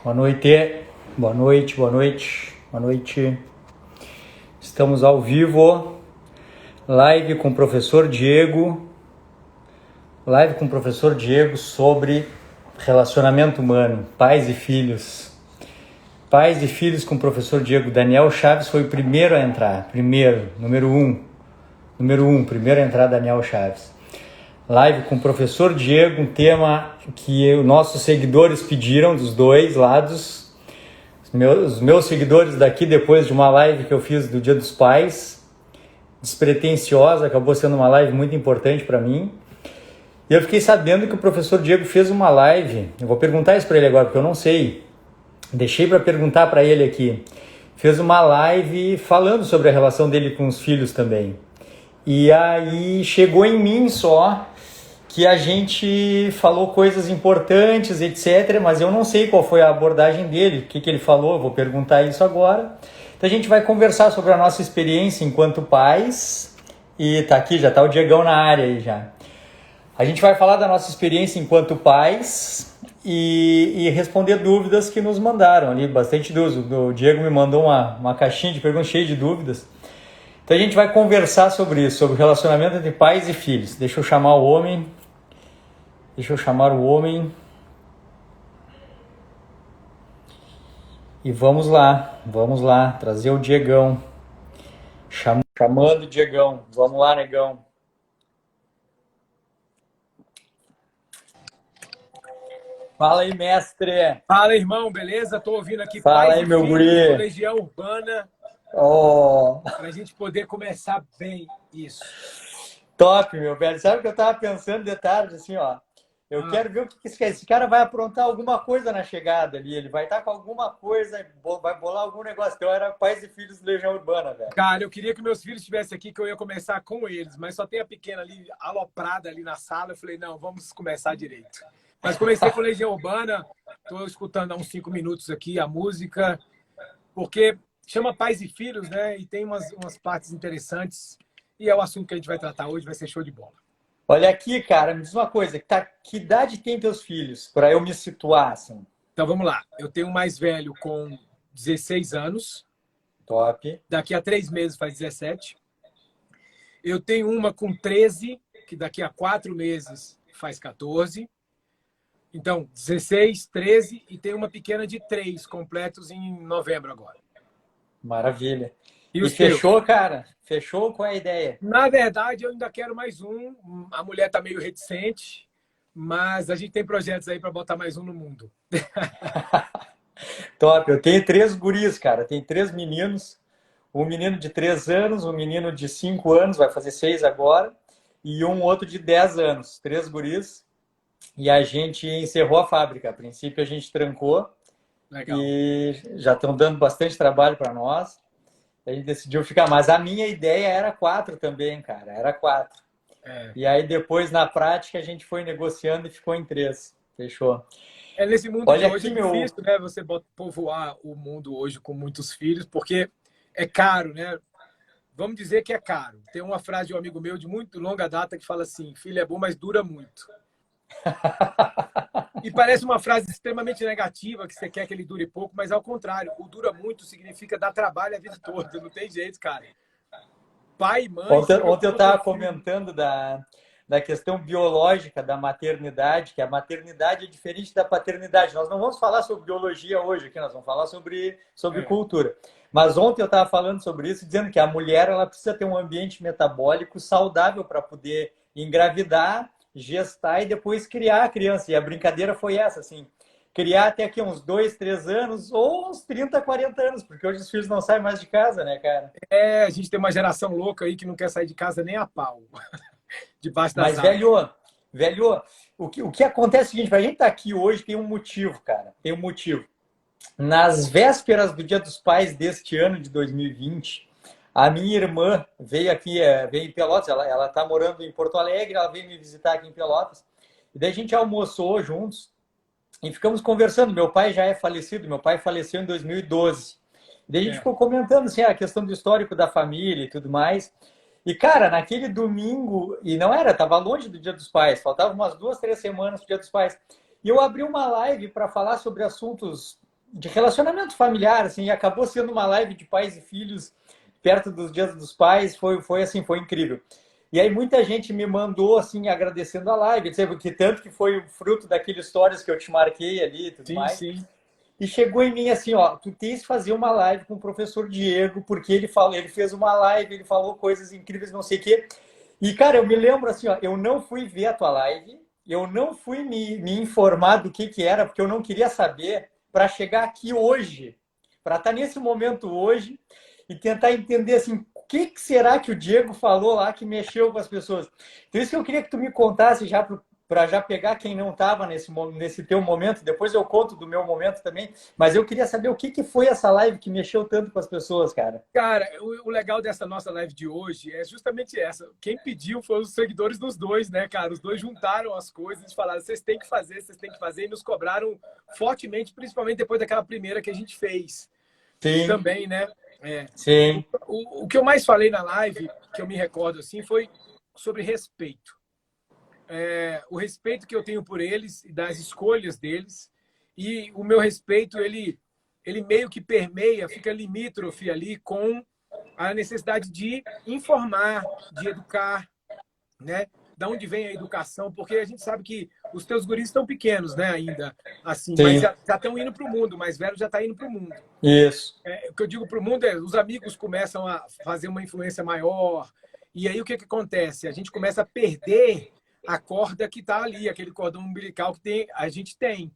Boa noite, boa noite, boa noite, boa noite. Estamos ao vivo, live com o professor Diego, sobre relacionamento humano, pais e filhos. Pais e filhos com o professor Diego. Daniel Chaves foi o primeiro a entrar, número um, primeiro a entrar Daniel Chaves. Live com o professor Diego, um tema que os nossos seguidores pediram dos dois lados. Os meus seguidores daqui, depois de uma live que eu fiz do Dia dos Pais, despretensiosa, acabou sendo uma live muito importante para mim. E eu fiquei sabendo que o professor Diego fez uma live, eu vou perguntar isso para ele agora, porque eu não sei. Deixei para perguntar para ele aqui. Fez uma live falando sobre a relação dele com os filhos também. E aí chegou em mim só que a gente falou coisas importantes, etc. Mas eu não sei qual foi a abordagem dele, o que ele falou, eu vou perguntar isso agora. Então a gente vai conversar sobre a nossa experiência enquanto pais. E tá aqui, já tá o Diegão na área aí já. A gente vai falar da nossa experiência enquanto pais e responder dúvidas que nos mandaram ali, bastante dúvidas. O Diego me mandou uma caixinha de perguntas cheia de dúvidas. Então a gente vai conversar sobre isso, sobre o relacionamento entre pais e filhos. Deixa eu chamar o homem. E vamos lá, trazer o Diegão. Chamando o Diegão. Vamos lá, negão. Fala aí, mestre. Fala, irmão, beleza? Tô ouvindo aqui Fala Pais aí, e meu Filhos, guri. Colegial Urbana, Oh, para a gente poder começar bem isso. top, meu velho. Sabe o que eu tava pensando de tarde, assim, ó? Eu quero ver o que esse cara vai aprontar alguma coisa na chegada ali. Ele vai estar com alguma coisa, vai bolar algum negócio. Então era Pais e Filhos Legião Urbana, velho. Cara, eu queria que meus filhos estivessem aqui, que eu ia começar com eles, mas só tem a pequena ali, aloprada ali na sala. Eu falei, não, vamos começar direito. Mas comecei com Legião Urbana, tô escutando há uns 5 minutos aqui a música, porque chama Pais e Filhos, né? E tem umas partes interessantes. E é o assunto que a gente vai tratar hoje, vai ser show de bola. Olha aqui, cara, me diz uma coisa. Que idade tem teus filhos? Para eu me situar, assim. Então vamos lá. Eu tenho um mais velho com 16 anos. Top. Daqui a 3 meses faz 17. Eu tenho uma com 13, que daqui a 4 meses faz 14. Então, 16, 13 e tem uma pequena de 3 completos em novembro agora. Maravilha. E fechou, cara? Fechou com a ideia? Na verdade, eu ainda quero mais um. A mulher está meio reticente, mas a gente tem projetos aí para botar mais um no mundo. Top. Eu tenho 3 guris, cara. Tem 3 meninos. Um menino de 3 anos, um menino de 5 anos, vai fazer 6 agora, e um outro de 10 anos. 3 guris. E a gente encerrou a fábrica. A princípio a gente trancou. Legal. E já estão dando bastante trabalho para nós. A gente decidiu ficar. Mas a minha ideia era 4 também, cara. Era 4. E aí depois, na prática, a gente foi negociando e ficou em 3. Fechou. Nesse mundo Olha de hoje aqui, é difícil, né? Você povoar o mundo hoje com muitos filhos, porque é caro, né? Vamos dizer que é caro. Tem uma frase de um amigo meu de muito longa data que fala assim: filho é bom, mas dura muito. E parece uma frase extremamente negativa, que você quer que ele dure pouco, mas ao contrário, o dura muito significa dar trabalho a vida toda. Não tem jeito, cara. Pai e mãe... Ontem eu estava comentando da questão biológica da maternidade, que a maternidade é diferente da paternidade. Nós não vamos falar sobre biologia hoje aqui, nós vamos falar sobre cultura. Mas ontem eu estava falando sobre isso, dizendo que a mulher ela precisa ter um ambiente metabólico saudável para poder engravidar, gestar e depois criar a criança. E a brincadeira foi essa, assim, criar até aqui uns 2, 3 anos ou uns 30, 40 anos, porque hoje os filhos não saem mais de casa, né, cara? A gente tem uma geração louca aí que não quer sair de casa nem a pau. Debaixo das Mas, velho, o que acontece é o seguinte, pra gente estar aqui hoje tem um motivo, cara. Tem um motivo. Nas vésperas do Dia dos Pais deste ano de 2020, a minha irmã veio aqui, veio em Pelotas, ela tá morando em Porto Alegre, ela veio me visitar aqui em Pelotas, e daí a gente almoçou juntos e ficamos conversando. Meu pai já é falecido, meu pai faleceu em 2012. E daí a gente ficou comentando assim, a questão do histórico da família e tudo mais. E, cara, naquele domingo, e não era, tava longe do Dia dos Pais, faltavam umas 2, 3 semanas pro Dia dos Pais. E eu abri uma live para falar sobre assuntos de relacionamento familiar, assim, e acabou sendo uma live de pais e filhos perto dos Dias dos Pais, foi assim, foi incrível. E aí muita gente me mandou assim agradecendo a live, porque tanto que foi o fruto daqueles stories que eu te marquei ali e tudo Sim, mais. sim. E chegou em mim assim, ó, tu tens que fazer uma live com o professor Diego, porque ele falou, ele fez uma live, ele falou coisas incríveis, não sei o quê. E cara, eu me lembro assim, ó, eu não fui ver a tua live, eu não fui me informar do que era, porque eu não queria saber para chegar aqui hoje, para estar nesse momento hoje e tentar entender assim, o que será que o Diego falou lá que mexeu com as pessoas. Então isso que eu queria que tu me contasse já para já pegar quem não estava nesse teu momento, depois eu conto do meu momento também, mas eu queria saber o que foi essa live que mexeu tanto com as pessoas, cara. Cara, o legal dessa nossa live de hoje é justamente essa. Quem pediu foram os seguidores dos dois, né, cara? Os dois juntaram as coisas e falaram: vocês têm que fazer, vocês têm que fazer, e nos cobraram fortemente, principalmente depois daquela primeira que a gente fez Sim, também, né? É. sim, O que eu mais falei na live, que eu me recordo assim, foi sobre respeito. O respeito que eu tenho por eles e das escolhas deles. E o meu respeito, ele meio que permeia, fica limítrofe ali com a necessidade de informar, de educar, né? Da onde vem a educação, porque a gente sabe que os teus guris estão pequenos, né, ainda, assim, mas sim, já estão indo para o mundo, o mais velho já está indo para o mundo. isso. O que eu digo para o mundo é os amigos começam a fazer uma influência maior, e aí o que acontece? A gente começa a perder a corda que está ali, aquele cordão umbilical a gente tem.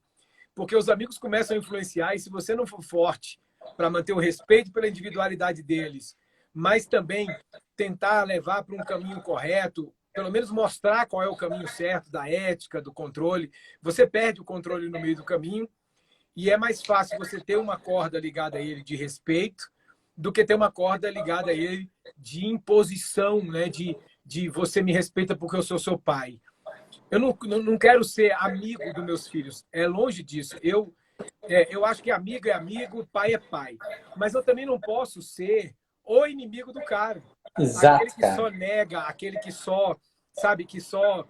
Porque os amigos começam a influenciar, e se você não for forte para manter o respeito pela individualidade deles, mas também tentar levar para um caminho correto, pelo menos mostrar qual é o caminho certo da ética, do controle, você perde o controle no meio do caminho, e é mais fácil você ter uma corda ligada a ele de respeito do que ter uma corda ligada a ele de imposição, né? De você me respeita porque eu sou seu pai. Eu não quero ser amigo dos meus filhos. É longe disso. Eu acho que amigo é amigo, pai é pai. Mas eu também não posso ser o inimigo do cara. Aquele Exato, que cara. só nega, aquele que só, sabe, que só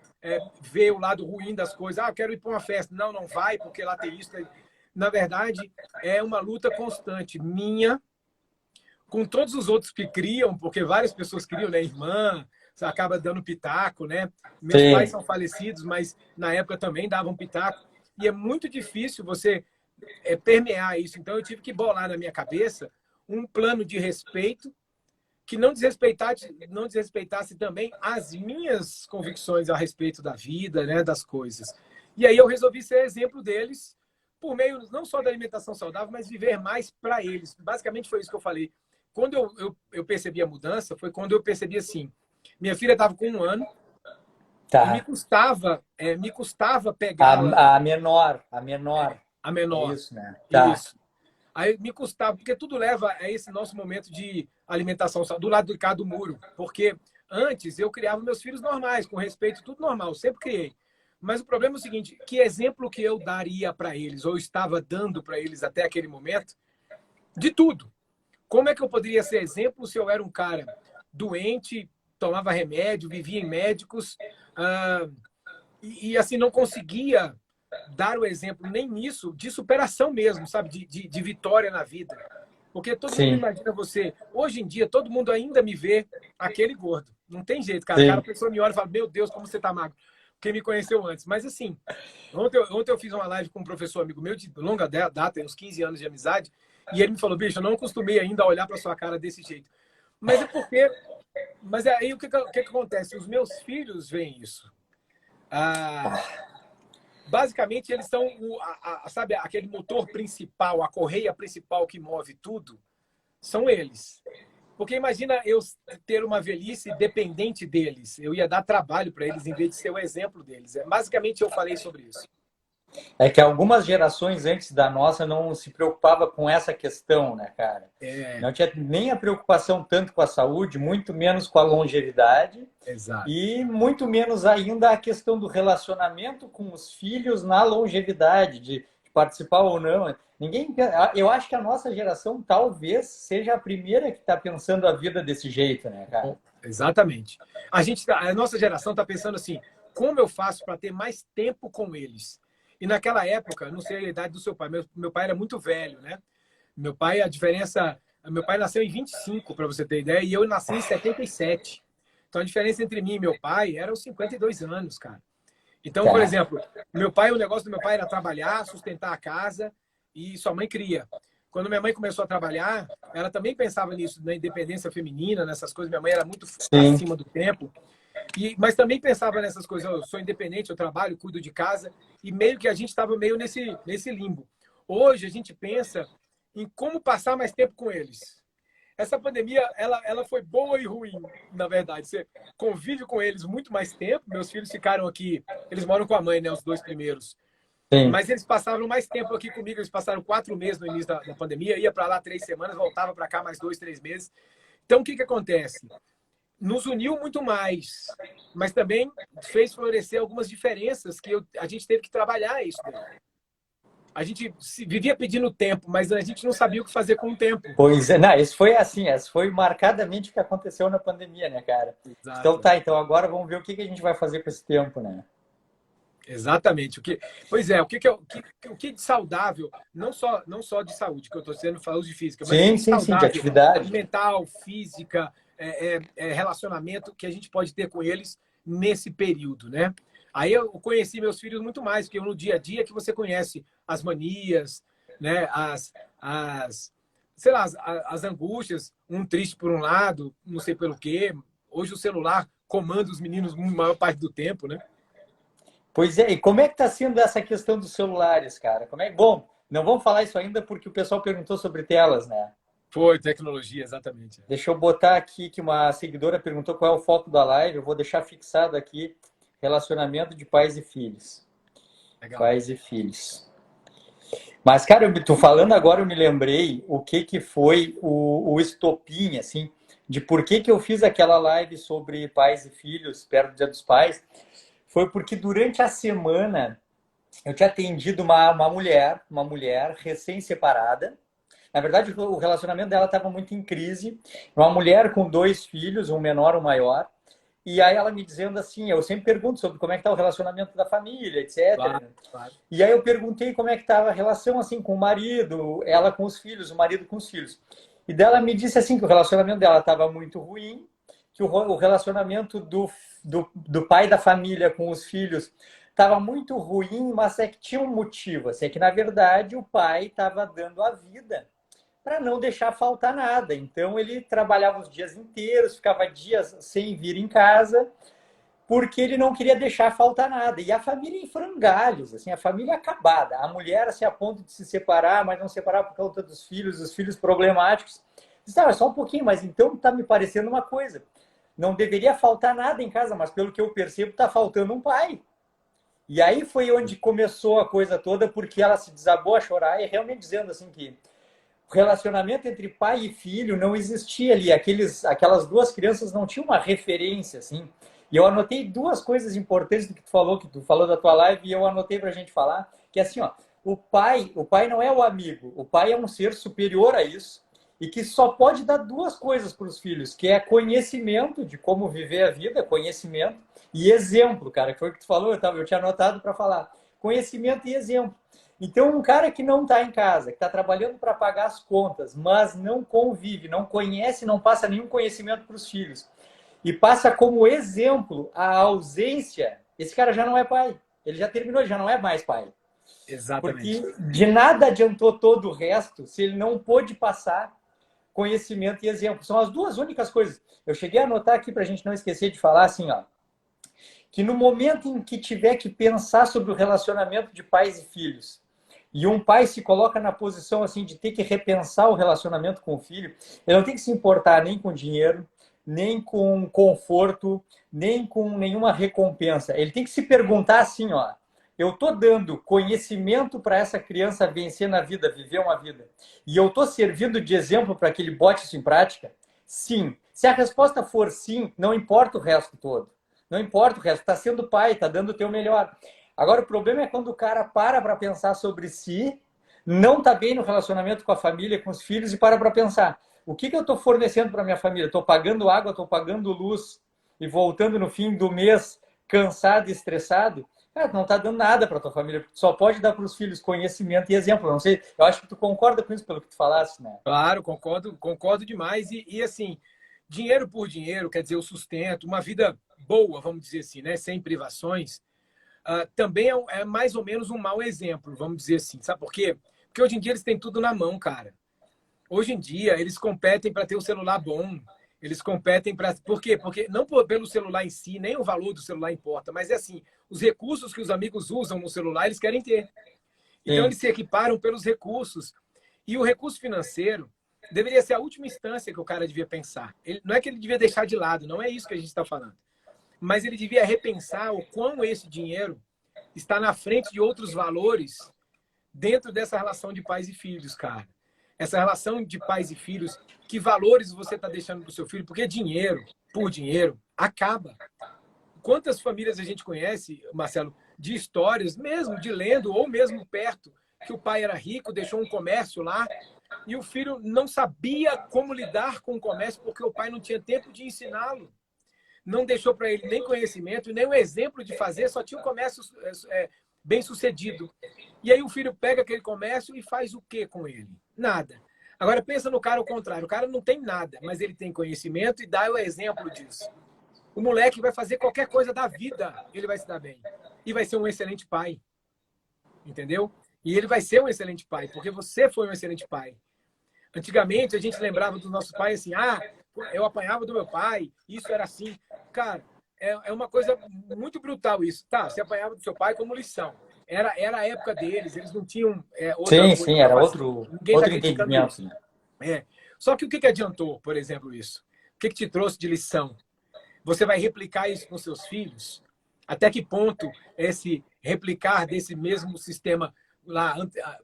vê o lado ruim das coisas. Ah, eu quero ir para uma festa. Não, não vai, porque lá tem isso. Na verdade, é uma luta constante minha com todos os outros que criam, porque várias pessoas criam, né? Irmã, você acaba dando pitaco, né? Meus pais Sim, são falecidos, mas na época também davam pitaco. E é muito difícil você permear isso. Então eu tive que bolar na minha cabeça um plano de respeito que não desrespeitasse também as minhas convicções a respeito da vida, né, das coisas. E aí eu resolvi ser exemplo deles por meio não só da alimentação saudável, mas viver mais para eles. Basicamente foi isso que eu falei. Quando eu percebi a mudança, foi quando eu percebi assim, minha filha estava com 1 ano e tá. me custava pegá-la, A menor. a É menor. isso, né? Tá. Isso. Aí me custava, porque tudo leva a esse nosso momento de alimentação do lado de cá do muro. Porque antes eu criava meus filhos normais, com respeito, tudo normal, sempre criei. Mas o problema é o seguinte: que exemplo que eu daria para eles, ou estava dando para eles até aquele momento, de tudo. Como é que eu poderia ser exemplo se eu era um cara doente, tomava remédio, vivia em médicos, ah, assim, não conseguia dar o exemplo nem nisso, de superação mesmo, sabe? De vitória na vida. Porque todo mundo Sim, imagina você. Hoje em dia, todo mundo ainda me vê aquele gordo. Não tem jeito, cara. A sim. pessoa me olha e fala: Meu Deus, como você tá magro. Quem me conheceu antes. Mas assim, ontem eu fiz uma live com um professor amigo meu de longa data, uns 15 anos de amizade, e ele me falou: Bicho, eu não acostumei ainda a olhar para sua cara desse jeito. Mas é porque. Mas aí o que acontece? Os meus filhos veem isso. Ah, basicamente, eles são, sabe, aquele motor principal, a correia principal que move tudo, são eles. Porque imagina eu ter uma velhice dependente deles. Eu ia dar trabalho para eles em vez de ser o exemplo deles. Basicamente, eu falei sobre isso. É que algumas gerações antes da nossa não se preocupava com essa questão, né, cara? É, Não tinha nem a preocupação tanto com a saúde, muito menos com a longevidade exato. e muito menos ainda a questão do relacionamento com os filhos na longevidade, de participar ou não. Ninguém, eu acho que a nossa geração talvez seja a primeira que está pensando a vida desse jeito, né, cara? Exatamente. A nossa geração está pensando assim: como eu faço para ter mais tempo com eles? E naquela época, não sei a idade do seu pai, meu pai era muito velho, né? Meu pai, a diferença. Meu pai nasceu em 25, para você ter ideia, e eu nasci em 77. Então a diferença entre mim e meu pai eram 52 anos, cara. Então, por Tá. exemplo, meu pai, o negócio do meu pai era trabalhar, sustentar a casa e sua mãe cria. Quando minha mãe começou a trabalhar, ela também pensava nisso, na independência feminina, nessas coisas. Minha mãe era muito Sim. acima do tempo. Mas também pensava nessas coisas. Eu sou independente, eu trabalho, cuido de casa. E meio que a gente estava meio nesse limbo. Hoje a gente pensa em como passar mais tempo com eles. Essa pandemia, ela foi boa e ruim, na verdade. Você convive com eles muito mais tempo. Meus filhos ficaram aqui, eles moram com a mãe, né, os 2 primeiros. Sim. Mas eles passaram mais tempo aqui comigo. Eles passaram 4 meses no início da pandemia. Ia para lá 3 semanas, voltava para cá mais 2, 3 meses. Então, o que acontece? Nos uniu muito mais, mas também fez florescer algumas diferenças que a gente teve que trabalhar isso daí. A gente vivia pedindo tempo, mas a gente não sabia o que fazer com o tempo. Pois é, não, isso foi assim, isso foi marcadamente o que aconteceu na pandemia, né, cara? Então Exato. tá, então agora vamos ver o que a gente vai fazer com esse tempo, né? Exatamente. Pois é, o que de saudável, não só de saúde, que eu estou dizendo saúde física, mas o que Sim, de sim, sim, de saudável, atividade. mental, física, relacionamento que a gente pode ter com eles nesse período, né? Aí eu conheci meus filhos muito mais, porque no dia a dia que você conhece as manias, né? Sei lá, as angústias, um triste por um lado, não sei pelo quê. Hoje o celular comanda os meninos a maior parte do tempo, né? Pois é, e como é que está sendo essa questão dos celulares, cara? Como é? Bom, não vamos falar isso ainda porque o pessoal perguntou sobre telas, né? Foi, tecnologia, exatamente. Deixa eu botar aqui que uma seguidora perguntou qual é o foco da live. Eu vou deixar fixado aqui relacionamento de pais e filhos. Legal. Pais e filhos. Mas, cara, eu tô falando agora, eu me lembrei o que foi o estopim, assim, de por que eu fiz aquela live sobre pais e filhos perto do Dia dos Pais. Foi porque durante a semana eu tinha atendido uma mulher recém-separada. Na verdade, o relacionamento dela estava muito em crise. Uma mulher com 2 filhos, um menor, um maior. E aí ela me dizendo assim, eu sempre pergunto sobre como é que está o relacionamento da família, etc. Claro, claro. E aí eu perguntei como é que estava a relação assim com o marido, ela com os filhos, o marido com os filhos. E dela me disse assim que o relacionamento dela estava muito ruim, que o relacionamento do pai da família com os filhos estava muito ruim, mas é que tinha um motivo, assim, é que na verdade o pai estava dando a vida para não deixar faltar nada. Então ele trabalhava os dias inteiros, ficava dias sem vir em casa, porque ele não queria deixar faltar nada. E a família em frangalhos, assim, a família acabada. A mulher assim, a ponto de se separar, mas não separar por conta dos filhos, os filhos problemáticos. Disse, só um pouquinho, mas então está me parecendo uma coisa. Não deveria faltar nada em casa, mas pelo que eu percebo, está faltando um pai. E aí foi onde começou a coisa toda, porque ela se desabou a chorar e realmente dizendo assim que o relacionamento entre pai e filho não existia ali. Aquelas 2 crianças não tinham uma referência, assim. E eu anotei 2 coisas importantes do que tu falou da tua live, e eu anotei pra gente falar, que é assim, ó, o pai não é o amigo, o pai é um ser superior a isso, e que só pode dar 2 coisas para os filhos, que é conhecimento de como viver a vida, conhecimento, e exemplo, cara, que foi o que tu falou, eu tinha anotado para falar. Conhecimento e exemplo. Então, um cara que não está em casa, que está trabalhando para pagar as contas, mas não convive, não conhece, não passa nenhum conhecimento para os filhos, e passa como exemplo a ausência, esse cara já não é pai. Ele já terminou, ele já não é mais pai. Exatamente. Porque de nada adiantou todo o resto se ele não pôde passar conhecimento e exemplo. São as 2 únicas coisas. Eu cheguei a anotar aqui para a gente não esquecer de falar assim, ó, que no momento em que tiver que pensar sobre o relacionamento de pais e filhos, e um pai se coloca na posição assim de ter que repensar o relacionamento com o filho, ele não tem que se importar nem com dinheiro, nem com conforto, nem com nenhuma recompensa. Ele tem que se perguntar assim, ó, eu tô dando conhecimento para essa criança vencer na vida, viver uma vida, e eu tô servindo de exemplo para que ele bote isso em prática? Sim. Se a resposta for sim, não importa o resto todo. Não importa o resto, está sendo pai, está dando o teu melhor. Agora, o problema é quando o cara para pensar sobre si, não está bem no relacionamento com a família, com os filhos, e para pensar, o que eu estou fornecendo para minha família? Estou pagando água, estou pagando luz, e voltando no fim do mês cansado e estressado? Cara, tu não tá dando nada para tua família, porque tu só pode dar para os filhos conhecimento e exemplo. Não sei, eu acho que tu concorda com isso pelo que tu falaste, né? Claro, concordo demais. E assim, dinheiro por dinheiro, quer dizer, o sustento, uma vida boa, vamos dizer assim, né? Sem privações, também é mais ou menos um mau exemplo, vamos dizer assim. Sabe por quê? Porque hoje em dia eles têm tudo na mão, cara. Hoje em dia eles competem para ter um celular bom. Eles competem para. Por quê? Porque não pelo celular em si, nem o valor do celular importa, mas é assim, os recursos que os amigos usam no celular, eles querem ter. Então Sim. eles se equiparam pelos recursos. E o recurso financeiro deveria ser a última instância que o cara devia pensar. Não é que ele devia deixar de lado, não é isso que a gente está falando. Mas ele devia repensar o quão esse dinheiro está na frente de outros valores dentro dessa relação de pais e filhos, cara. Essa relação de pais e filhos, que valores você está deixando para o seu filho? Porque dinheiro, por dinheiro, acaba. Quantas famílias a gente conhece, Marcelo, de histórias, mesmo de lendo ou mesmo perto, que o pai era rico, deixou um comércio lá e o filho não sabia como lidar com o comércio porque o pai não tinha tempo de ensiná-lo. Não deixou para ele nem conhecimento, nem o exemplo de fazer, só tinha um comércio bem sucedido. E aí o filho pega aquele comércio e faz o que com ele? Nada. Agora pensa no cara ao contrário. O cara não tem nada, mas ele tem conhecimento e dá o exemplo disso. O moleque vai fazer qualquer coisa da vida, ele vai se dar bem. E vai ser um excelente pai. Entendeu? E ele vai ser um excelente pai, porque você foi um excelente pai. Antigamente, a gente lembrava dos nossos pais assim, eu apanhava do meu pai, isso era assim. Cara, é uma coisa muito brutal isso. Tá, você apanhava do seu pai como lição. Era a época deles, eles não tinham outra Sim, coisa sim, para era fazer. Ninguém está outro criticando entendimento. isso. Só que o que adiantou, por exemplo, isso? O que te trouxe de lição? Você vai replicar isso com seus filhos? Até que ponto esse replicar desse mesmo sistema lá...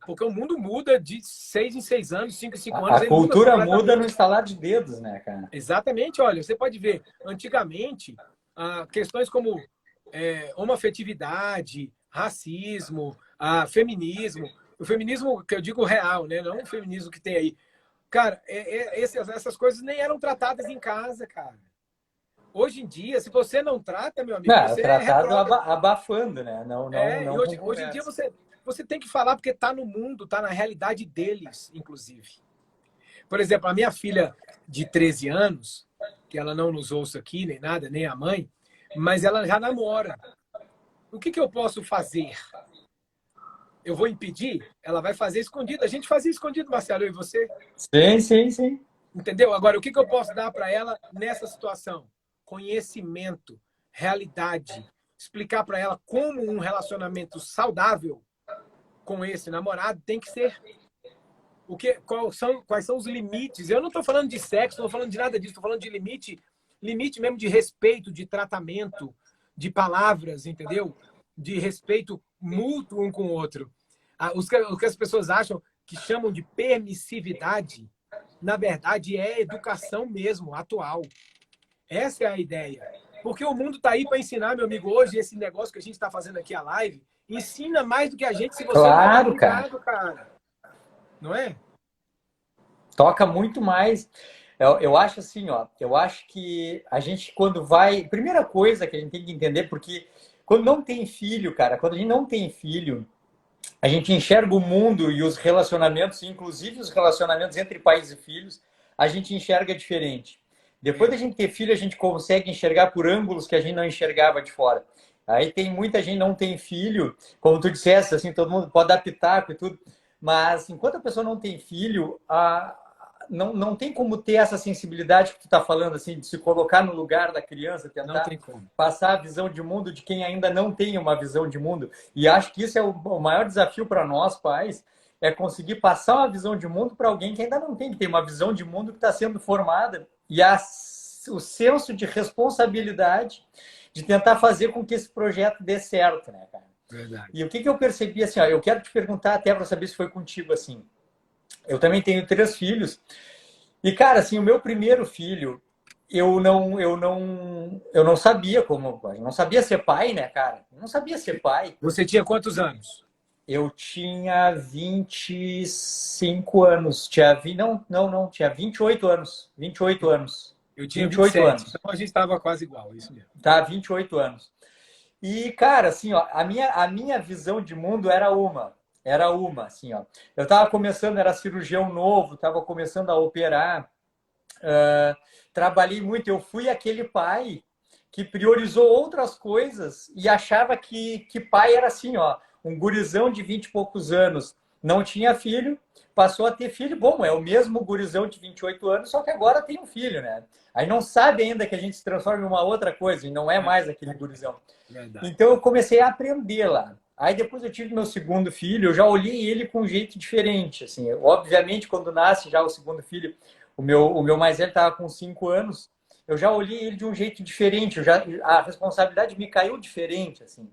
Porque o mundo muda de 6 em 6 anos, 5 em 5 anos. A Ele muda cultura muda no completamente. estalar de dedos, né, cara? Exatamente. Olha, você pode ver, antigamente, questões como homoafetividade, racismo, feminismo. O feminismo que eu digo real, né? Não o feminismo que tem aí. Cara, essas coisas nem eram tratadas em casa, cara. Hoje em dia, se você não trata, meu amigo, Não, você é tratado retrógrado. abafando, né? Não, E não com hoje em dia conversa. você tem que falar porque está no mundo, está na realidade deles, inclusive. Por exemplo, a minha filha de 13 anos, que ela não nos ouça aqui, nem nada, nem a mãe, mas ela já namora. O que eu posso fazer? Eu vou impedir? Ela vai fazer escondido. A gente fazia escondido, Marcelo, eu e você. Sim, sim, sim. Entendeu? Agora, o que eu posso dar para ela nessa situação? Conhecimento, realidade. Explicar para ela como um relacionamento saudável com esse namorado tem que ser. Quais são os limites? Eu não estou falando de sexo, não estou falando de nada disso, estou falando de limite mesmo de respeito, de tratamento, de palavras, entendeu? De respeito mútuo um com o outro. O que as pessoas acham que chamam de permissividade, na verdade, é educação mesmo, atual. Essa é a ideia. Porque o mundo está aí para ensinar, meu amigo, hoje, esse negócio que a gente está fazendo aqui, a live, ensina mais do que a gente se você Claro, não tá ligado, cara. Não é? Toca muito mais. Eu acho assim, ó. Eu acho que a gente, quando vai. Primeira coisa que a gente tem que entender, porque quando não tem filho, cara, quando a gente não tem filho, a gente enxerga o mundo e os relacionamentos, inclusive os relacionamentos entre pais e filhos, a gente enxerga diferente. Depois da gente ter filho, a gente consegue enxergar por ângulos que a gente não enxergava de fora. Aí tem muita gente que não tem filho, como tu disseste, assim, todo mundo pode dar pitaco e tudo, mas enquanto a pessoa não tem filho, não tem como ter essa sensibilidade que tu está falando, assim, de se colocar no lugar da criança, tentar passar a visão de mundo de quem ainda não tem uma visão de mundo. E acho que isso é o maior desafio para nós, pais, é conseguir passar uma visão de mundo para alguém que ainda não tem, que tem uma visão de mundo que está sendo formada e o senso de responsabilidade de tentar fazer com que esse projeto dê certo, né, cara? Verdade. E o que eu percebi, assim, ó, eu quero te perguntar até para saber se foi contigo assim. Eu também tenho 3 filhos. E, cara, assim, o meu primeiro filho, eu não sabia como... Eu não sabia ser pai, né, cara? Eu não sabia ser pai. Você tinha quantos anos? Eu tinha 25 anos. Tinha 28 anos. 28 anos. Eu tinha 28 27. anos. Então a gente estava quase igual, isso mesmo. Tá, 28 anos. E, cara, assim, ó, a minha visão de mundo era uma, assim, ó. Eu tava começando, era cirurgião novo, tava começando a operar, ah, trabalhei muito. Eu fui aquele pai que priorizou outras coisas e achava que pai era assim, ó, um gurizão de 20 e poucos anos, não tinha filho, passou a ter filho. Bom, é o mesmo gurizão de 28 anos, só que agora tem um filho, né? Aí não sabe ainda que a gente se transforma em uma outra coisa e não é É, mais aquele gurizão. verdade. Então eu comecei a aprender lá. Aí depois eu tive meu segundo filho, eu já olhei ele com um jeito diferente, assim. Obviamente, quando nasce já o segundo filho, o meu mais velho estava com 5 anos, eu já olhei ele de um jeito diferente, a responsabilidade me caiu diferente, assim.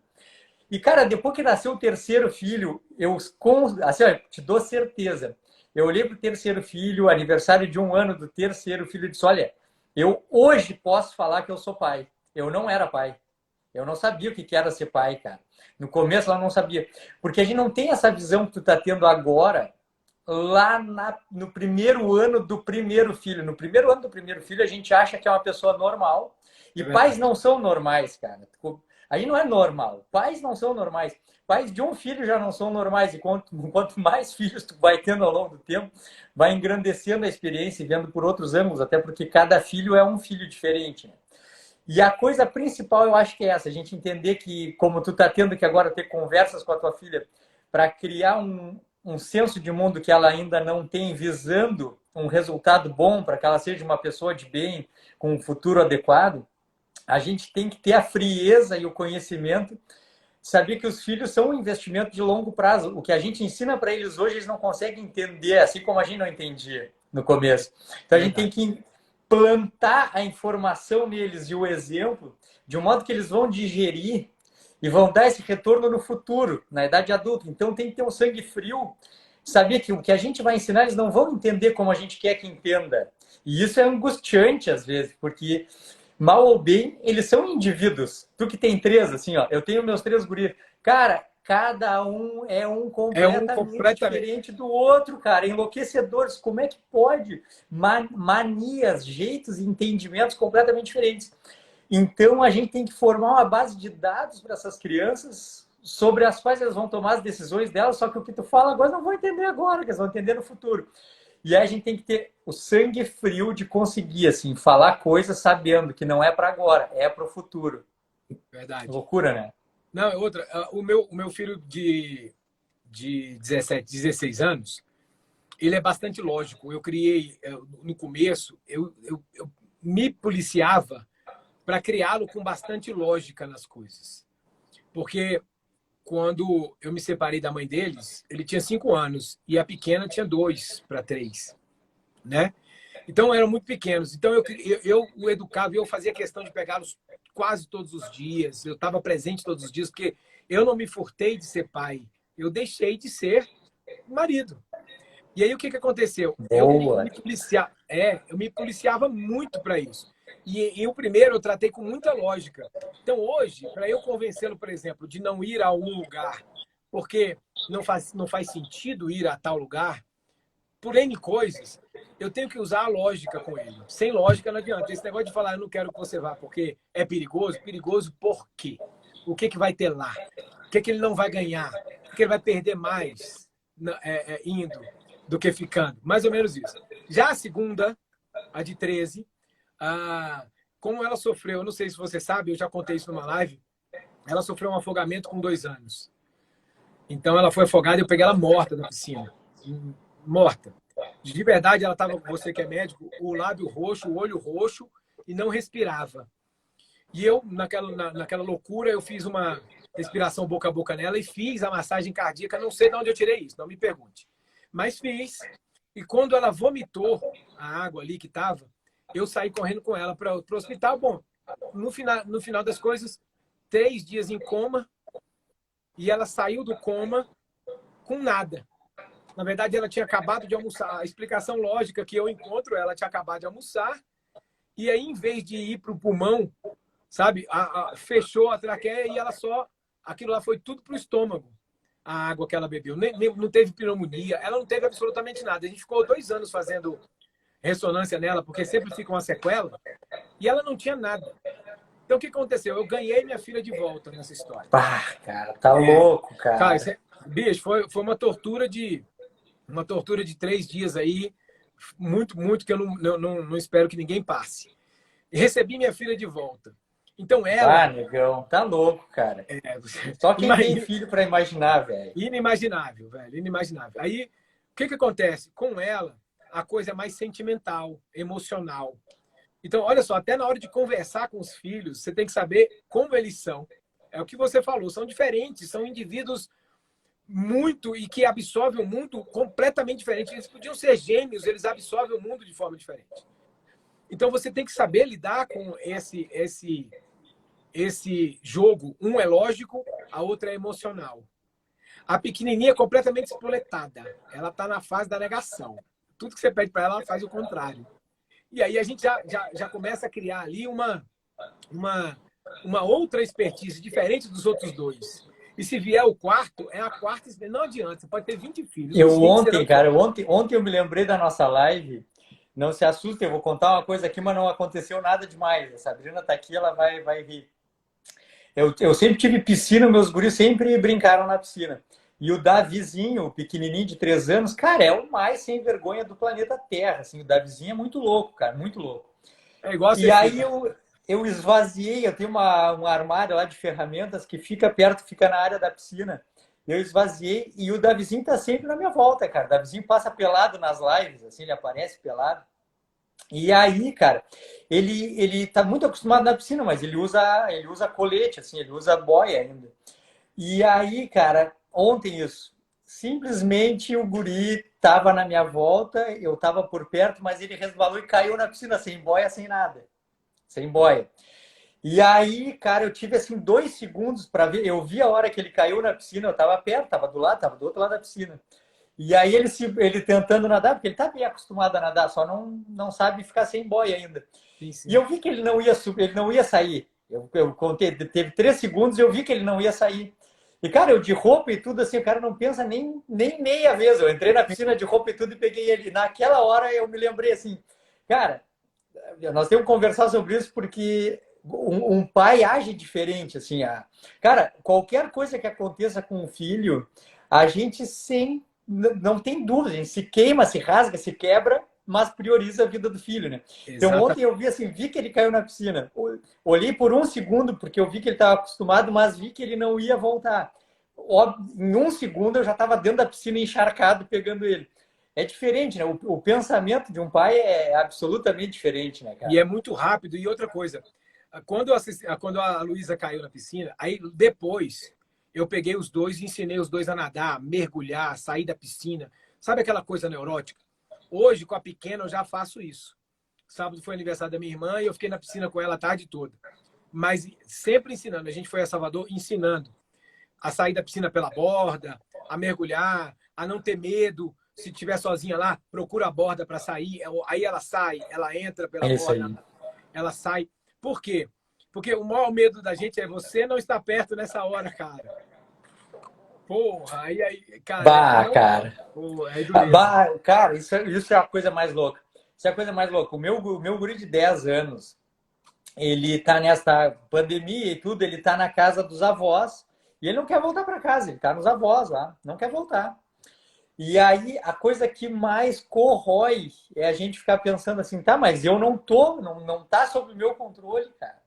E, cara, depois que nasceu o terceiro filho, assim, ó, te dou certeza, eu olhei pro terceiro filho, aniversário de 1 ano do terceiro filho, e disse, olha, eu hoje posso falar que eu sou pai. Eu não era pai. Eu não sabia o que era ser pai, cara. No começo ela não sabia. Porque a gente não tem essa visão que tu tá tendo agora, lá no primeiro ano do primeiro filho. No primeiro ano do primeiro filho, a gente acha que é uma pessoa normal. E É pais verdade. não são normais, cara. Aí não é normal. Pais não são normais. Pais de um filho já não são normais. E quanto mais filhos tu vai tendo ao longo do tempo, vai engrandecendo a experiência e vendo por outros ângulos, até porque cada filho é um filho diferente, né? E a coisa principal, eu acho que é essa, a gente entender que, como tu tá tendo que agora ter conversas com a tua filha para criar um senso de mundo que ela ainda não tem, visando um resultado bom para que ela seja uma pessoa de bem, com um futuro adequado, a gente tem que ter a frieza e o conhecimento, saber que os filhos são um investimento de longo prazo. O que a gente ensina para eles hoje, eles não conseguem entender, assim como a gente não entendia no começo. Então a gente tem Verdade. que plantar a informação neles e o exemplo, de um modo que eles vão digerir e vão dar esse retorno no futuro, na idade adulta. Então tem que ter um sangue frio, saber que o que a gente vai ensinar, eles não vão entender como a gente quer que entenda. E isso é angustiante às vezes, porque mal ou bem, eles são indivíduos. Tu que tem três, assim, ó, eu tenho meus três guris. Cara, cada um é um É um completamente completamente. diferente do outro, cara. Enlouquecedores. Como é que pode? Manias, jeitos e entendimentos completamente diferentes. Então, a gente tem que formar uma base de dados para essas crianças sobre as quais elas vão tomar as decisões delas, só que o que tu fala agora não vão entender agora, que eles vão entender no futuro. E aí a gente tem que ter o sangue frio de conseguir, assim, falar coisas sabendo que não é para agora, é para o futuro. Verdade. Loucura, né? Não, é outra. O meu filho de 17, 16 anos, ele é bastante lógico. Eu criei, no começo, eu me policiava para criá-lo com bastante lógica nas coisas. Porque quando eu me separei da mãe deles, ele tinha 5 anos e a pequena tinha 2 para 3, né? Então eram muito pequenos. Então eu o educava e eu fazia questão de pegá-los quase todos os dias. Eu estava presente todos os dias, porque eu não me furtei de ser pai. Eu deixei de ser marido. E aí o que aconteceu? Boa. Eu me policiava muito para isso. E o primeiro eu tratei com muita lógica. Então hoje, para eu convencê-lo, por exemplo, de não ir a algum lugar, porque não faz sentido ir a tal lugar, por N coisas, eu tenho que usar a lógica com ele. Sem lógica não adianta. Esse negócio de falar, eu não quero que você vá porque é perigoso. Perigoso por quê? O que vai ter lá? O que ele não vai ganhar? O que ele vai perder mais indo do que ficando? Mais ou menos isso. Já a segunda, a de 13, como ela sofreu, eu não sei se você sabe, eu já contei isso numa live, ela sofreu um afogamento com 2 anos. Então ela foi afogada e eu peguei ela morta na piscina. Morta. De verdade, ela estava, você que é médico, o lábio roxo, o olho roxo e não respirava. E eu, naquela loucura, eu fiz uma respiração boca a boca nela e fiz a massagem cardíaca. Não sei de onde eu tirei isso, não me pergunte. Mas fiz. E quando ela vomitou a água ali que estava, eu saí correndo com ela para o hospital. Bom, no final das coisas, 3 dias em coma e ela saiu do coma com nada. Na verdade, ela tinha acabado de almoçar. A explicação lógica que eu encontro, ela tinha acabado de almoçar e aí, em vez de ir para o pulmão, sabe, fechou a traqueia e ela só... Aquilo lá foi tudo para o estômago, a água que ela bebeu. Não teve pneumonia, ela não teve absolutamente nada. A gente ficou 2 anos fazendo ressonância nela, porque sempre fica uma sequela, e ela não tinha nada. Então, o que aconteceu? Eu ganhei minha filha de volta nessa história. Pá, cara, tá louco, Cara, cara. bicho, foi uma tortura de 3 dias aí, muito, muito, que eu não espero que ninguém passe. E recebi minha filha de volta. Então, Ah, ela... negão, tá louco, cara. É, Só quem tem filho pra imaginar, velho. inimaginável, velho, inimaginável. Aí, o que acontece? Com ela, a coisa é mais sentimental, emocional. Então, olha só, até na hora de conversar com os filhos, você tem que saber como eles são. É o que você falou, são diferentes, são indivíduos muito e que absorvem o mundo completamente diferente. Eles podiam ser gêmeos, eles absorvem o mundo de forma diferente. Então, você tem que saber lidar com esse jogo. Um é lógico, a outra é emocional. A pequenininha é completamente espoletada. Ela está na fase da negação. Tudo que você pede para ela, ela faz o contrário. E aí a gente já começa a criar ali uma outra expertise diferente dos outros dois. E se vier o quarto, é a quarta. Não adianta, você pode ter 20 filhos. Eu Os 20 serão ontem, cara, diferentes. ontem eu me lembrei da nossa live. Não se assustem, eu vou contar uma coisa aqui, mas não aconteceu nada demais. A Sabrina tá aqui, ela vai rir. Eu sempre tive piscina, meus guris sempre brincaram na piscina. E o Davizinho, o pequenininho de 3 anos, cara, é o mais sem vergonha do planeta Terra. Assim, o Davizinho é muito louco, cara, muito louco. É igual a E aí Cecília. eu esvaziei, eu tenho um armário lá de ferramentas que fica perto, fica na área da piscina. Eu esvaziei e o Davizinho tá sempre na minha volta, cara. O Davizinho passa pelado nas lives, assim, ele aparece pelado. E aí, cara, ele tá muito acostumado na piscina, mas ele usa colete, assim, ele usa boia ainda. E aí, cara, ontem isso, simplesmente o guri tava na minha volta, eu tava por perto, mas ele resbalou e caiu na piscina sem boia, sem nada, sem boia. E aí, cara, eu tive assim 2 segundos para ver. Eu vi a hora que ele caiu na piscina, eu tava perto, tava do lado, tava do outro lado da piscina. E aí ele tentando nadar, porque ele tá bem acostumado a nadar, só não sabe ficar sem boia ainda. Sim, E sim. eu vi que ele não ia subir, ele não ia sair. Eu contei, teve 3 segundos e eu vi que ele não ia sair. E, cara, eu de roupa e tudo assim, o cara não pensa nem meia vez. Eu entrei na piscina de roupa e tudo e peguei ele. Naquela hora eu me lembrei assim, cara, nós temos que conversar sobre isso porque um pai age diferente, assim. Cara, qualquer coisa que aconteça com um filho, a gente não tem dúvida, a gente se queima, se rasga, se quebra, mas prioriza a vida do filho, né? Então ontem Exatamente. eu vi assim, vi que ele caiu na piscina. Olhei por 1 segundo, porque eu vi que ele estava acostumado, mas vi que ele não ia voltar. Em 1 segundo eu já estava dentro da piscina encharcado pegando ele. É diferente, né? O pensamento de um pai é absolutamente diferente, né, E cara? é muito rápido. E outra coisa, quando a Luísa caiu na piscina, aí depois eu peguei os dois e ensinei os dois a nadar, mergulhar, sair da piscina. Sabe aquela coisa neurótica? Hoje, com a pequena, eu já faço isso. Sábado foi aniversário da minha irmã e eu fiquei na piscina com ela a tarde toda. Mas sempre ensinando. A gente foi a Salvador ensinando a sair da piscina pela borda, a mergulhar, a não ter medo. Se estiver sozinha lá, procura a borda para sair. Aí ela sai, ela entra pela É isso borda, aí. ela sai. Por quê? Porque o maior medo da gente é você não estar perto nessa hora, cara. Porra, cara, Bah, cara. porra, é dureza. Bah, cara, isso é a coisa mais louca. Isso é a coisa mais louca. O meu guri de 10 anos, ele tá nessa pandemia e tudo, ele tá na casa dos avós e ele não quer voltar para casa, ele tá nos avós lá, não quer voltar. E aí a coisa que mais corrói é a gente ficar pensando assim, tá, mas eu não tá sob o meu controle, cara.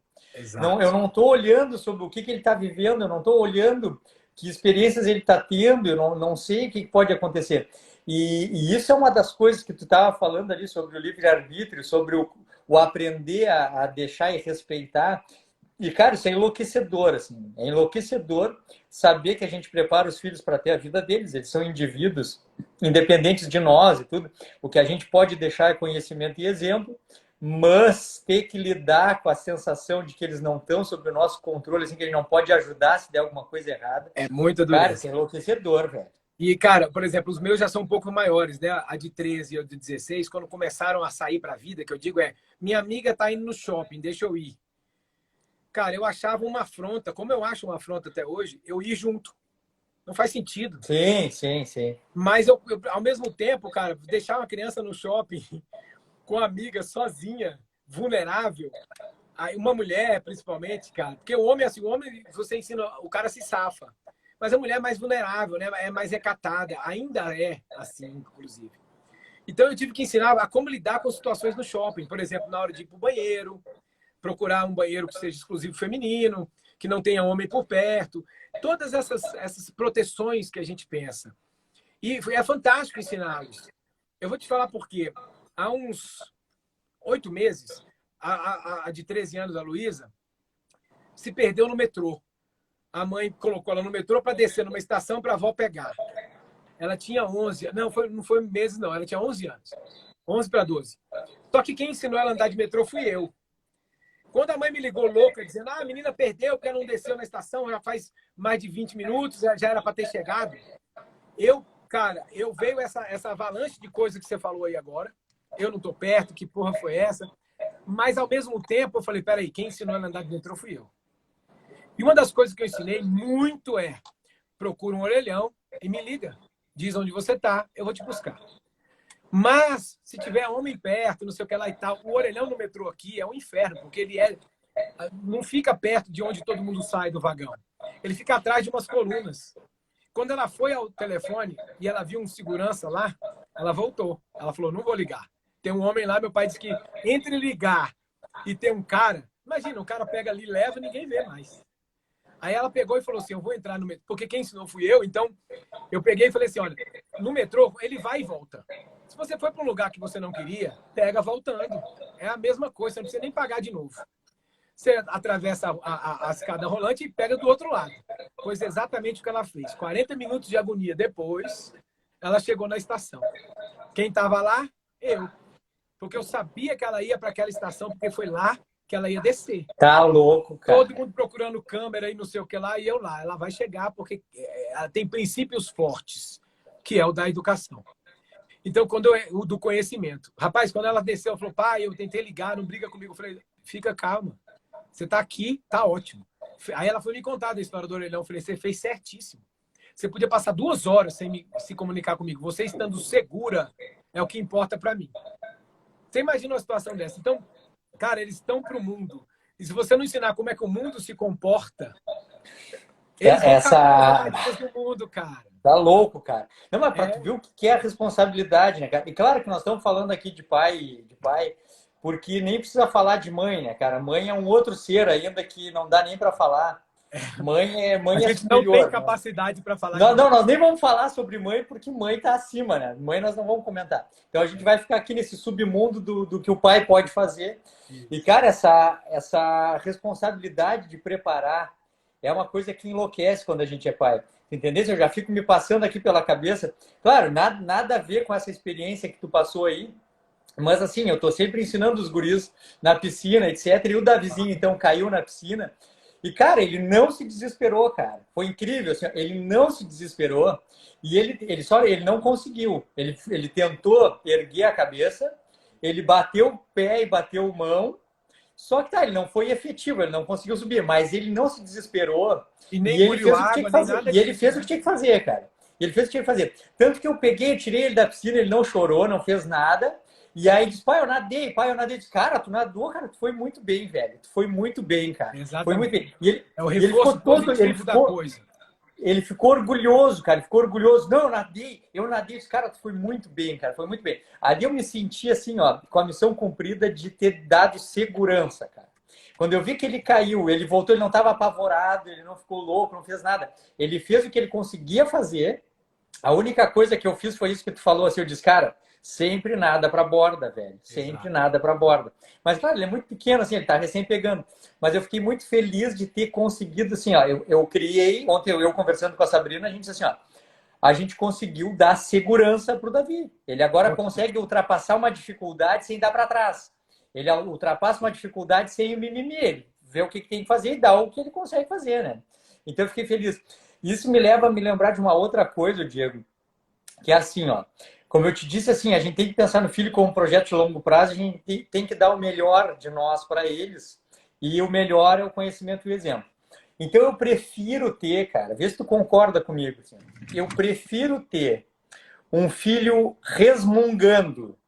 Não, eu Exato. não estou olhando sobre o que ele está vivendo, eu não estou olhando que experiências ele está tendo, eu não sei o que pode acontecer. E isso é uma das coisas que tu estava falando ali sobre o livre-arbítrio, sobre o aprender a deixar e respeitar. E, cara, isso é enlouquecedor, assim. É enlouquecedor saber que a gente prepara os filhos para ter a vida deles. Eles são indivíduos independentes de nós e tudo. O que a gente pode deixar é conhecimento e exemplo, mas ter que lidar com a sensação de que eles não estão sob o nosso controle, assim, que a gente não pode ajudar se der alguma coisa errada. É muita Cara, isso dureza. é enlouquecedor, velho. E, cara, por exemplo, os meus já são um pouco maiores, né? A de 13 e a de 16, quando começaram a sair para a vida, que eu digo minha amiga tá indo no shopping, deixa eu ir. Cara, eu achava uma afronta, como eu acho uma afronta até hoje, eu ir junto. Não faz sentido. Sim, sim, sim. Mas ao mesmo tempo, cara, deixar uma criança no shopping com a amiga sozinha, vulnerável, Aí uma mulher, principalmente, cara, porque o homem, assim, o homem, você ensina, o cara se safa. Mas a mulher é mais vulnerável, né? É mais recatada. Ainda é assim, inclusive. Então eu tive que ensinar a como lidar com situações no shopping. Por exemplo, na hora de ir para o banheiro, procurar um banheiro que seja exclusivo feminino, que não tenha homem por perto. Todas essas proteções que a gente pensa. E é fantástico ensiná-los. Eu vou te falar por quê. Há uns 8 meses, a de 13 anos, a Luísa, se perdeu no metrô. A mãe colocou ela no metrô para descer numa estação para a avó pegar. Ela tinha 11, não foi meses não, ela tinha 11 anos. 11 para 12. Só que quem ensinou ela a andar de metrô fui eu. Quando a mãe me ligou louca, dizendo, a menina perdeu porque ela não desceu na estação, já faz mais de 20 minutos, já era para ter chegado. Cara, veio essa avalanche de coisa que você falou aí agora. Eu não tô perto, que porra foi essa? Mas, ao mesmo tempo, eu falei, peraí, quem ensinou ela a andar de metrô fui eu. E uma das coisas que eu ensinei muito é, procura um orelhão e me liga. Diz onde você tá, eu vou te buscar. Mas, se tiver homem perto, não sei o que lá e tal, o orelhão no metrô aqui é um inferno, porque ele não fica perto de onde todo mundo sai do vagão. Ele fica atrás de umas colunas. Quando ela foi ao telefone e ela viu um segurança lá, ela voltou. Ela falou, não vou ligar. Tem um homem lá, meu pai disse que entre ligar e ter um cara, imagina, o cara pega ali, leva e ninguém vê mais. Aí ela pegou e falou assim, eu vou entrar no metrô, porque quem ensinou fui eu, então eu peguei e falei assim, olha, no metrô ele vai e volta. Se você foi para um lugar que você não queria, pega voltando. É a mesma coisa, você não precisa nem pagar de novo. Você atravessa a escada rolante e pega do outro lado. Pois exatamente o que ela fez. 40 minutos de agonia depois, ela chegou na estação. Quem estava lá? Eu. Porque eu sabia que ela ia para aquela estação, porque foi lá que ela ia descer. Tá louco, cara. Todo mundo procurando câmera e não sei o que lá, e eu lá. Ela vai chegar porque ela tem princípios fortes, que é o da educação. Então, o do conhecimento. Rapaz, quando ela desceu, ela falou, pai, eu tentei ligar, não briga comigo. Eu falei, fica calma. Você está aqui, tá ótimo. Aí ela foi me contar da história do orelhão. Eu falei, você fez certíssimo. Você podia passar 2 horas sem se comunicar comigo. Você estando segura é o que importa para mim. Você imagina uma situação dessa? Então, cara, eles estão para o mundo. E se você não ensinar como é que o mundo se comporta, eles vão essa do mundo, cara. Tá louco, cara. Não, mas pra tu ver o que é a responsabilidade, né, cara? E claro que nós estamos falando aqui de pai, porque nem precisa falar de mãe, né, cara? Mãe é um outro ser ainda que não dá nem para falar. Mãe A é gente superior. não tem capacidade para falar. Não, nós nem vamos falar sobre mãe, porque mãe tá acima, né? Mãe nós não vamos comentar. Então a gente vai ficar aqui nesse submundo do que o pai pode fazer. E, cara, essa responsabilidade de preparar é uma coisa que enlouquece quando a gente é pai. Entendeu? Eu já fico me passando aqui pela cabeça. Claro, nada a ver com essa experiência que tu passou aí. Mas assim, eu tô sempre ensinando os guris na piscina, etc. E o Davizinho, então, caiu na piscina. E, cara, ele não se desesperou, cara. Foi incrível, assim, ele não se desesperou. E ele não conseguiu. Ele tentou erguer a cabeça, ele bateu o pé e bateu mão. Só que tá, ele não foi efetivo, ele não conseguiu subir, mas ele não se desesperou. E nem ele fez o que tinha que fazer. E ele fez o que tinha que fazer, cara. Ele fez o que tinha que fazer. Tanto que eu peguei, tirei ele da piscina, ele não chorou, não fez nada. E aí disse, pai, eu nadei. Eu disse, cara, tu nadou, cara, tu foi muito bem, velho. Tu foi muito bem, cara. Exatamente. Foi muito bem. E é o reforço positivo da coisa. Ele ficou orgulhoso, cara. Ele ficou orgulhoso. Não, eu nadei. Cara, tu foi muito bem, cara. Foi muito bem. Ali eu me senti assim, ó, com a missão cumprida de ter dado segurança, cara. Quando eu vi que ele caiu, ele voltou, ele não estava apavorado, ele não ficou louco, não fez nada. Ele fez o que ele conseguia fazer. A única coisa que eu fiz foi isso que tu falou, assim, eu disse, cara, sempre nada para borda, velho. Sempre nada para borda. Mas, claro, ele é muito pequeno, assim, ele tá recém pegando. Mas eu fiquei muito feliz de ter conseguido, assim, ó, eu criei, ontem eu conversando com a Sabrina, a gente disse assim, ó, a gente conseguiu dar segurança pro Davi. Ele agora consegue ultrapassar uma dificuldade sem dar para trás. Ele ultrapassa uma dificuldade sem o mimimi. Ele vê o que tem que fazer e dá o que ele consegue fazer, né? Então eu fiquei feliz. Isso me leva a me lembrar de uma outra coisa, Diego, que é assim, ó. Como eu te disse, assim, a gente tem que pensar no filho como um projeto de longo prazo, a gente tem que dar o melhor de nós para eles, e o melhor é o conhecimento e o exemplo. Então eu prefiro ter, cara, vê se tu concorda comigo, assim, eu prefiro ter um filho resmungando,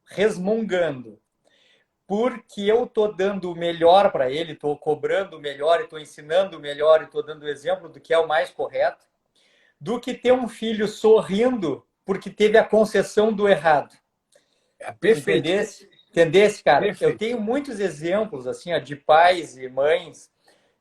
porque eu tô dando o melhor para ele, tô cobrando o melhor e tô ensinando o melhor e tô dando o exemplo do que é o mais correto, do que ter um filho sorrindo porque teve a concessão do errado. É perfeito, Entendesse? Entendesse, cara? Eu perfeito. tenho muitos exemplos assim, ó, de pais e mães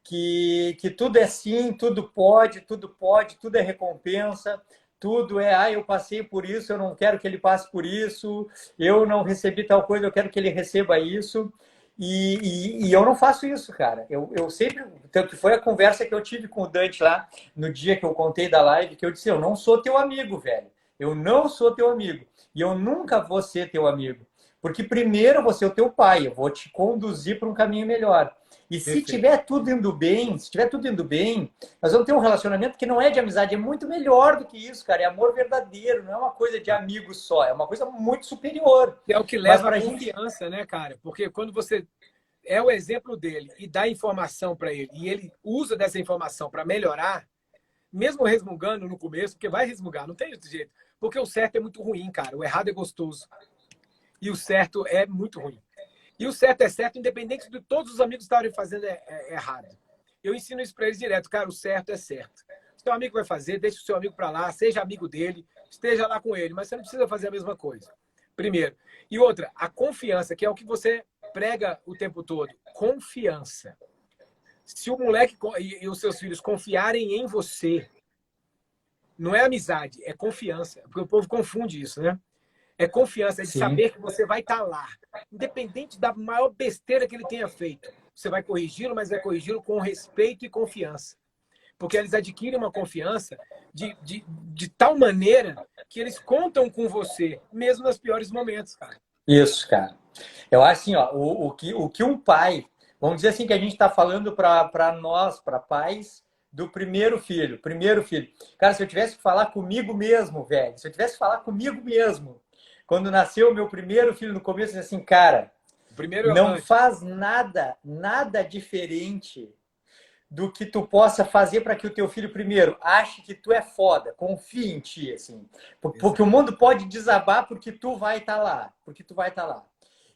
que tudo é sim, tudo pode, tudo é recompensa, tudo é, eu passei por isso, eu não quero que ele passe por isso, eu não recebi tal coisa, eu quero que ele receba isso. E eu não faço isso, cara. Eu sempre. Então, que foi a conversa que eu tive com o Dante lá no dia que eu contei da live, que eu disse: eu não sou teu amigo, velho. Eu não sou teu amigo. E eu nunca vou ser teu amigo. Porque primeiro eu vou ser o teu pai, eu vou te conduzir para um caminho melhor. E se Perfeito. tiver tudo indo bem, se tiver tudo indo bem, nós vamos ter um relacionamento que não é de amizade, é muito melhor do que isso, cara. É amor verdadeiro, não é uma coisa de amigo só, é uma coisa muito superior. É o que Mas leva à para a gente. confiança, né, cara? Porque quando você é o exemplo dele e dá informação para ele, e ele usa dessa informação para melhorar, mesmo resmungando no começo, porque vai resmungar, não tem outro jeito. Porque o certo é muito ruim, cara. O errado é gostoso. E o certo é muito ruim. E o certo é certo, independente de todos os amigos estarem fazendo errado. Eu ensino isso para eles direto, cara, o certo é certo. Se seu amigo vai fazer, deixe o seu amigo para lá, seja amigo dele, esteja lá com ele, mas você não precisa fazer a mesma coisa. Primeiro. E outra, a confiança, que é o que você prega o tempo todo. Confiança. Se o moleque e os seus filhos confiarem em você, não é amizade, é confiança. Porque o povo confunde isso, né? É confiança, é de Sim. saber que você vai estar lá. Independente da maior besteira que ele tenha feito. Você vai corrigi-lo, mas vai corrigi-lo com respeito e confiança. Porque eles adquirem uma confiança de tal maneira que eles contam com você, mesmo nos piores momentos, cara. Isso, cara. Eu acho assim, ó, o que um pai, vamos dizer assim, que a gente está falando para nós, para pais do primeiro filho, primeiro filho. Cara, se eu tivesse que falar comigo mesmo, velho, se eu tivesse que falar comigo mesmo, quando nasceu o meu primeiro filho no começo, assim, cara, O primeiro é o não Dante. faz nada diferente do que tu possa fazer para que o teu filho, primeiro, ache que tu é foda, confie em ti, assim. Porque o Exato. mundo pode desabar porque tu vai estar lá, porque tu vai estar lá.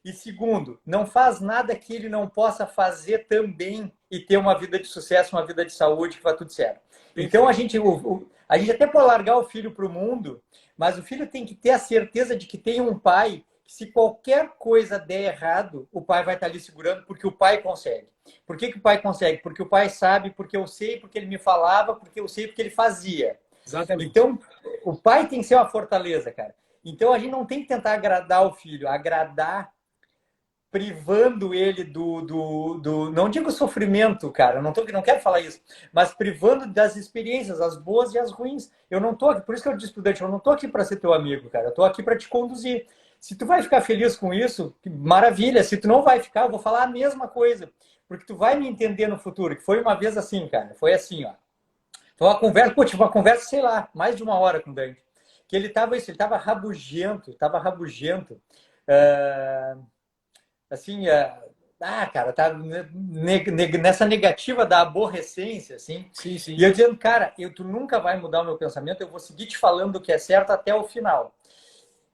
E segundo, não faz nada que ele não possa fazer também e ter uma vida de sucesso, uma vida de saúde, que vai tudo certo. Então Perfeito. a gente até pode largar o filho para o mundo, mas o filho tem que ter a certeza de que tem um pai que se qualquer coisa der errado, o pai vai estar ali segurando porque o pai consegue. Por que o pai consegue? Porque o pai sabe, porque eu sei, porque ele me falava, porque eu sei, porque ele fazia. Exatamente. Então, o pai tem que ser uma fortaleza, cara. Então, a gente não tem que tentar agradar o filho, agradar privando ele do não digo sofrimento, cara, não quero falar isso, mas privando das experiências, as boas e as ruins. Eu não tô aqui, por isso que eu disse estudante, eu não tô aqui para ser teu amigo, cara, eu tô aqui para te conduzir. Se tu vai ficar feliz com isso, maravilha. Se tu não vai ficar, eu vou falar a mesma coisa, porque tu vai me entender no futuro, que foi uma vez assim, cara, foi assim, ó. Foi uma conversa, pô, tive uma conversa, sei lá, mais de uma hora com o Dante, que ele tava isso, ele tava rabugento. Uh, assim, cara, tá nessa negativa da aborrecência, assim. Sim, E sim. eu dizendo, cara, tu nunca vai mudar o meu pensamento, eu vou seguir te falando o que é certo até o final.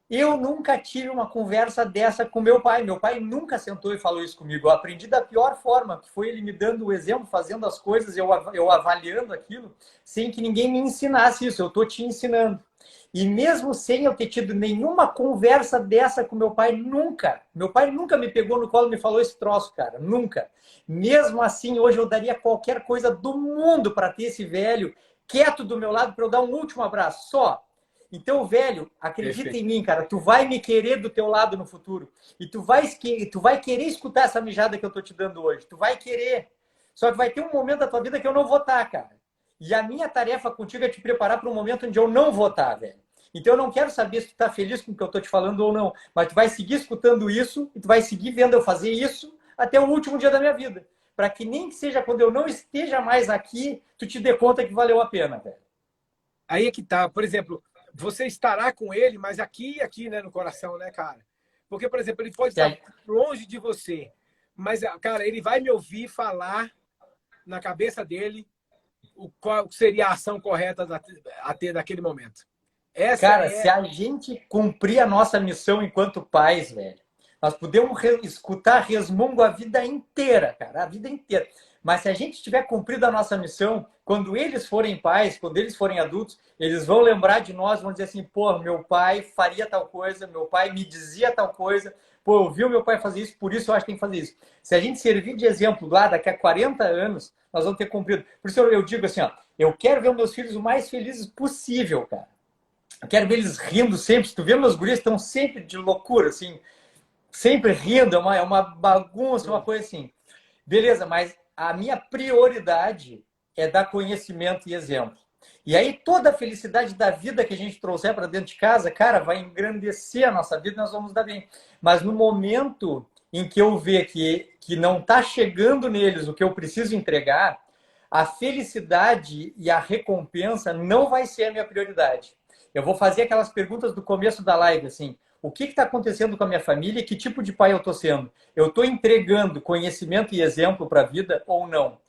Eu nunca tive uma conversa dessa com meu pai. Meu pai nunca sentou e falou isso comigo. Eu aprendi da pior forma, que foi ele me dando o exemplo, fazendo as coisas, eu avaliando aquilo, sem que ninguém me ensinasse isso. Eu estou te ensinando. E mesmo sem eu ter tido nenhuma conversa dessa com meu pai, nunca. Meu pai nunca me pegou no colo e me falou esse troço, cara. Nunca. Mesmo assim, hoje eu daria qualquer coisa do mundo para ter esse velho quieto do meu lado para eu dar um último abraço. Só. Então, velho, acredita Perfeito. em mim, cara. Tu vai me querer do teu lado no futuro. E tu vai querer escutar essa mijada que eu tô te dando hoje. Tu vai querer. Só que vai ter um momento da tua vida que eu não vou estar, cara. E a minha tarefa contigo é te preparar para um momento onde eu não vou estar, velho. Então eu não quero saber se tu tá feliz com o que eu tô te falando ou não. Mas tu vai seguir escutando isso e tu vai seguir vendo eu fazer isso até o último dia da minha vida. Para que nem que seja quando eu não esteja mais aqui, tu te dê conta que valeu a pena, velho. Aí é que tá. Por exemplo, você estará com ele, mas aqui, né, no coração, né, cara? Porque, por exemplo, ele pode estar longe de você, mas, cara, ele vai me ouvir falar na cabeça dele qual seria a ação correta a ter naquele momento. Essa Cara, se é. a gente cumprir a nossa missão enquanto pais, velho, Nós podemos escutar resmungo a vida inteira, cara, a vida inteira. Mas se a gente tiver cumprido a nossa missão, quando eles forem pais, quando eles forem adultos, eles vão lembrar de nós, vão dizer assim, pô, meu pai faria tal coisa, meu pai me dizia tal coisa, pô, eu vi o meu pai fazer isso, por isso eu acho que tem que fazer isso. Se a gente servir de exemplo lá daqui a 40 anos, nós vamos ter cumprido. Por isso eu digo assim, ó, eu quero ver os meus filhos o mais felizes possível, cara. Eu quero ver eles rindo sempre. Se tu vê meus guris, estão sempre de loucura, assim, sempre rindo, é uma bagunça, uma coisa assim. Beleza, mas a minha prioridade é dar conhecimento e exemplo. E aí toda a felicidade da vida que a gente trouxer para dentro de casa, cara, vai engrandecer a nossa vida e nós vamos dar bem. Mas no momento em que eu ver que não está chegando neles o que eu preciso entregar, a felicidade e a recompensa não vai ser a minha prioridade. Eu vou fazer aquelas perguntas do começo da live, assim, o que está acontecendo com a minha família e que tipo de pai eu estou sendo? Eu estou entregando conhecimento e exemplo para a vida ou não?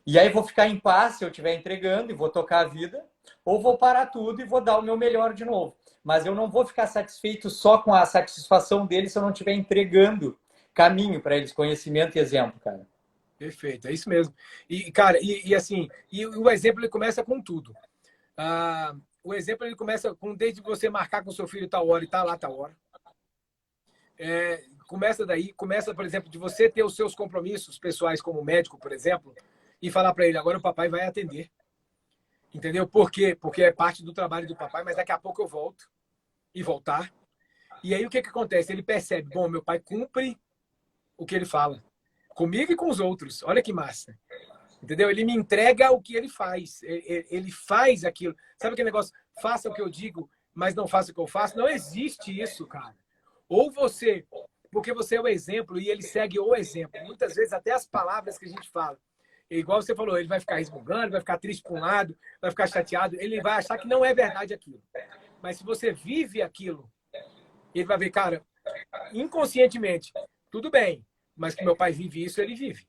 E aí vou ficar em paz se eu estiver entregando e vou tocar a vida, ou vou parar tudo e vou dar o meu melhor de novo. Mas eu não vou ficar satisfeito só com a satisfação deles se eu não estiver entregando caminho para eles, conhecimento e exemplo, cara. Perfeito, é isso mesmo. E, cara, assim, e o exemplo ele começa com tudo. O exemplo ele começa com desde você marcar com seu filho tal hora e tá lá tal hora. Começa daí, começa, por exemplo, de você ter os seus compromissos pessoais como médico, por exemplo, e falar para ele, agora o papai vai atender. Entendeu? Por quê? Porque é parte do trabalho do papai, mas daqui a pouco eu volto e voltar. E aí o que acontece? Ele percebe, bom, meu pai cumpre o que ele fala. Comigo e com os outros. Olha que massa. Entendeu? Ele me entrega o que ele faz. Ele faz aquilo. Sabe aquele negócio? Faça o que eu digo, mas não faça o que eu faço? Não existe isso, cara. Ou você, porque você é o exemplo e ele segue o exemplo. Muitas vezes até as palavras que a gente fala. Igual você falou, ele vai ficar resmungando, vai ficar triste por um lado, vai ficar chateado, ele vai achar que não é verdade aquilo. Mas se você vive aquilo, ele vai ver, cara, inconscientemente, tudo bem, mas que meu pai vive isso, ele vive.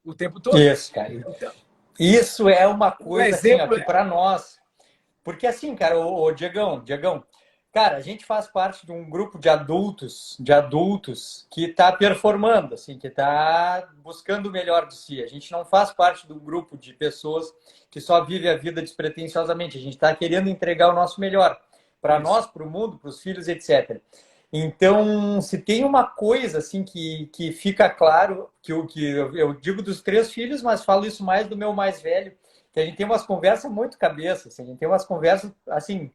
O tempo todo. Isso, cara. Então, isso é uma coisa assim, ó, que para nós. Porque assim, cara, o Diegão, cara, a gente faz parte de um grupo de adultos que está performando, assim, que está buscando o melhor de si. A gente não faz parte do grupo de pessoas que só vive a vida despretensiosamente. A gente está querendo entregar o nosso melhor para nós, para o mundo, para os filhos, etc. Então, se tem uma coisa assim que fica claro, que eu digo dos 3 filhos, mas falo isso mais do meu mais velho, que a gente tem umas conversas muito cabeça, assim, a gente tem umas conversas, assim,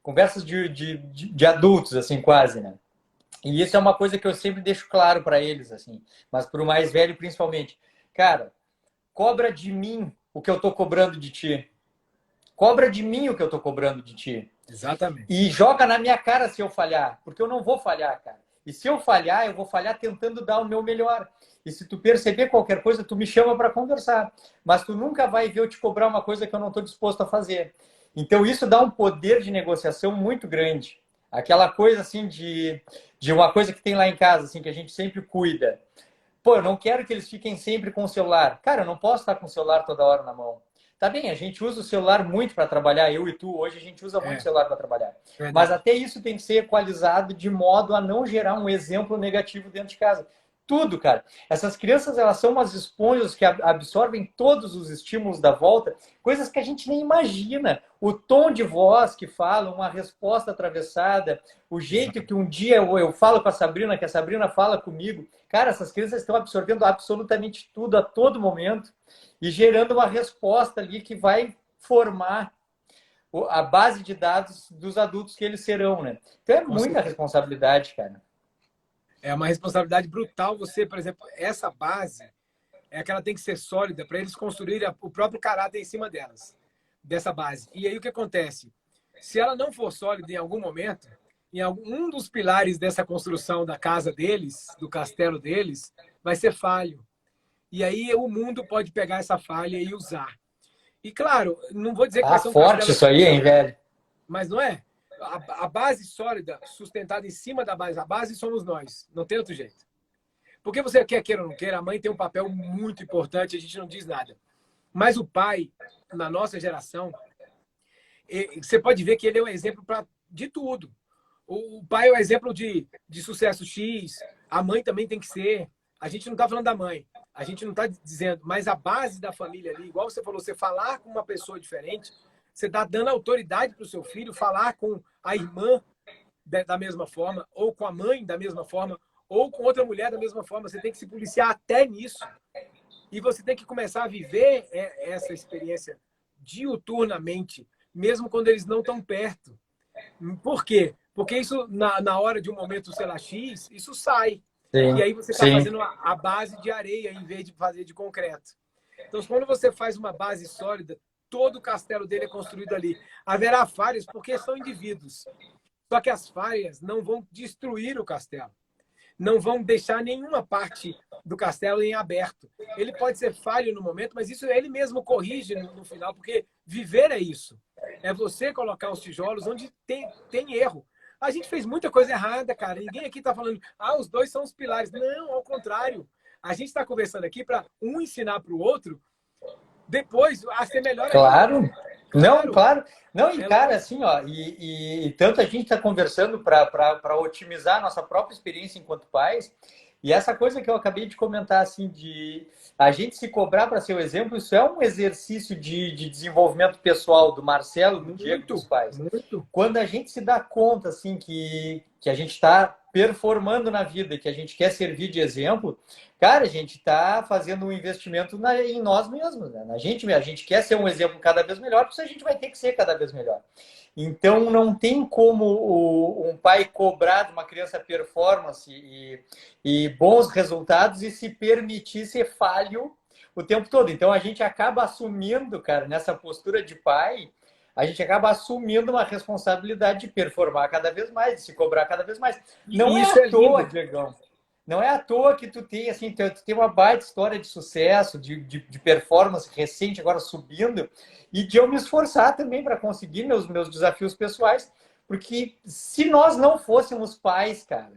conversas de adultos, assim, quase, né? E isso é uma coisa que eu sempre deixo claro para eles, assim, mas para o mais velho principalmente. Cara, cobra de mim o que eu tô cobrando de ti. Cobra de mim o que eu tô cobrando de ti. Exatamente. E joga na minha cara se eu falhar, porque eu não vou falhar, cara. E se eu falhar, eu vou falhar tentando dar o meu melhor. E se tu perceber qualquer coisa, tu me chama para conversar. Mas tu nunca vai ver eu te cobrar uma coisa que eu não estou disposto a fazer. Então isso dá um poder de negociação muito grande. Aquela coisa assim de uma coisa que tem lá em casa, assim, que a gente sempre cuida. Pô, eu não quero que eles fiquem sempre com o celular. Cara, eu não posso estar com o celular toda hora na mão. Tá bem, a gente usa o celular muito para trabalhar, eu e tu, hoje a gente usa muito o celular para trabalhar. Verdade. Mas até isso tem que ser equalizado de modo a não gerar um exemplo negativo dentro de casa. Tudo, cara. Essas crianças, elas são umas esponjas que absorvem todos os estímulos da volta, coisas que a gente nem imagina. O tom de voz que fala, uma resposta atravessada, o jeito que um dia eu falo com a Sabrina, que a Sabrina fala comigo. Cara, essas crianças estão absorvendo absolutamente tudo a todo momento e gerando uma resposta ali que vai formar a base de dados dos adultos que eles serão, né? Então é muita responsabilidade, cara. É uma responsabilidade brutal você, por exemplo, essa base é que ela tem que ser sólida para eles construírem o próprio caráter em cima delas, dessa base. E aí o que acontece? Se ela não for sólida em algum momento, em algum dos pilares dessa construção da casa deles, do castelo deles, vai ser falho. E aí o mundo pode pegar essa falha e usar. E claro, não vou dizer que vai ser um forte castelo, isso aí, hein, velho? mas não é. A base sólida, sustentada em cima da base, a base somos nós, não tem outro jeito. Porque você quer queira ou não queira, a mãe tem um papel muito importante, a gente não diz nada. Mas o pai, na nossa geração, você pode ver que ele é um exemplo de tudo. O pai é um exemplo de sucesso X, A mãe também tem que ser... A gente não está falando da mãe. A gente não está dizendo... Mas a base da família ali, igual você falou, você falar com uma pessoa diferente, você está dando autoridade para o seu filho falar com a irmã da mesma forma, ou com a mãe da mesma forma, ou com outra mulher da mesma forma. Você tem que se policiar até nisso. E você tem que começar a viver essa experiência diuturnamente, mesmo quando eles não estão perto. Por quê? Porque isso, na hora de um momento, sei lá, X, isso sai. E Sim, aí você está sim. fazendo a base de areia em vez de fazer de concreto. Então, quando você faz uma base sólida, todo o castelo dele é construído ali. Haverá falhas porque são indivíduos. Só que as falhas não vão destruir o castelo. Não vão deixar nenhuma parte do castelo em aberto. Ele pode ser falho no momento, mas isso ele mesmo corrige no final, porque viver é isso. É você colocar os tijolos onde tem erro. A gente fez muita coisa errada, cara. Ninguém aqui está falando, os dois são os pilares. Não, ao contrário. A gente está conversando aqui para um ensinar para o outro, depois a ser melhor ainda. Claro. Não, Claro. claro. Não, e É cara, lógico. assim, ó, e tanto a gente está conversando para otimizar a nossa própria experiência enquanto pais, e essa coisa que eu acabei de comentar, assim, de a gente se cobrar para ser o exemplo, isso é um exercício de desenvolvimento pessoal do Marcelo, do Diego, dos Muito, pais. muito. Quando a gente se dá conta, assim, que a gente está performando na vida, que a gente quer servir de exemplo, cara, a gente está fazendo um investimento em nós mesmos, né? A gente quer ser um exemplo cada vez melhor, porque a gente vai ter que ser cada vez melhor. Então, não tem como um pai cobrar de uma criança performance e bons resultados e se permitir ser falho o tempo todo. Então, a gente acaba assumindo, cara, nessa postura de pai, a gente acaba assumindo uma responsabilidade de performar cada vez mais, de se cobrar cada vez mais. Não E é isso à é toa, lindo. Diegão. Não é à toa que tu tem, assim, tu tem uma baita história de sucesso, de performance recente, agora subindo, e de eu me esforçar também para conseguir meus desafios pessoais, porque se nós não fôssemos pais, cara,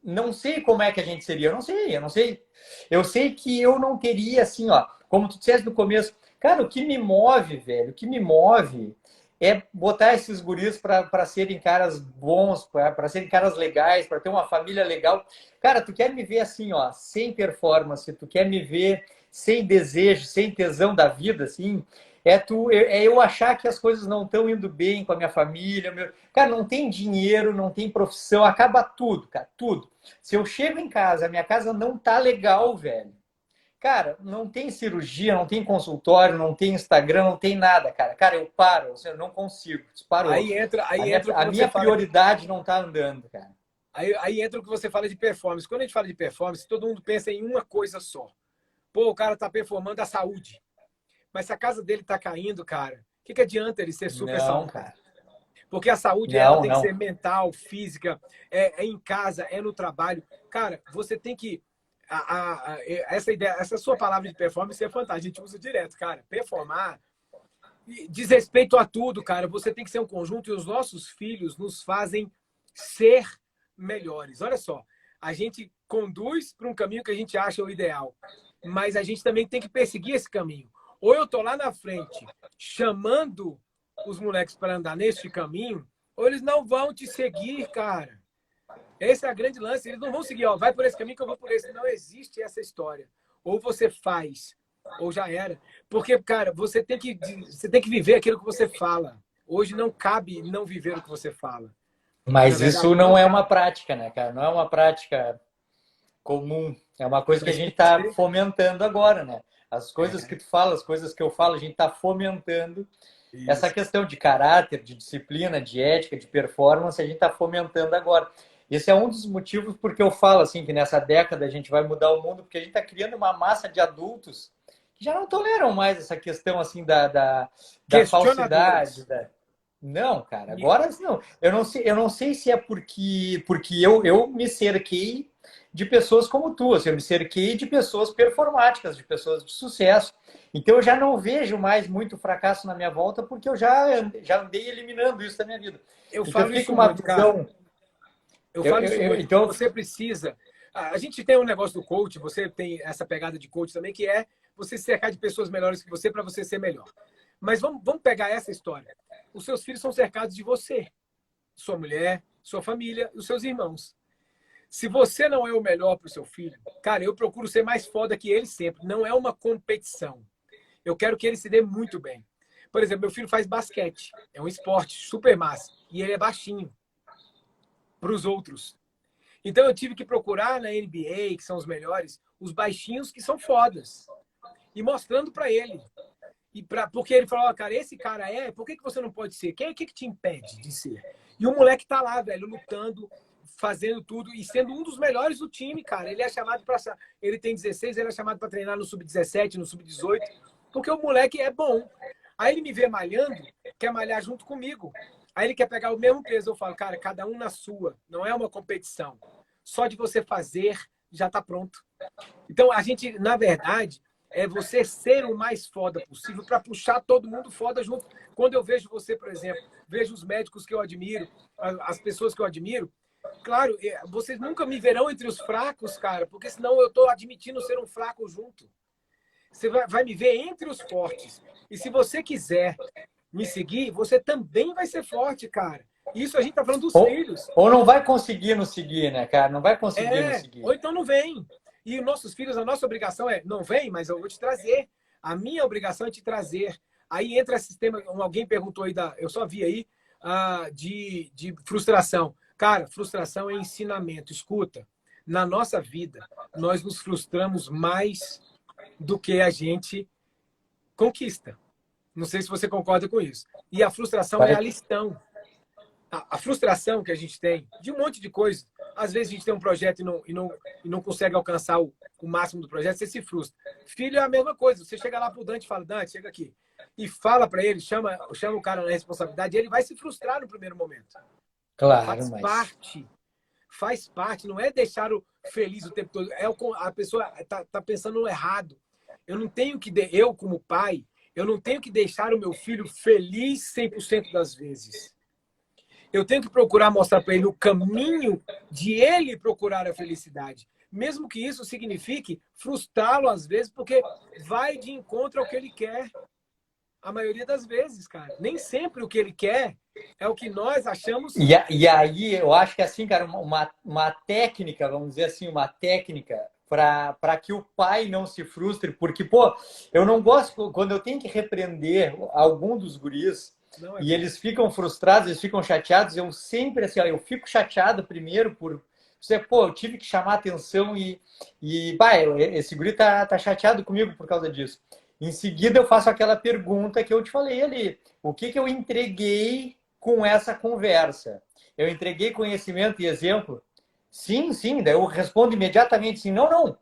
não sei como é que a gente seria, eu não sei. Eu sei que eu não teria, assim, ó, como tu disseste no começo, cara, o que me move, velho, o que me move é botar esses guris para serem caras bons, para serem caras legais, para ter uma família legal. Cara, tu quer me ver assim, ó, sem performance, tu quer me ver sem desejo, sem tesão da vida, assim, é eu achar que as coisas não estão indo bem com a minha família. Cara, não tem dinheiro, não tem profissão, acaba tudo, cara, tudo. Se eu chego em casa, a minha casa não tá legal, velho. Cara, não tem cirurgia, não tem consultório, não tem Instagram, não tem nada, cara. Cara, eu paro, eu não consigo, parou. Aí entra o que A você minha fala prioridade não tá andando, cara. aí entra o que você fala de performance. Quando a gente fala de performance, todo mundo pensa em uma coisa só. Pô, o cara tá performando a saúde. Mas se a casa dele tá caindo, cara, o que adianta ele ser super Não, saudável? cara. Porque a saúde ela Não, tem que não. ser mental, física, é em casa, é no trabalho. Cara, você tem que essa ideia, essa sua palavra de performance é fantástica. A gente usa direto, cara. Performar diz respeito a tudo, cara. Você tem que ser um conjunto e os nossos filhos nos fazem ser melhores. Olha só, a gente conduz para um caminho que a gente acha o ideal, mas a gente também tem que perseguir esse caminho. Ou eu tô lá na frente chamando os moleques para andar neste caminho, ou eles não vão te seguir, cara. Esse é a grande lance. Eles não vão seguir, ó, vai por esse caminho que eu vou por esse. Não existe essa história. Ou você faz, ou já era. Porque, cara, você tem que viver aquilo que você fala. Hoje não cabe não viver o que você fala. Na Mas isso verdade, não não é uma cabe. prática, né, cara? Não é uma prática comum. É uma coisa que a Mas gente tem que está ser. fomentando agora, né? As coisas que É, tu fala, as coisas que eu falo, a gente está fomentando essa isso. questão de caráter, de disciplina, de ética, de performance, a gente está fomentando agora. Esse é um dos motivos porque eu falo assim que nessa década a gente vai mudar o mundo, porque a gente está criando uma massa de adultos que já não toleram mais essa questão assim da falsidade, Questionadores. não, cara, agora não. Eu não sei se é porque eu me cerquei de pessoas como tu, assim, eu me cerquei de pessoas performáticas, de pessoas de sucesso. Então eu já não vejo mais muito fracasso na minha volta, porque eu já andei eliminando isso da minha vida. Eu Então eu falo fiquei com isso uma muito, cara. visão. Eu falo isso muito. Então, Você precisa. A gente tem um negócio do coach, você tem essa pegada de coach também, que é você se cercar de pessoas melhores que você para você ser melhor. Mas vamos pegar essa história. Os seus filhos são cercados de você, sua mulher, sua família, os seus irmãos. Se você não é o melhor para o seu filho, cara, eu procuro ser mais foda que ele sempre. Não é uma competição. Eu quero que ele se dê muito bem. Por exemplo, meu filho faz basquete. É um esporte super massa. E ele é baixinho para os outros. Então eu tive que procurar na NBA, que são os melhores, os baixinhos que são fodas. E mostrando para ele. Porque ele falou, cara, esse cara por que você não pode ser? O que te impede de ser? E o moleque tá lá, velho, lutando, fazendo tudo e sendo um dos melhores do time, cara. Ele é chamado para... Ele tem 16, ele é chamado para treinar no Sub-17, no Sub-18, porque o moleque é bom. Aí ele me vê malhando, quer malhar junto comigo. Aí ele quer pegar o mesmo peso. Eu falo, cara, cada um na sua. Não é uma competição. Só de você fazer, já tá pronto. Então, a gente, na verdade, é você ser o mais foda possível para puxar todo mundo foda junto. Quando eu vejo você, por exemplo, vejo os médicos que eu admiro, as pessoas que eu admiro, claro, vocês nunca me verão entre os fracos, cara, porque senão eu tô admitindo ser um fraco junto. Você vai me ver entre os fortes. E se você quiser me seguir, você também vai ser forte, cara. Isso a gente tá falando dos filhos. Ou não vai conseguir nos seguir, né, cara? Não vai conseguir nos seguir. Ou então não vem. E nossos filhos, a nossa obrigação é, não vem, mas eu vou te trazer. A minha obrigação é te trazer. Aí entra esse sistema, alguém perguntou aí, eu só vi aí, de frustração. Cara, frustração é ensinamento. Escuta, na nossa vida, nós nos frustramos mais do que a gente conquista. Não sei se você concorda com isso. E a frustração é a lição. A frustração que a gente tem de um monte de coisa. Às vezes a gente tem um projeto e não consegue alcançar o máximo do projeto, você se frustra. Filho é a mesma coisa. Você chega lá pro Dante e fala, Dante, chega aqui. E fala para ele, chama o cara na responsabilidade, e ele vai se frustrar no primeiro momento. Claro, faz parte. Faz parte. Não é deixar o feliz o tempo todo. A pessoa tá pensando errado. Eu, como pai, eu não tenho que deixar o meu filho feliz 100% das vezes. Eu tenho que procurar mostrar para ele o caminho de ele procurar a felicidade. Mesmo que isso signifique frustrá-lo às vezes, porque vai de encontro ao que ele quer. A maioria das vezes, cara. Nem sempre o que ele quer é o que nós achamos. E aí, eu acho que assim, cara, uma técnica, vamos dizer assim, uma técnica para que o pai não se frustre, porque, pô, eu não gosto quando eu tenho que repreender algum dos guris e eles ficam frustrados, eles ficam chateados, eu sempre, assim, ó, eu fico chateado primeiro por você, pô, eu tive que chamar atenção pai, esse guri tá chateado comigo por causa disso. Em seguida, eu faço aquela pergunta que eu te falei ali, o que eu entreguei com essa conversa? Eu entreguei conhecimento e exemplo? Sim, sim. Daí eu respondo imediatamente sim. Não, não.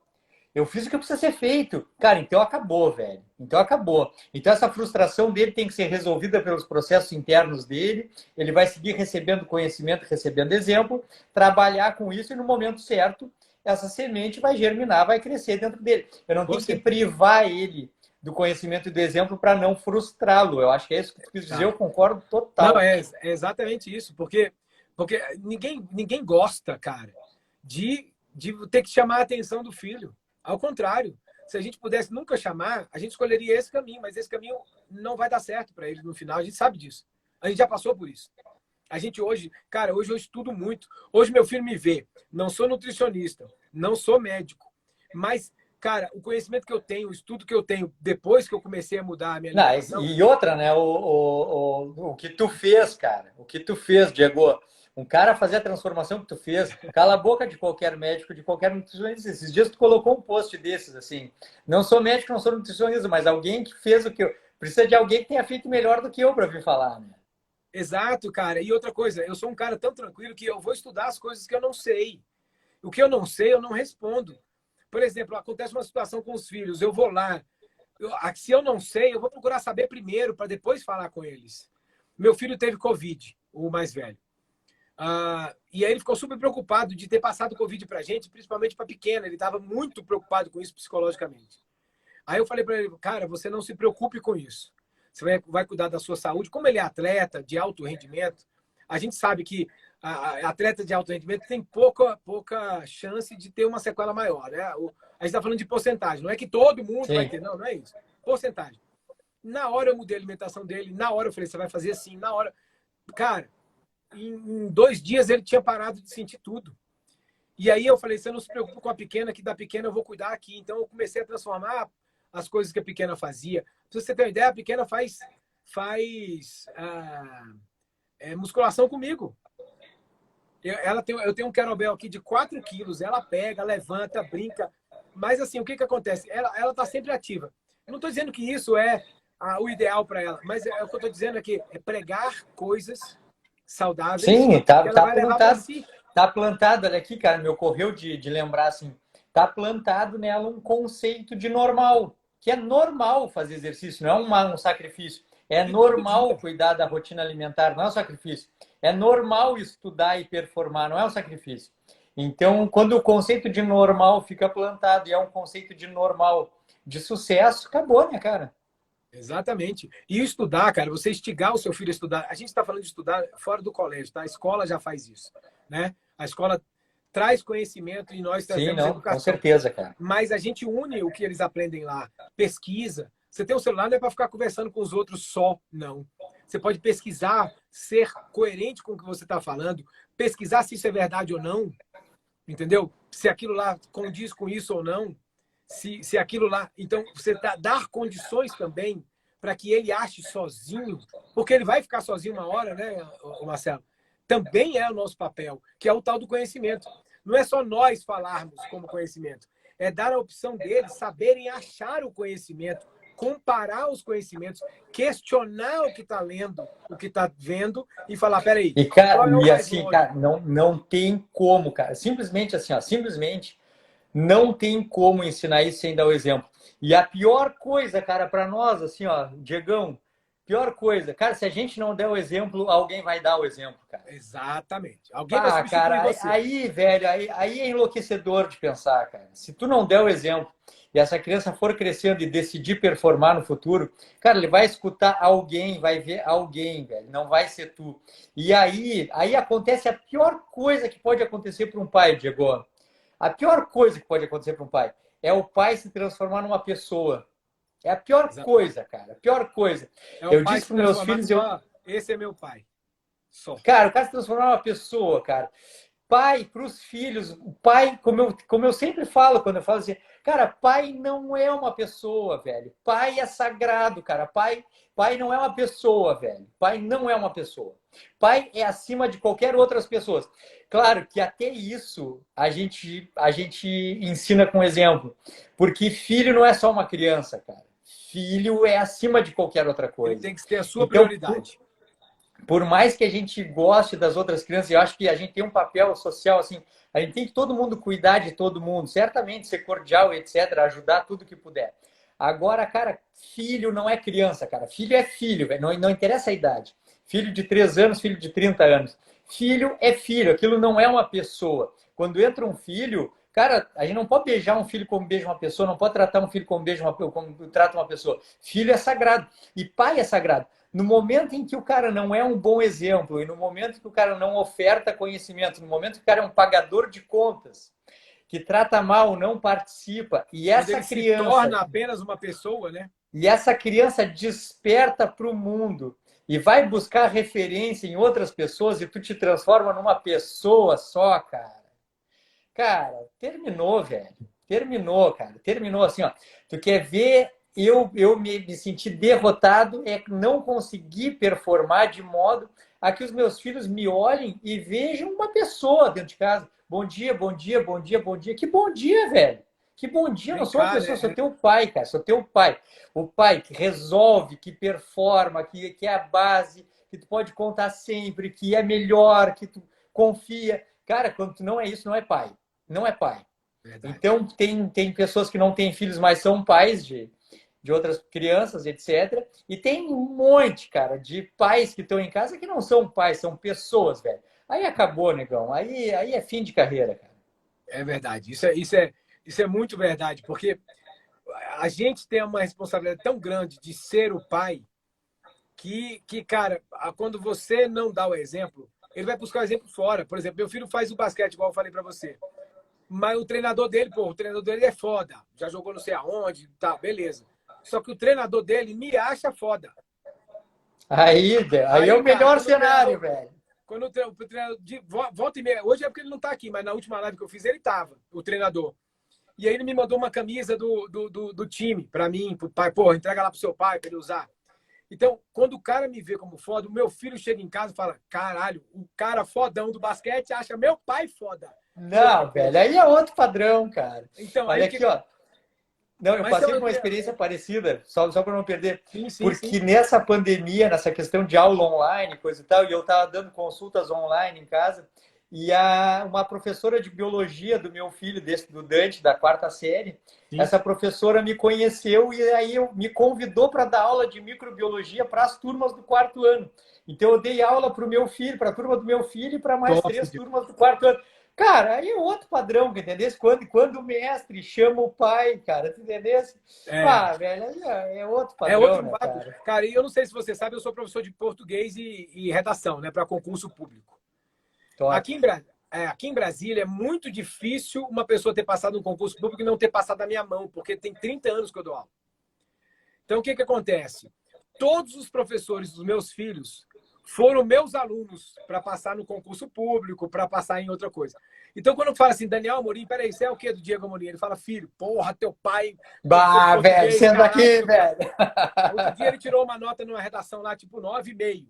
Eu fiz o que precisa ser feito. Cara, então acabou, velho. Então acabou. Então essa frustração dele tem que ser resolvida pelos processos internos dele. Ele vai seguir recebendo conhecimento, recebendo exemplo, trabalhar com isso e no momento certo essa semente vai germinar, vai crescer dentro dele. Eu não tenho que privar ele do conhecimento e do exemplo para não frustrá-lo. Eu acho que é isso que tu quis dizer, eu concordo total. Não, é exatamente isso, porque ninguém gosta, cara, de ter que chamar a atenção do filho. Ao contrário, se a gente pudesse nunca chamar, a gente escolheria esse caminho, mas esse caminho não vai dar certo para ele no final, a gente sabe disso. A gente já passou por isso. A gente hoje, cara, hoje eu estudo muito. Hoje meu filho me vê, não sou nutricionista, não sou médico, mas cara, o conhecimento que eu tenho, o estudo que eu tenho depois que eu comecei a mudar a minha alimentação... E outra, né? O que tu fez, cara. O que tu fez, Diego. Um cara fazer a transformação que tu fez, cala a boca de qualquer médico, de qualquer nutricionista. Esses dias tu colocou um post desses, assim. Não sou médico, não sou nutricionista, mas alguém que fez o que eu... Precisa de alguém que tenha feito melhor do que eu para vir falar, né? Exato, cara. E outra coisa, eu sou um cara tão tranquilo que eu vou estudar as coisas que eu não sei. O que eu não sei, eu não respondo. Por exemplo, acontece uma situação com os filhos, eu vou lá. Se eu não sei, eu vou procurar saber primeiro para depois falar com eles. Meu filho teve Covid, o mais velho. E aí ele ficou super preocupado de ter passado Covid para a gente, principalmente para a pequena. Ele estava muito preocupado com isso psicologicamente. Aí eu falei para ele, cara, você não se preocupe com isso. Você vai cuidar da sua saúde. Como ele é atleta de alto rendimento, a gente sabe que a atleta de alto rendimento tem pouca chance de ter uma sequela maior, né? A gente está falando de porcentagem. Não é que todo mundo vai ter, não é isso. Porcentagem. Na hora eu mudei a alimentação dele, na hora eu falei, você vai fazer assim, na hora... Cara, em 2 dias ele tinha parado de sentir tudo. E aí eu falei, você não se preocupa com a pequena, que da pequena eu vou cuidar aqui. Então eu comecei a transformar as coisas que a pequena fazia. Pra você ter uma ideia, a pequena faz musculação comigo. Eu tenho um kettlebell aqui de 4 quilos, ela pega, levanta, brinca. Mas assim, o que acontece? Ela tá sempre ativa. Eu não estou dizendo que isso é o ideal para ela, mas o que eu estou dizendo é que é pregar coisas saudáveis Sim, que ela vai levar para si. tá plantado, olha aqui, cara, me ocorreu de lembrar assim, tá plantado nela um conceito de normal, que é normal fazer exercício, não é um sacrifício. É E todo normal dia. cuidar da rotina alimentar, não é um sacrifício. É normal estudar e performar, não é um sacrifício. Então, quando o conceito de normal fica plantado e é um conceito de normal de sucesso, acabou, né, cara? Exatamente. E estudar, cara, você instigar o seu filho a estudar. A gente está falando de estudar fora do colégio, tá? A escola já faz isso, né? A escola traz conhecimento e nós Sim, trazemos não, com educação. certeza, cara. Mas a gente une o que eles aprendem lá. Pesquisa. Você tem um celular, não é para ficar conversando com os outros só, não. Você pode pesquisar, ser coerente com o que você está falando, pesquisar se isso é verdade ou não, entendeu? Se aquilo lá condiz com isso ou não, se aquilo lá... Então, você dar condições também para que ele ache sozinho, porque ele vai ficar sozinho uma hora, né, Marcelo? Também é o nosso papel, que é o tal do conhecimento. Não é só nós falarmos como conhecimento, é dar a opção deles saberem achar o conhecimento, comparar os conhecimentos, questionar o que está lendo, o que está vendo e falar, peraí, E, cara, qual é o e mais assim, lógico? cara, não tem como, cara. Simplesmente assim, ó, simplesmente não tem como ensinar isso sem dar o exemplo. E a pior coisa, cara, para nós, assim, ó, Diegão, pior coisa, cara, se a gente não der o exemplo, alguém vai dar o exemplo, cara. Exatamente. Alguém vai Ah, substituir cara, você. aí, velho, aí é enlouquecedor de pensar, cara. Se tu não der o exemplo e essa criança for crescendo e decidir performar no futuro, cara, ele vai escutar alguém, vai ver alguém, velho, não vai ser tu. E aí acontece a pior coisa que pode acontecer para um pai, Diego. A pior coisa que pode acontecer para um pai é o pai se transformar numa pessoa. É a pior coisa, cara. A pior coisa. É o Eu pai disse se para meus transformar filhos, só. Esse é meu pai. Só. cara, o cara se transformar numa pessoa, cara. Pai para os filhos, o pai, como eu sempre falo quando eu falo assim, cara, pai não é uma pessoa, velho. Pai é sagrado, cara. Pai não é uma pessoa, velho. Pai não é uma pessoa. Pai é acima de qualquer outras pessoas. Claro que até isso a gente ensina com exemplo, porque filho não é só uma criança, cara. Filho é acima de qualquer outra Ele coisa. tem que ter a sua Então, prioridade. por mais que a gente goste das outras crianças, eu acho que a gente tem um papel social, assim, a gente tem que todo mundo cuidar de todo mundo, certamente ser cordial, etc., ajudar tudo que puder. Agora, cara, filho não é criança, cara. Filho é filho, velho. Não interessa a idade. Filho de 3 anos, filho de 30 anos. Filho é filho, aquilo não é uma pessoa. Quando entra um filho, cara, a gente não pode beijar um filho como beija uma pessoa, não pode tratar um filho como como trata uma pessoa. Filho é sagrado e pai é sagrado. No momento em que o cara não é um bom exemplo, e no momento que o cara não oferta conhecimento, no momento que o cara é um pagador de contas, que trata mal, não participa, Quando ele se torna apenas uma pessoa, né? e essa criança desperta para o mundo e vai buscar referência em outras pessoas e tu te transforma numa pessoa só, cara. Cara, terminou, velho. Terminou, cara. Terminou assim, ó. Tu quer ver eu me senti derrotado é não conseguir performar de modo a que os meus filhos me olhem e vejam uma pessoa dentro de casa. Bom dia, bom dia, bom dia, bom dia. Que bom dia, velho. Que bom dia. Eu não Vem sou uma cá, pessoa, sou né? teu pai, cara. Sou teu pai. O pai que resolve, que performa, que é a base, que tu pode contar sempre, que é melhor, que tu confia. Cara, quando tu não é isso, não é pai. Não é pai. Verdade. Então, tem pessoas que não têm filhos, mas são pais de outras crianças, etc. E tem um monte, cara, de pais que estão em casa que não são pais, são pessoas, velho. Aí acabou, negão. Aí é fim de carreira, cara. É verdade. Isso é muito verdade, porque a gente tem uma responsabilidade tão grande de ser o pai que, cara, quando você não dá o exemplo, ele vai buscar o exemplo fora. Por exemplo, meu filho faz o basquete, igual eu falei para você. Mas o treinador dele, o treinador dele é foda. Já jogou não sei aonde, tá, beleza. Só que o treinador dele me acha foda. Aí é o Cara, melhor cenário, velho. quando o treinador volta e meia, hoje é porque ele não está aqui, mas na última live que eu fiz ele estava, o treinador. E aí ele me mandou uma camisa do time para mim, pro pai, pô, entrega lá pro seu pai para ele usar. Então, quando o cara me vê como foda, o meu filho chega em casa e fala, caralho, o cara fodão do basquete acha meu pai foda. Não, velho, aí é outro padrão, cara. Então, olha aí aqui, ó. Não, eu passei por uma experiência parecida, só para não perder. Porque nessa pandemia, nessa questão de aula online, coisa e tal, e eu estava dando consultas online em casa, e uma professora de biologia do meu filho, do Dante, da 4ª série, essa professora me conheceu e aí me convidou para dar aula de microbiologia para as turmas do 4º ano. Então eu dei aula para o meu filho, para a turma do meu filho e para mais 3 turmas do 4º ano. Cara, aí é outro padrão, entendeu? Quando o mestre chama o pai, cara, tu entendeu? Velho, aí é outro padrão, outro né, cara? Cara, e eu não sei se você sabe, eu sou professor de português e redação, né, para concurso público. Aqui em Brasília é muito difícil uma pessoa ter passado um concurso público e não ter passado na minha mão, porque tem 30 anos que eu dou aula. Então, o que acontece? Todos os professores dos meus filhos foram meus alunos para passar no concurso público, para passar em outra coisa. Então, quando eu falo assim, Daniel Amorim, peraí, você é o quê do Diego Amorim? Ele fala, filho, porra, teu pai... Bah, velho, sendo aqui, velho. Outro dia ele tirou uma nota numa redação lá, tipo 9,5.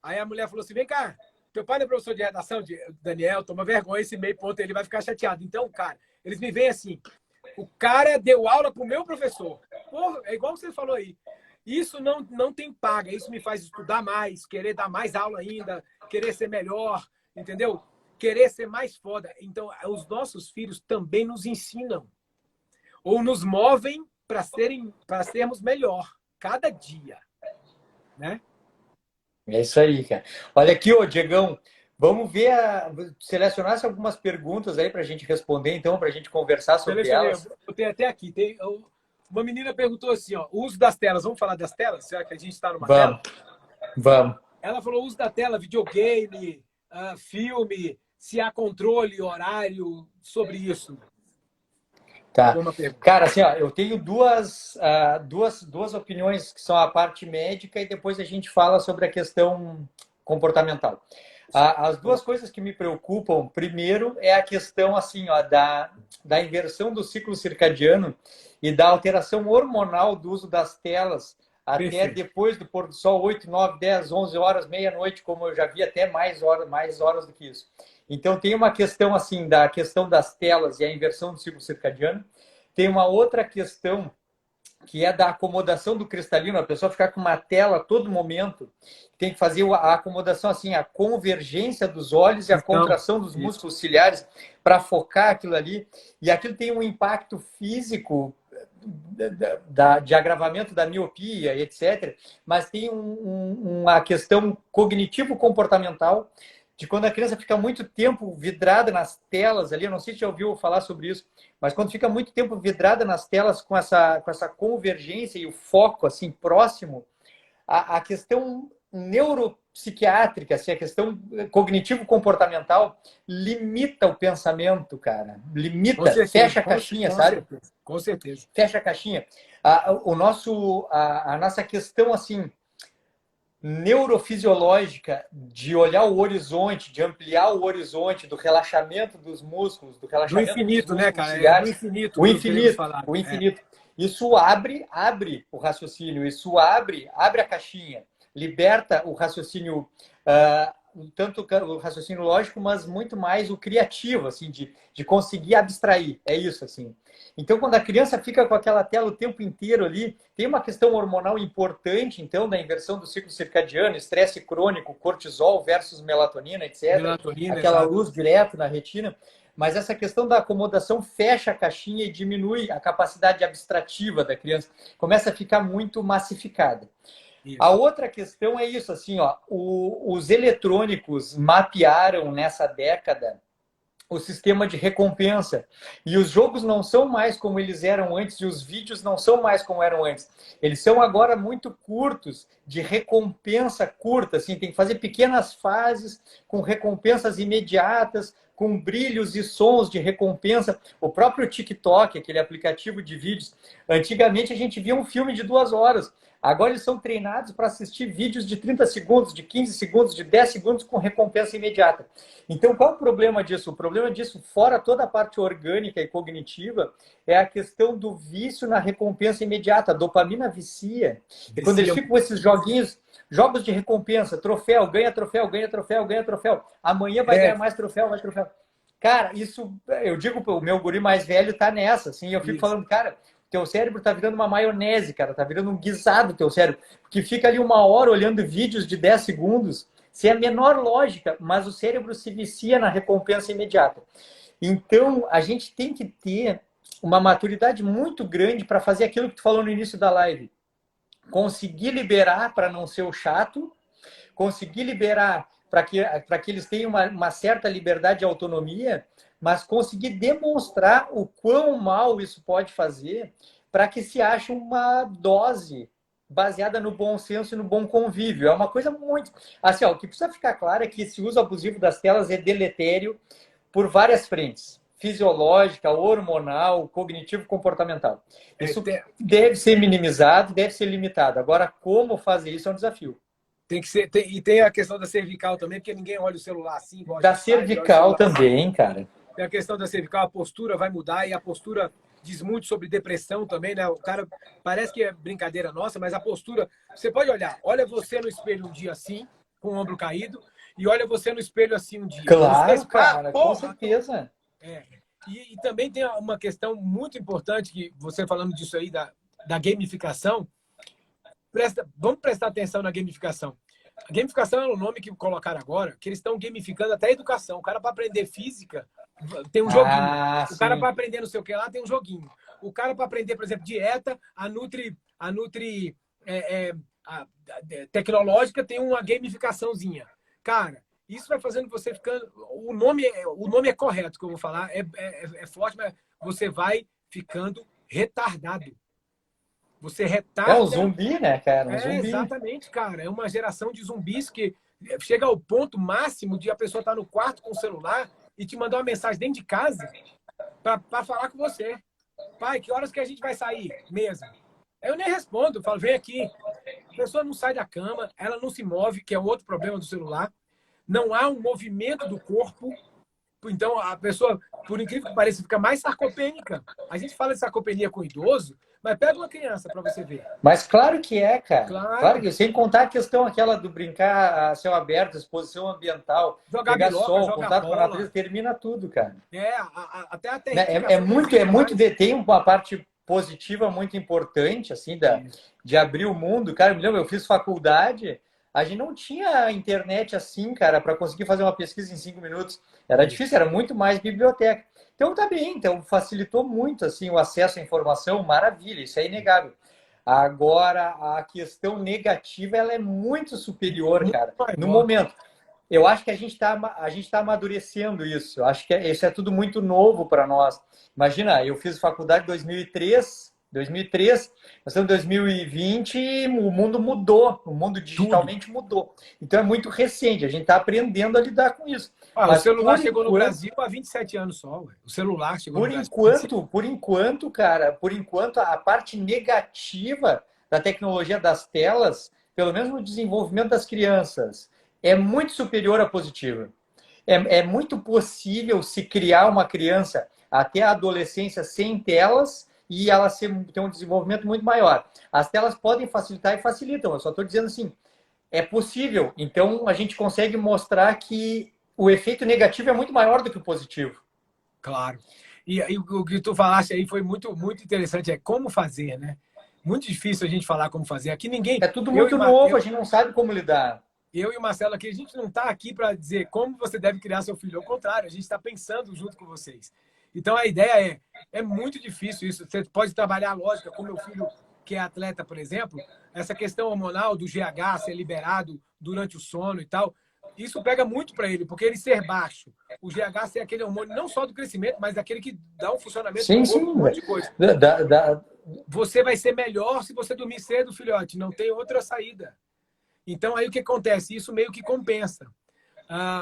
Aí a mulher falou assim, vem cá, teu pai não é professor de redação? Daniel, toma vergonha, esse meio ponto, ele vai ficar chateado. Então, cara, eles me veem assim, o cara deu aula pro meu professor. Porra, é igual você falou aí. Isso não tem paga, isso me faz estudar mais, querer dar mais aula ainda, querer ser melhor, entendeu? Querer ser mais foda. Então, os nossos filhos também nos ensinam ou nos movem para sermos melhor cada dia, né? É isso aí, cara. Olha aqui, ô Diegão, vamos ver, selecionasse algumas perguntas aí para a gente responder, então, para a gente conversar sobre elas. Eu tenho até aqui, uma menina perguntou assim, ó, o uso das telas. Vamos falar das telas? Será que a gente está numa tela? Vamos. Ela falou uso da tela, videogame, filme, se há controle, horário sobre isso. Tá. Cara, assim, ó, eu tenho duas opiniões que são a parte médica e depois a gente fala sobre a questão comportamental. As duas coisas que me preocupam, primeiro, é a questão assim, ó, da inversão do ciclo circadiano e da alteração hormonal do uso das telas até depois do pôr do sol, 8, 9, 10, 11 horas, meia-noite, como eu já vi, até mais horas do que isso. Então, tem uma questão assim, da questão das telas e a inversão do ciclo circadiano. Tem uma outra questão que é da acomodação do cristalino, a pessoa ficar com uma tela a todo momento, tem que fazer a acomodação assim, a convergência dos olhos e a contração dos músculos ciliares para focar aquilo ali, e aquilo tem um impacto físico de agravamento da miopia, etc., mas tem uma questão cognitivo-comportamental de quando a criança fica muito tempo vidrada nas telas ali, eu não sei se já ouviu falar sobre isso, mas quando fica muito tempo vidrada nas telas com essa convergência e o foco assim próximo, a questão neuropsiquiátrica, assim, a questão cognitivo-comportamental limita o pensamento, cara. Limita, fecha a caixinha, sabe? Com certeza. Fecha a caixinha. A nossa questão, assim, neurofisiológica de olhar o horizonte, de ampliar o horizonte, do relaxamento dos músculos, do relaxamento do infinito, dos né, músculos cara? ciliares, É do infinito. o infinito. Isso abre o raciocínio, isso abre a caixinha, liberta o raciocínio, tanto o raciocínio lógico, mas muito mais o criativo, assim, de conseguir abstrair. É isso, assim. Então, quando a criança fica com aquela tela o tempo inteiro ali, tem uma questão hormonal importante, então, da inversão do ciclo circadiano, estresse crônico, cortisol versus melatonina, etc. Aquela luz direto na retina. Mas essa questão da acomodação fecha a caixinha e diminui a capacidade abstrativa da criança. Começa a ficar muito massificada. Isso. A outra questão é isso, assim, ó, os eletrônicos mapearam nessa década o sistema de recompensa. E os jogos não são mais como eles eram antes, e os vídeos não são mais como eram antes. Eles são agora muito curtos, de recompensa curta, assim, tem que fazer pequenas fases com recompensas imediatas, com brilhos e sons de recompensa. O próprio TikTok, aquele aplicativo de vídeos, antigamente a gente via um filme de 2 horas. Agora eles são treinados para assistir vídeos de 30 segundos, de 15 segundos, de 10 segundos com recompensa imediata. Então, qual é o problema disso? O problema disso, fora toda a parte orgânica e cognitiva, é a questão do vício na recompensa imediata. A dopamina vicia. E quando eles ficam com esses joguinhos, jogos de recompensa, troféu, ganha troféu, ganha troféu, ganha troféu. Amanhã vai ganhar mais troféu, mais troféu. Cara, isso, eu digo, o meu guri mais velho tá nessa, assim, eu fico falando, cara, teu cérebro tá virando uma maionese, cara, tá virando um guisado teu cérebro, porque fica ali 1 hora olhando vídeos de 10 segundos, sem a menor lógica, mas o cérebro se vicia na recompensa imediata. Então, a gente tem que ter uma maturidade muito grande para fazer aquilo que tu falou no início da live. Conseguir liberar para não ser o chato, conseguir liberar para que eles tenham uma certa liberdade e autonomia, mas conseguir demonstrar o quão mal isso pode fazer para que se ache uma dose baseada no bom senso e no bom convívio. É uma coisa muito... Assim, ó, o que precisa ficar claro é que esse uso abusivo das telas é deletério por várias frentes. Fisiológica, hormonal, cognitivo-comportamental. Isso deve ser minimizado, deve ser limitado. Agora, como fazer isso é um desafio. Tem que ser, e tem a questão da cervical também, porque ninguém olha o celular assim. Da cervical também, cara. Tem a questão da cervical, a postura vai mudar e a postura diz muito sobre depressão também, né? O cara parece que é brincadeira nossa, mas a postura, você pode olhar, olha você no espelho um dia assim, com o ombro caído, e olha você no espelho assim um dia. Claro, cara, com certeza. E também tem uma questão muito importante, que você falando disso aí, da gamificação. Vamos prestar atenção na gamificação. A gamificação é o nome que colocaram agora, que eles estão gamificando até a educação. O cara, para aprender física, tem um joguinho. O cara, para aprender não sei o que lá, tem um joguinho. O cara, para aprender, por exemplo, dieta, a Nutri tecnológica tem uma gamificaçãozinha. Cara, isso vai fazendo você ficando... O nome é correto que eu vou falar, é forte, mas você vai ficando retardado. Você retarda... É um zumbi, né, cara? Zumbi. Exatamente, cara. É uma geração de zumbis que chega ao ponto máximo de a pessoa estar no quarto com o celular e te mandar uma mensagem dentro de casa para falar com você. Pai, que horas que a gente vai sair mesmo? Eu nem respondo, eu falo, vem aqui. A pessoa não sai da cama, ela não se move, que é outro problema do celular. Não há um movimento do corpo. Então, a pessoa, por incrível que pareça, fica mais sarcopênica. A gente fala de sarcopenia com idoso, mas pega uma criança para você ver. Mas claro que é, cara. Claro que, sem contar a questão aquela do brincar a céu aberto, exposição ambiental, jogar pegar biloca, sol, jogar contato bola. com a natureza, termina tudo, cara. Até a tem uma parte positiva muito importante, assim, de abrir o mundo. Cara, eu me lembro, eu fiz faculdade, a gente não tinha internet assim, cara, para conseguir fazer uma pesquisa em 5 minutos. Era difícil, era muito mais biblioteca. Então tá bem, então facilitou muito assim o acesso à informação, maravilha, isso é inegável. Agora, a questão negativa, ela é muito superior, cara, no momento. Eu acho que a gente tá amadurecendo isso. Eu acho que isso é tudo muito novo para nós. Imagina, eu fiz faculdade em 2003, nós estamos em 2020 e o mundo mudou, o mundo digitalmente mudou. Então é muito recente, a gente está aprendendo a lidar com isso. Mas o celular chegou no Brasil há 27 anos só. Ué. O celular chegou no Brasil. Por enquanto, cara, a parte negativa da tecnologia das telas, pelo menos no desenvolvimento das crianças, é muito superior à positiva. É muito possível se criar uma criança até a adolescência sem telas e ela ter um desenvolvimento muito maior. As telas podem facilitar e facilitam. Eu só estou dizendo assim, é possível. Então, a gente consegue mostrar que o efeito negativo é muito maior do que o positivo. Claro. E o que tu falaste aí foi muito, muito interessante. É como fazer, né? Muito difícil a gente falar como fazer. Aqui ninguém... É tudo muito novo, a gente não sabe como lidar. Eu e o Marcelo aqui, a gente não está aqui para dizer como você deve criar seu filho. Ao contrário, a gente está pensando junto com vocês. Então, a ideia é muito difícil isso. Você pode trabalhar a lógica com meu filho, que é atleta, por exemplo, essa questão hormonal do GH ser liberado durante o sono e tal. Isso pega muito para ele, porque ele ser baixo, o GH ser aquele hormônio não só do crescimento, mas daquele que dá um funcionamento do corpo, um monte de coisa. Você vai ser melhor se você dormir cedo, filhote. Não tem outra saída. Então, aí o que acontece? Isso meio que compensa.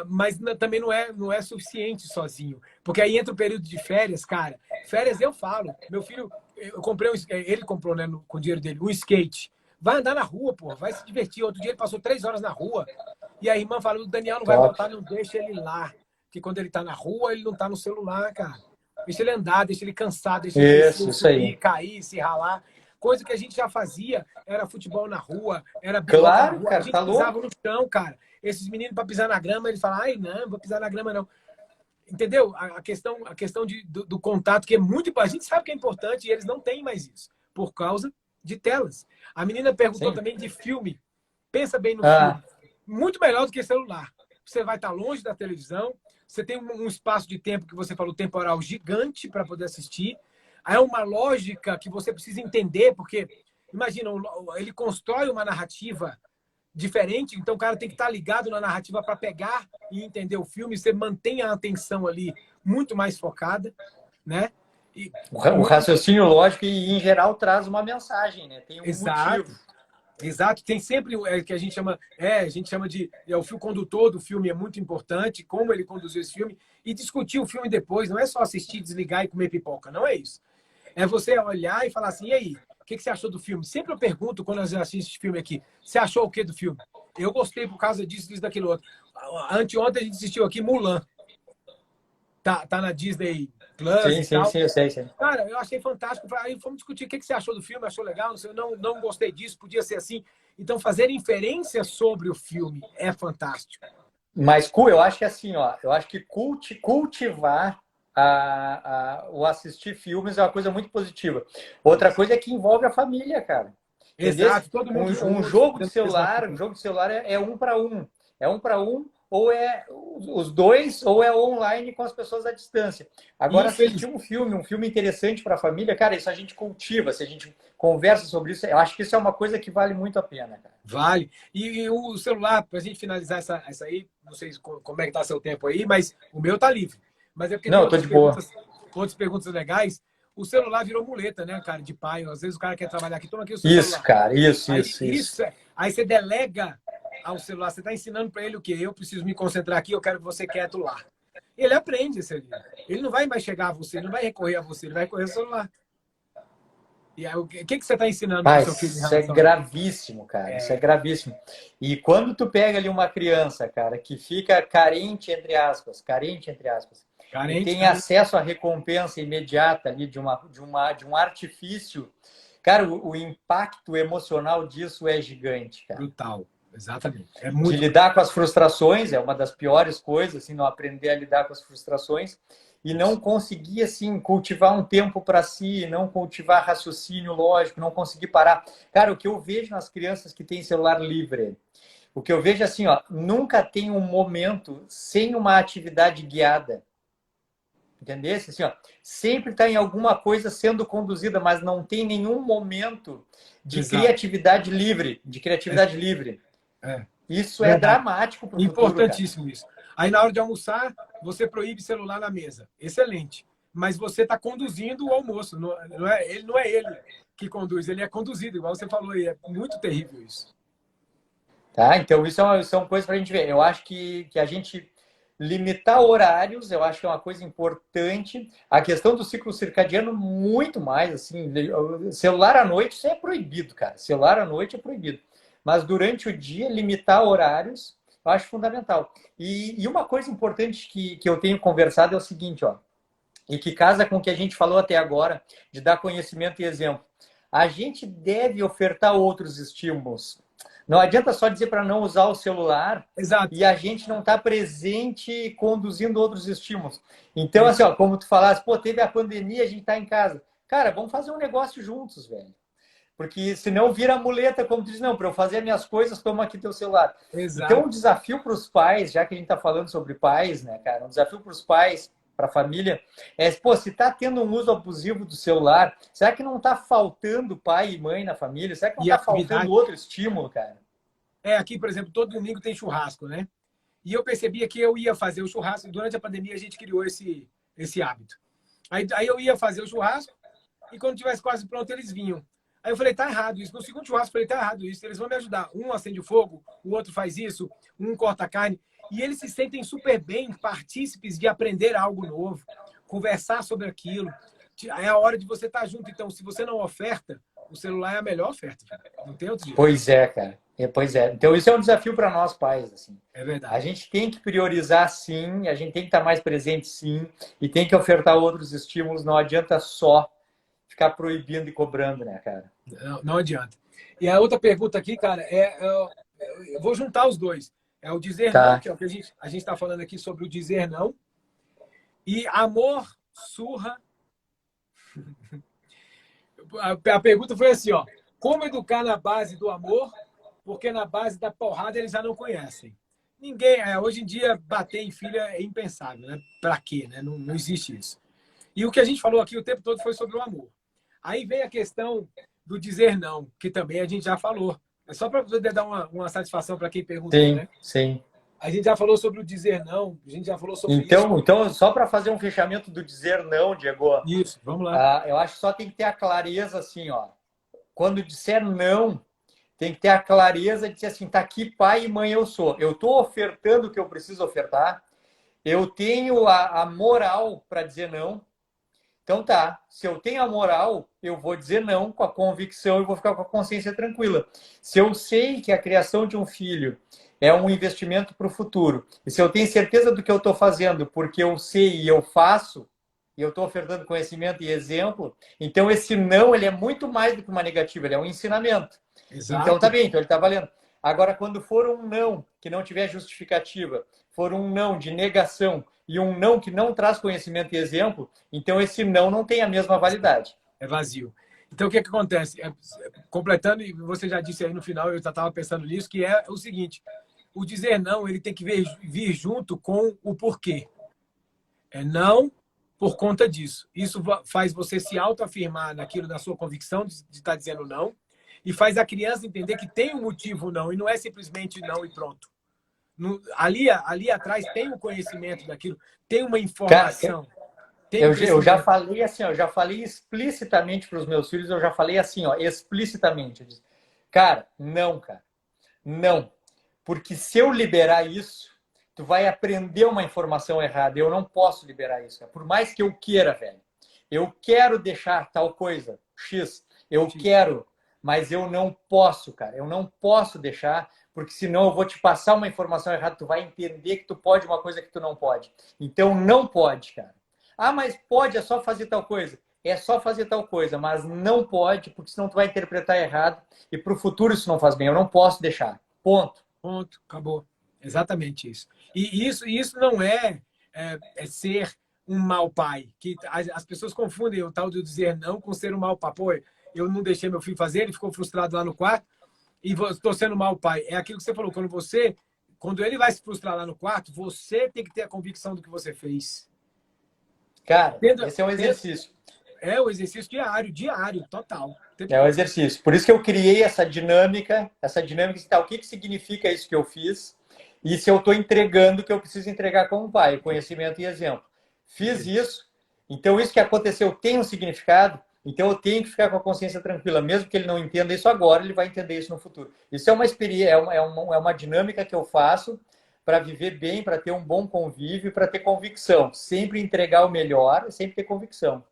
Mas também não é suficiente sozinho. Porque aí entra o período de férias, cara. Férias eu falo. Meu filho, eu comprei ele comprou, né, com o dinheiro dele, um skate. Vai andar na rua, pô, vai se divertir. Outro dia ele passou 3 horas na rua. E a irmã falou: o Daniel não vai Top. voltar, não deixa ele lá. Porque quando ele tá na rua, ele não tá no celular, cara. Deixa ele andar, deixa ele cansar, deixa ele descer, Isso aí. subir, cair, se ralar. Coisa que a gente já fazia, era futebol na rua, era biriota na Claro, rua. A cara, gente tá pisava louco? no chão, cara. Esses meninos, para pisar na grama, eles falam: ai, não, vou pisar na grama, não. Entendeu? A questão do contato, que é muito importante. A gente sabe que é importante e eles não têm mais isso, por causa de telas. A menina perguntou Sim. também de filme. Pensa bem no Ah, filme. Muito melhor do que celular. Você vai estar longe da televisão, você tem um espaço de tempo que você falou temporal gigante para poder assistir. Aí é uma lógica que você precisa entender, porque, imagina, ele constrói uma narrativa diferente, então o cara tem que estar ligado na narrativa para pegar e entender o filme, você mantém a atenção ali muito mais focada, né? E o muito raciocínio lógico e, em geral, traz uma mensagem, né? Tem um motivo. exato. Exato, tem sempre que a gente chama de o fio condutor do filme, é muito importante como ele conduziu esse filme e discutir o filme depois, não é só assistir, desligar e comer pipoca, não é isso. É você olhar e falar assim: e aí, o que você achou do filme? Sempre eu pergunto quando eu assisto filme aqui: você achou o que do filme? Eu gostei por causa disso, disso, daquilo outro. Anteontem a gente assistiu aqui Mulan, tá na Disney Plus Sim, e sim, tal. sim, eu sei, sim. Cara, eu achei fantástico. Aí fomos discutir o que você achou do filme, achou legal, não sei, não gostei disso, podia ser assim. Então, fazer inferência sobre o filme é fantástico. Mas eu acho que assim, ó, eu acho que cultivar o assistir filmes é uma coisa muito positiva. Outra coisa é que envolve a família, cara. Entendeu? Exato, todo mundo Um junto, jogo de fazendo a mesma celular, coisa. é um para um. É um para um, ou é os dois, ou é online com as pessoas à distância. Agora, assistir Infeliz, um filme interessante para a família, cara, isso a gente cultiva, se a gente conversa sobre isso, eu acho que isso é uma coisa que vale muito a pena, cara. vale. E o celular, para a gente finalizar essa aí, não sei como é que tá seu tempo aí, mas o meu tá livre. Mas é porque Não, tem eu tô de boa. outras perguntas legais. O celular virou muleta, né, cara, de pai. Às vezes o cara quer trabalhar aqui, toma aqui o seu Isso, celular. cara, isso, Aí isso, isso. isso, aí você delega ao celular, você está ensinando para ele o quê? Eu preciso me concentrar aqui, eu quero que você quieto lá. Ele aprende isso ali. Ele não vai mais chegar a você, ele não vai recorrer a você, ele vai recorrer ao celular. E aí, o que você está ensinando para o seu filho em Isso é relação a isso? gravíssimo, cara. Isso é gravíssimo. E quando tu pega ali uma criança, cara, que fica carente, entre aspas, e Carente, tem carente, acesso à recompensa imediata ali de um artifício, cara, o impacto emocional disso é gigante, cara. brutal. Exatamente. É De muito brutal. lidar com as frustrações é uma das piores coisas, assim, não aprender a lidar com as frustrações e não Isso. conseguir assim cultivar um tempo para si, não cultivar raciocínio lógico, não conseguir parar. Cara, o que eu vejo nas crianças que têm celular livre, o que eu vejo assim, ó, nunca tem um momento sem uma atividade guiada. Entendeu? Assim, ó, sempre está em alguma coisa sendo conduzida, mas não tem nenhum momento de Exato. criatividade livre, de criatividade livre. É, Isso é verdade. dramático para o futuro, cara. Importantíssimo isso. Aí, na hora de almoçar, você proíbe celular na mesa. Excelente. Mas você está conduzindo o almoço. Ele que conduz, ele é conduzido, igual você falou aí. É muito terrível isso. Tá? Então, isso são coisas para a gente ver. Eu acho que a gente limitar horários, eu acho que é uma coisa importante. A questão do ciclo circadiano, muito mais. Assim, celular à noite, isso é proibido, cara. Celular à noite é proibido. Mas durante o dia, limitar horários, eu acho fundamental. E uma coisa importante que eu tenho conversado é o seguinte, ó, e que casa com o que a gente falou até agora, de dar conhecimento e exemplo. A gente deve ofertar outros estímulos. Não adianta só dizer para não usar o celular Exato. e a gente não estar presente conduzindo outros estímulos. Então, É assim, isso ó, aí. como tu falaste, pô, teve a pandemia, a gente está em casa. Cara, vamos fazer um negócio juntos, velho. Porque senão vira muleta, como tu diz, não, para eu fazer minhas coisas, toma aqui teu celular. Então, um Exato. desafio para os pais, já que a gente está falando sobre pais, né, cara? Um desafio para os pais, para a família, é, pô, se está tendo um uso abusivo do celular, será que não está faltando pai e mãe na família? Será que não E está faltando atividade. outro estímulo, cara? Aqui, por exemplo, todo domingo tem churrasco, né? E eu percebia que eu ia fazer o churrasco. Durante a pandemia, a gente criou esse hábito. Aí eu ia fazer o churrasco e quando tivesse quase pronto, eles vinham. Aí eu falei: tá errado isso. No segundo churrasco, eu falei: tá errado isso. Eles vão me ajudar. Um acende o fogo, o outro faz isso, um corta a carne. E eles se sentem super bem, partícipes de aprender algo novo, conversar sobre aquilo. É a hora de você estar junto. Então, se você não oferta, o celular é a melhor oferta. Não tem outro jeito. Pois é, cara. Pois é. Então, isso é um desafio para nós pais, assim. É A verdade. gente tem que priorizar, sim, a gente tem que estar mais presente, sim, e tem que ofertar outros estímulos. Não adianta só ficar proibindo e cobrando, né, cara? Não, não adianta. E a outra pergunta aqui, cara, eu vou juntar os dois. É o dizer não, Tá. que é o que a gente está falando aqui sobre o dizer não. E amor, surra. A pergunta foi assim, ó. Como educar na base do amor, porque na base da porrada eles já não conhecem. Ninguém, hoje em dia, bater em filha é impensável, né? Pra quê, né? Não, não existe isso. E o que a gente falou aqui o tempo todo foi sobre o amor. Aí vem a questão do dizer não, que também a gente já falou. É só para poder dar uma satisfação para quem perguntou, Sim, né? sim. A gente já falou sobre o dizer não, a gente já falou sobre isso. Então só para fazer um fechamento do dizer não, Diego, Isso, vamos lá. eu acho que só tem que ter a clareza, assim, ó. Quando disser não, tem que ter a clareza de dizer assim, tá aqui pai e mãe eu sou. Eu estou ofertando o que eu preciso ofertar, eu tenho a moral para dizer não. Então tá, se eu tenho a moral, eu vou dizer não com a convicção e vou ficar com a consciência tranquila. Se eu sei que a criação de um filho é um investimento para o futuro, e se eu tenho certeza do que eu estou fazendo, porque eu sei e eu faço, e eu estou ofertando conhecimento e exemplo, então esse não ele é muito mais do que uma negativa, ele é um ensinamento. Então tá Exato. bem, então ele está valendo. Agora, quando for um não que não tiver justificativa, for um não de negação e um não que não traz conhecimento e exemplo, então esse não tem a mesma validade. É vazio. Então, o que acontece? Completando, e você já disse aí no final, eu já estava pensando nisso, que é o seguinte, o dizer não, ele tem que vir junto com o porquê. É não por conta disso. Isso faz você se autoafirmar naquilo da sua convicção de estar dizendo não e faz a criança entender que tem um motivo não e não é simplesmente não e pronto. Ali atrás tem um conhecimento daquilo, tem uma Cara, informação, tem um eu já crescimento. falei assim, ó, eu já falei explicitamente para os meus filhos, eu já falei assim, ó, explicitamente. Eu disse, cara, não, cara, não. Porque se eu liberar isso, tu vai aprender uma informação errada. Eu não posso liberar isso, cara. Por mais que eu queira, velho. Eu quero deixar tal coisa, X. Eu quero, mas eu não posso, cara. Eu não posso deixar, porque senão eu vou te passar uma informação errada. Tu vai entender que tu pode uma coisa que tu não pode. Então não pode, cara. Ah, mas pode, é só fazer tal coisa. É só fazer tal coisa, mas não pode, porque senão tu vai interpretar errado e para o futuro isso não faz bem. Eu não posso deixar. Ponto. Ponto, acabou. Exatamente isso. E isso não é ser um mau pai. Que as pessoas confundem o tal de dizer não com ser um mau pai. Pô, eu não deixei meu filho fazer, ele ficou frustrado lá no quarto e estou sendo um mau pai. É aquilo que você falou, quando ele vai se frustrar lá no quarto, você tem que ter a convicção do que você fez. Cara, Tenda, esse é um tenda, exercício. é o exercício diário, total. É um exercício. Por isso que eu criei essa dinâmica de tal, o que significa isso que eu fiz e se eu estou entregando o que eu preciso entregar como pai, conhecimento e exemplo. Fiz isso, então isso que aconteceu tem um significado, então eu tenho que ficar com a consciência tranquila, mesmo que ele não entenda isso agora, ele vai entender isso no futuro. Isso é uma experiência, é uma dinâmica que eu faço para viver bem, para ter um bom convívio, para ter convicção. Sempre entregar o melhor, sempre ter convicção.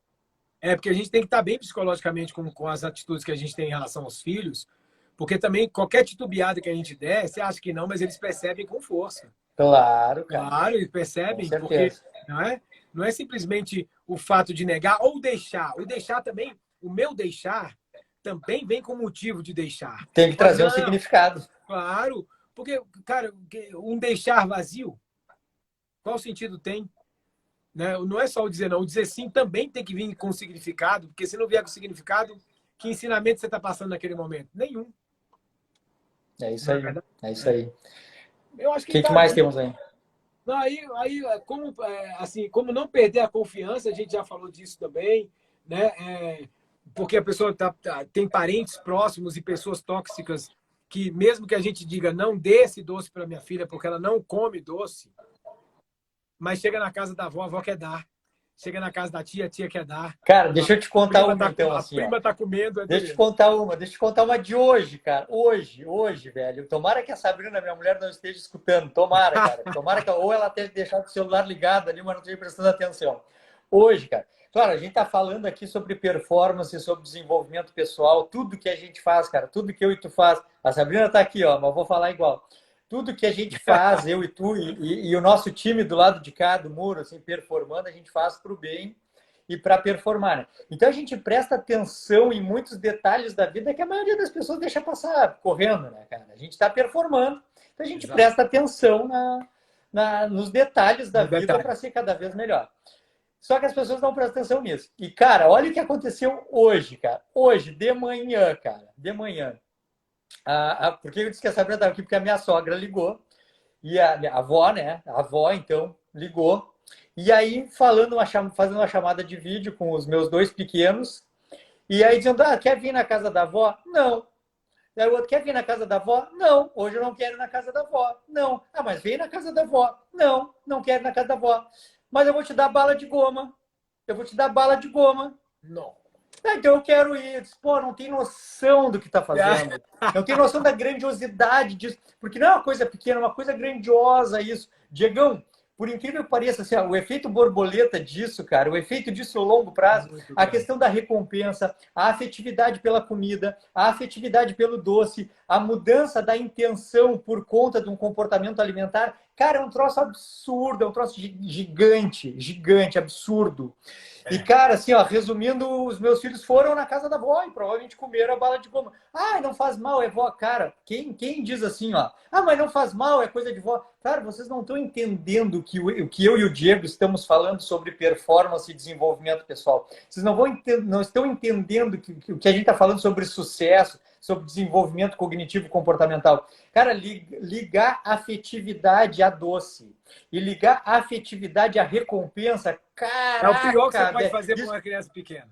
Porque a gente tem que estar bem psicologicamente com as atitudes que a gente tem em relação aos filhos, porque também qualquer titubeada que a gente der, você acha que não, mas eles percebem com força. Claro, cara. Claro, eles Com percebem, porque certeza. não é simplesmente o fato de negar ou deixar. O deixar também, o meu deixar, também vem com motivo de deixar. Tem que Mas trazer um não, significado. claro, porque, cara, um deixar vazio, qual sentido tem? Né? Não é só o dizer não, o dizer sim também tem que vir com significado, porque se não vier com significado, que ensinamento você está passando naquele momento? Nenhum. É isso Não é aí. verdade? É isso aí. O Eu acho que que tá. mais temos aí? Aí assim, como não perder a confiança, a gente já falou disso também, né? Porque a pessoa tem parentes próximos e pessoas tóxicas que, mesmo que a gente diga não dê esse doce para minha filha porque ela não come doce, mas chega na casa da avó, a avó quer dar. chega na casa da tia, a tia quer dar. Cara, deixa eu te contar uma, então, A assim, prima ó. tá comendo, é Deixa eu te beleza. contar uma de hoje, cara. Hoje, velho. Tomara que a Sabrina, minha mulher, não esteja escutando. Tomara, cara. Tomara que ou ela tenha deixado o celular ligado ali, mas não esteja prestando atenção. Hoje, cara. Claro, a gente tá falando aqui sobre performance, sobre desenvolvimento pessoal, tudo que a gente faz, cara, tudo que eu e tu faz. A Sabrina tá aqui, ó, mas eu vou falar igual. Tudo que a gente faz, eu e tu, e o nosso time do lado de cá, do muro, assim, performando, a gente faz pro bem e para performar, né? Então a gente presta atenção em muitos detalhes da vida que a maioria das pessoas deixa passar correndo, né, cara? A gente está performando, então a gente Exato. presta atenção nos detalhes da No vida detalhe. para ser cada vez melhor. Só que as pessoas não prestam atenção nisso. E, cara, olha o que aconteceu hoje, cara. Hoje, de manhã, cara. De manhã. Porque eu disse que a Sabrina estava aqui porque a minha sogra ligou. E a avó, né? A avó, então, ligou. E aí, fazendo uma chamada de vídeo com os meus dois pequenos. E aí, dizendo, quer vir na casa da avó? Não. E aí o outro, quer vir na casa da avó? Não. Hoje eu não quero ir na casa da avó. Não. Mas vem na casa da avó. Não, não quero ir na casa da avó. Mas eu vou te dar bala de goma. Eu vou te dar bala de goma. Não. Então eu quero ir. Eu disse, pô, não tem noção do que está fazendo. Não tem noção da grandiosidade disso. Porque não é uma coisa pequena, é uma coisa grandiosa isso. Diegão, por incrível que pareça, assim, o efeito borboleta disso, cara, o efeito disso a longo prazo, a questão da recompensa, a afetividade pela comida, a afetividade pelo doce, a mudança da intenção por conta de um comportamento alimentar, cara, é um troço absurdo, é um troço gigante, absurdo. E, cara, assim, ó, resumindo, os meus filhos foram na casa da avó e provavelmente comeram a bala de goma. Não faz mal, é vó. Cara, quem diz assim, ó, mas não faz mal, é coisa de vó. Cara, vocês não estão entendendo o que eu e o Diego estamos falando sobre performance e desenvolvimento pessoal. Vocês não estão entendendo o que a gente está falando sobre sucesso, sobre desenvolvimento cognitivo comportamental. Cara, ligar afetividade a doce e ligar a afetividade à recompensa, caraca, É o pior que você pode velho, fazer para uma criança pequena.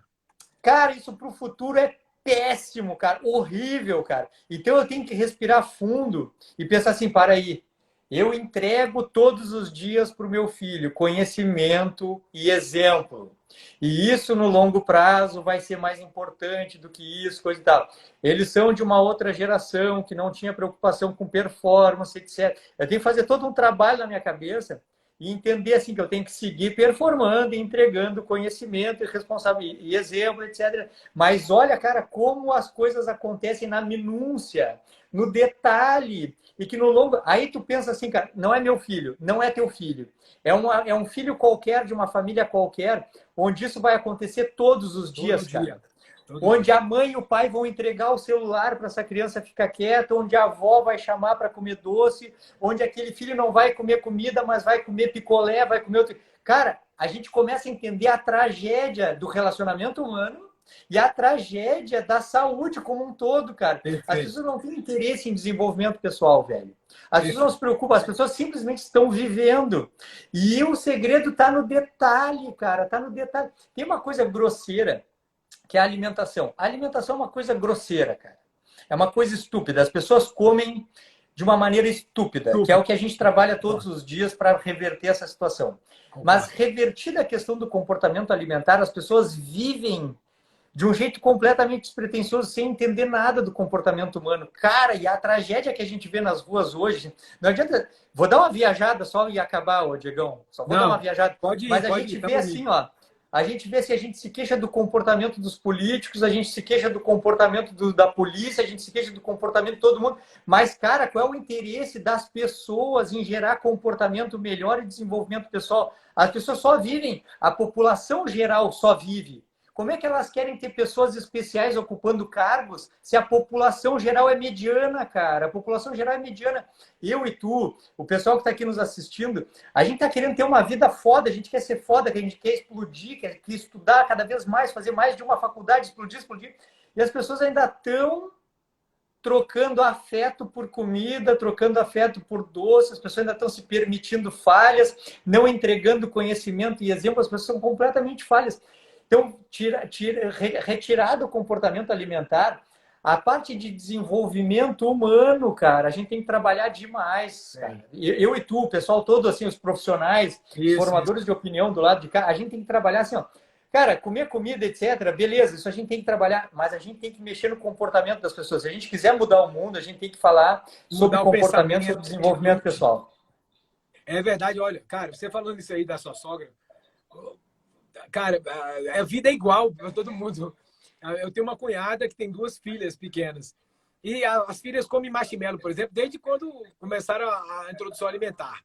Cara, isso pro futuro é péssimo, cara, horrível, cara. Então eu tenho que respirar fundo e pensar assim, para aí, eu entrego todos os dias para o meu filho conhecimento e exemplo. E isso no longo prazo vai ser mais importante do que isso, coisa e tal. Eles são de uma outra geração que não tinha preocupação com performance, etc. Eu tenho que fazer todo um trabalho na minha cabeça e entender assim que eu tenho que seguir performando, entregando conhecimento e responsabilidade e exemplo, etc. Mas olha, cara, como as coisas acontecem na minúcia, no detalhe, e que no longo... Aí tu pensa assim, cara, não é meu filho, não é teu filho. É um filho qualquer, de uma família qualquer, onde isso vai acontecer todos os dias, cara. Onde a mãe e o pai vão entregar o celular para essa criança ficar quieta, onde a avó vai chamar para comer doce, onde aquele filho não vai comer comida, mas vai comer picolé, vai comer outro... Cara, a gente começa a entender a tragédia do relacionamento humano e a tragédia da saúde como um todo, cara. Perfeito. As pessoas não têm interesse em desenvolvimento pessoal, velho. As pessoas não se preocupam, as pessoas simplesmente estão vivendo. E o segredo está no detalhe, cara, está no detalhe. Tem uma coisa grosseira, que é a alimentação. A alimentação é uma coisa grosseira, cara. É uma coisa estúpida. As pessoas comem de uma maneira estúpida, que é o que a gente trabalha todos os dias para reverter essa situação. Mas revertida a questão do comportamento alimentar, as pessoas vivem de um jeito completamente despretensioso, sem entender nada do comportamento humano. Cara, e a tragédia que a gente vê nas ruas hoje, não adianta... Vou dar uma viajada só e acabar, ô Diegão. Só vou dar uma viajada. Pode ir, mas a gente vê assim, ó, a gente vê se a gente se queixa do comportamento dos políticos, a gente se queixa do comportamento da polícia, a gente se queixa do comportamento de todo mundo. Mas, cara, qual é o interesse das pessoas em gerar comportamento melhor e desenvolvimento pessoal? As pessoas só vivem, a população geral só vive. Como é que elas querem ter pessoas especiais ocupando cargos se a população geral é mediana, cara? A população geral é mediana. Eu e tu, o pessoal que está aqui nos assistindo, a gente está querendo ter uma vida foda, a gente quer ser foda, a gente quer explodir, quer estudar cada vez mais, fazer mais de uma faculdade, explodir. E as pessoas ainda estão trocando afeto por comida, trocando afeto por doce, as pessoas ainda estão se permitindo falhas, não entregando conhecimento e exemplo, as pessoas são completamente falhas. Então, retirado o comportamento alimentar, A parte de desenvolvimento humano, cara, a gente tem que trabalhar demais, cara. Eu e tu, o pessoal todo, assim, os profissionais, os formadores de opinião do lado de cá, a gente tem que trabalhar assim, ó. Cara, comer comida, etc., beleza, isso a gente tem que trabalhar, mas a gente tem que mexer no comportamento das pessoas. Se a gente quiser mudar o mundo, a gente tem que falar sobre comportamento, sobre desenvolvimento pessoal. É verdade, olha, cara, você falando isso aí da sua sogra, cara, a vida é igual para todo mundo. Eu tenho uma cunhada que tem 2 filhas pequenas. E as filhas comem marshmallow, por exemplo, desde quando começaram a introdução alimentar.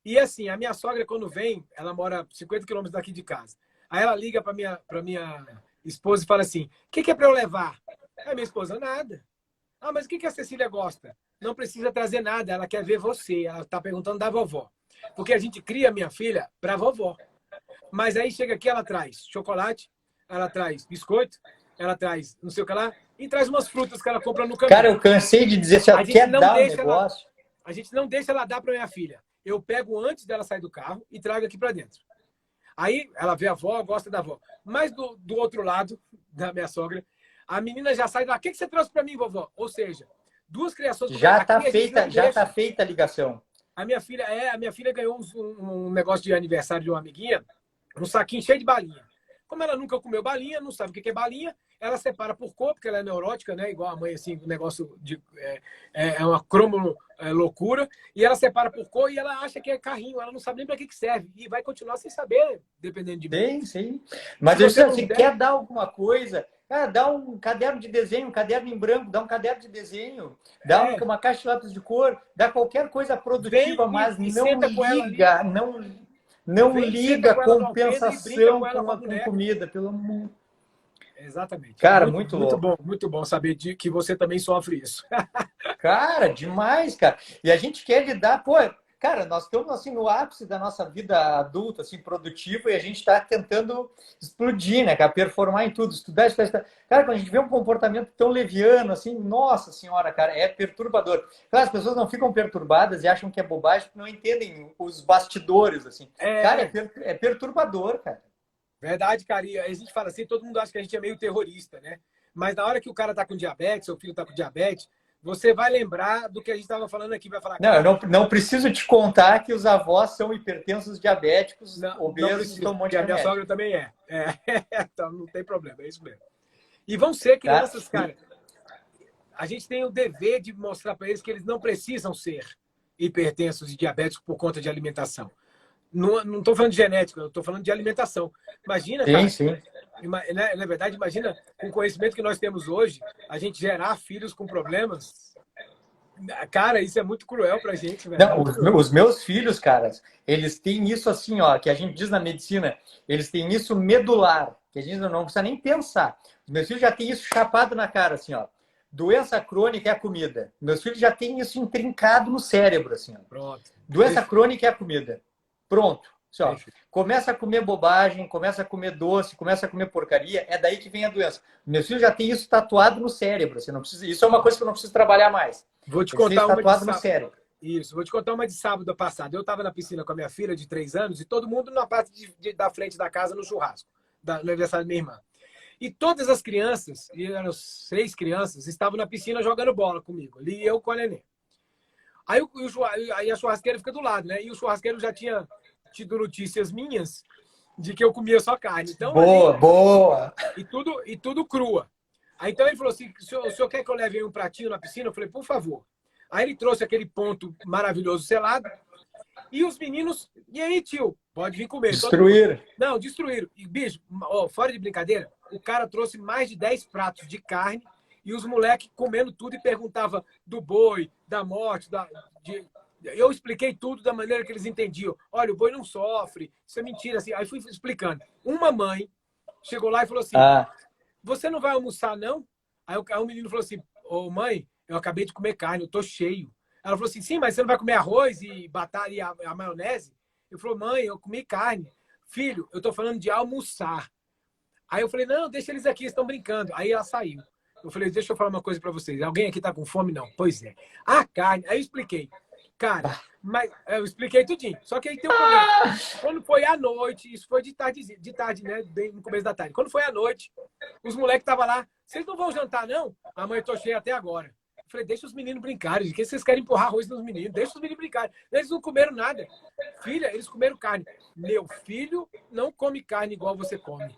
E assim, a minha sogra, quando vem, ela mora 50 quilômetros daqui de casa. Aí ela liga para minha esposa e fala assim: o que é para eu levar? Aí minha esposa, nada. Ah, mas o que a Cecília gosta? Não precisa trazer nada, ela quer ver você. Ela está perguntando da vovó. Porque a gente cria minha filha para a vovó. Mas aí chega aqui, ela traz chocolate, ela traz biscoito, ela traz não sei o que lá, e traz umas frutas que ela compra no caminho. Cara, eu cansei de dizer, se ela quer dar um negócio... A gente não deixa ela dar para minha filha. Eu pego antes dela sair do carro e trago aqui para dentro. Aí ela vê a avó, gosta da avó. Mas do outro lado, da minha sogra, a menina já sai lá. O que você trouxe para mim, vovó? Ou seja, 2 criações... Já está feita a ligação. A minha filha ganhou um negócio de aniversário de uma amiguinha, um saquinho cheio de balinha. Como ela nunca comeu balinha, não sabe o que é balinha, ela separa por cor, porque ela é neurótica, né? Igual a mãe, assim, o negócio de... É uma cromo loucura. E ela separa por cor e ela acha que é carrinho. Ela não sabe nem para que serve. E vai continuar sem saber, dependendo de mim. Sim. Mas você quer dar alguma coisa... Cara, dá um caderno de desenho, um caderno em branco, dá um caderno de desenho, dá uma caixa de lápis de cor, dá qualquer coisa produtiva, mas não liga compensação com comida, pelo amor. Exatamente. Cara, muito louco. Muito bom saber que você também sofre isso. Cara, demais, cara. E a gente quer lidar, pô, cara, nós estamos assim no ápice da nossa vida adulta, assim, produtiva, e a gente está tentando explodir, né, cara, performar em tudo, estudar. Cara, quando a gente vê um comportamento tão leviano, assim, nossa senhora, cara, é perturbador. Claro, as pessoas não ficam perturbadas e acham que é bobagem, porque não entendem os bastidores, assim. Cara, é perturbador, cara. Verdade, cara. E a gente fala assim, todo mundo acha que a gente é meio terrorista, né? Mas na hora que o cara tá com diabetes, seu filho tá com diabetes, você vai lembrar do que a gente estava falando aqui, vai falar... Não, eu não preciso te contar que os avós são hipertensos, diabéticos, obesos, tomam um monte de remédio. A minha sogra também é. Então não tem problema, é isso mesmo. E vão ser crianças, cara. A gente tem o dever de mostrar para eles que eles não precisam ser hipertensos e diabéticos por conta de alimentação. Não estou falando de genética, eu estou falando de alimentação. Imagina, cara. Sim. Na verdade, imagina, com o conhecimento que nós temos hoje, a gente gerar filhos com problemas. Cara, isso é muito cruel pra gente, velho. Não, os meus filhos, cara, eles têm isso assim, ó, que a gente diz na medicina, eles têm isso medular, que a gente não precisa nem pensar. Os meus filhos já têm isso chapado na cara, assim, ó. Doença crônica é a comida. Meus filhos já têm isso intrincado no cérebro, assim, ó. Pronto. Doença crônica é a comida. Pronto. Assim, ó, começa a comer bobagem, começa a comer doce, começa a comer porcaria, é daí que vem a doença. Meus filhos já têm isso tatuado no cérebro. Assim, não precisa, isso é uma coisa que eu não preciso trabalhar mais. Vou te contar uma tatuado no cérebro. Isso, vou te contar uma de sábado passado. Eu estava na piscina com a minha filha de 3 anos e todo mundo na parte da frente da casa no churrasco, no aniversário da minha irmã. E todas as crianças, e eram 6 crianças, estavam na piscina jogando bola comigo, ali eu com a neném. Aí a churrasqueira fica do lado, né? E o churrasqueiro já tinha tido notícias minhas de que eu comia só carne. Então, boa! E tudo crua. Aí então ele falou assim, o senhor quer que eu leve um pratinho na piscina? Eu falei, por favor. Aí ele trouxe aquele ponto maravilhoso selado. E os meninos, e aí, tio? Pode vir comer. Destruíram. Não, destruíram. E, bicho, fora de brincadeira, o cara trouxe mais de 10 pratos de carne e os moleques comendo tudo e perguntava do boi, da morte, eu expliquei tudo da maneira que eles entendiam. Olha, o boi não sofre, isso é mentira. Assim. Aí fui explicando. Uma mãe chegou lá e falou assim, você não vai almoçar, não? Aí o menino falou assim, ô mãe, eu acabei de comer carne, eu tô cheio. Ela falou assim, sim, mas você não vai comer arroz e batata e a maionese? Eu falei, mãe, eu comi carne. Filho, eu tô falando de almoçar. Aí eu falei, não, deixa eles aqui, estão brincando. Aí ela saiu. Eu falei, deixa eu falar uma coisa para vocês. Alguém aqui tá com fome? Não. Pois é. A carne, aí eu expliquei. Cara, mas eu expliquei tudinho. Só que aí tem um problema. Quando foi à noite, isso foi de tarde, né? Bem no começo da tarde. Quando foi à noite, os moleques estavam lá. Vocês não vão jantar, não? A mãe, tô cheia até agora. Eu falei, deixa os meninos brincarem. De que vocês querem empurrar arroz nos meninos? Deixa os meninos brincarem. Eles não comeram nada. Filha, eles comeram carne. Meu filho não come carne igual você come.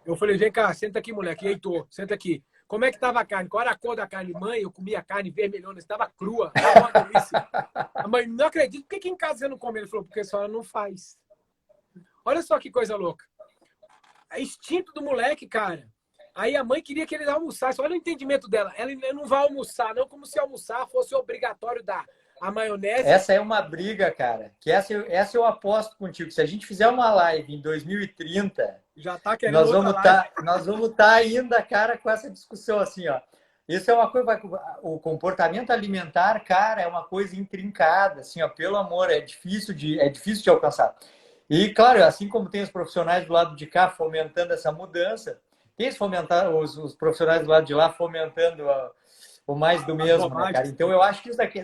Eu falei, vem cá, senta aqui, moleque. E Heitor, senta aqui. Como é que estava a carne? Qual era a cor da carne? Mãe, eu comia carne vermelhona, estava crua. Estava uma delícia. A mãe, não acredito. Por que em casa você não come? Ele falou, porque a senhora não faz. Olha só que coisa louca. É instinto do moleque, cara. Aí a mãe queria que ele almoçasse. Olha o entendimento dela. Ela não vai almoçar, não como se almoçar fosse obrigatório dar a maionese. Essa é uma briga, cara. Que essa eu aposto contigo. Se a gente fizer uma live em 2030, já tá querendo nós vamos estar ainda, cara, com essa discussão assim, ó. Isso é uma coisa. O comportamento alimentar, cara, é uma coisa intrincada, assim, ó. Pelo amor, é difícil de alcançar. E, claro, assim como tem os profissionais do lado de cá fomentando essa mudança, tem os profissionais do lado de lá fomentando o mais do mesmo, né, cara? Então, eu acho que isso daqui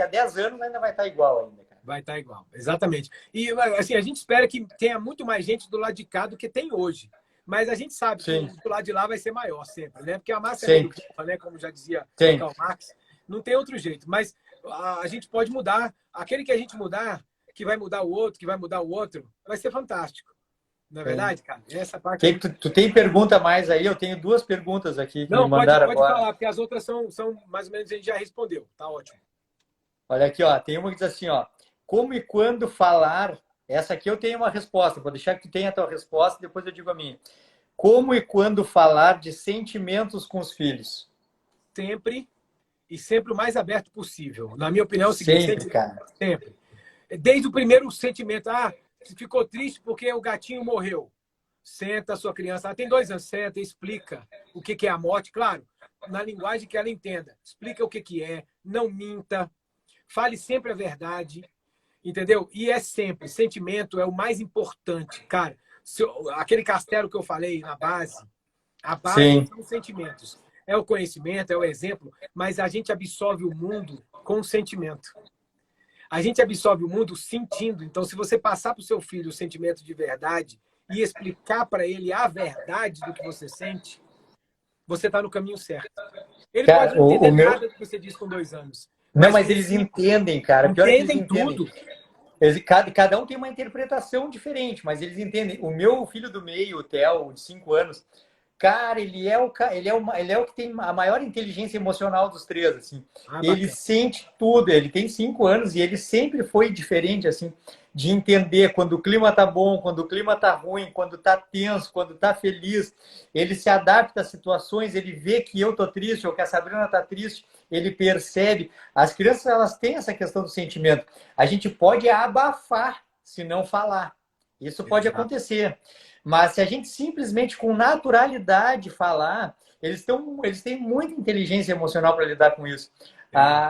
a 10 anos ainda vai estar igual ainda, cara. Vai estar igual, exatamente. E, assim, a gente espera que tenha muito mais gente do lado de cá do que tem hoje. Mas a gente sabe que do lado de lá vai ser maior sempre, né? Porque a massa é meio boa, né? Como já dizia Karl Marx. Não tem outro jeito. Mas a gente pode mudar. Aquele que a gente mudar, que vai mudar o outro, que vai mudar o outro, vai ser fantástico. Não é verdade, cara? Essa parte. Tu tem pergunta mais aí? Eu tenho 2 perguntas aqui que me mandaram pode agora. falar, porque as outras são mais ou menos a gente já respondeu. Tá ótimo. Olha aqui, ó. Tem uma que diz assim, ó. Como e quando falar... Essa aqui eu tenho uma resposta. Vou deixar que tu tenha a tua resposta, depois eu digo a minha. Como e quando falar de sentimentos com os filhos? Sempre. E sempre o mais aberto possível. Na minha opinião, é o seguinte. Sempre, cara. Sempre. Desde o primeiro sentimento. Ah, ficou triste porque o gatinho morreu. Senta a sua criança. Ela tem 2 anos. Senta, explica o que é a morte. Claro, na linguagem que ela entenda. Explica o que é. Não minta. Fale sempre a verdade. Entendeu? E é sempre. Sentimento é o mais importante. Cara, aquele castelo que eu falei na base, a base são os sentimentos. É o conhecimento, é o exemplo, mas a gente absorve o mundo com o sentimento. A gente absorve o mundo sentindo. Então, se você passar para o seu filho o sentimento de verdade e explicar para ele a verdade do que você sente, você está no caminho certo. Ele pode não entender nada do que você diz com 2 anos. Não, mas eles entendem, cara. Pior é que eles entendem tudo. Cada um tem uma interpretação diferente, mas eles entendem. O meu filho do meio, o Theo, de 5 anos, cara, ele é o que tem a maior inteligência emocional dos 3, assim. Ele sente tudo, ele tem 5 anos e ele sempre foi diferente, assim, de entender quando o clima tá bom, quando o clima tá ruim, quando tá tenso, quando tá feliz. Ele se adapta às situações, ele vê que eu tô triste ou que a Sabrina tá triste, ele percebe. As crianças, elas têm essa questão do sentimento. A gente pode abafar se não falar. Isso pode acontecer. Mas se a gente simplesmente, com naturalidade, falar, eles têm muita inteligência emocional para lidar com isso.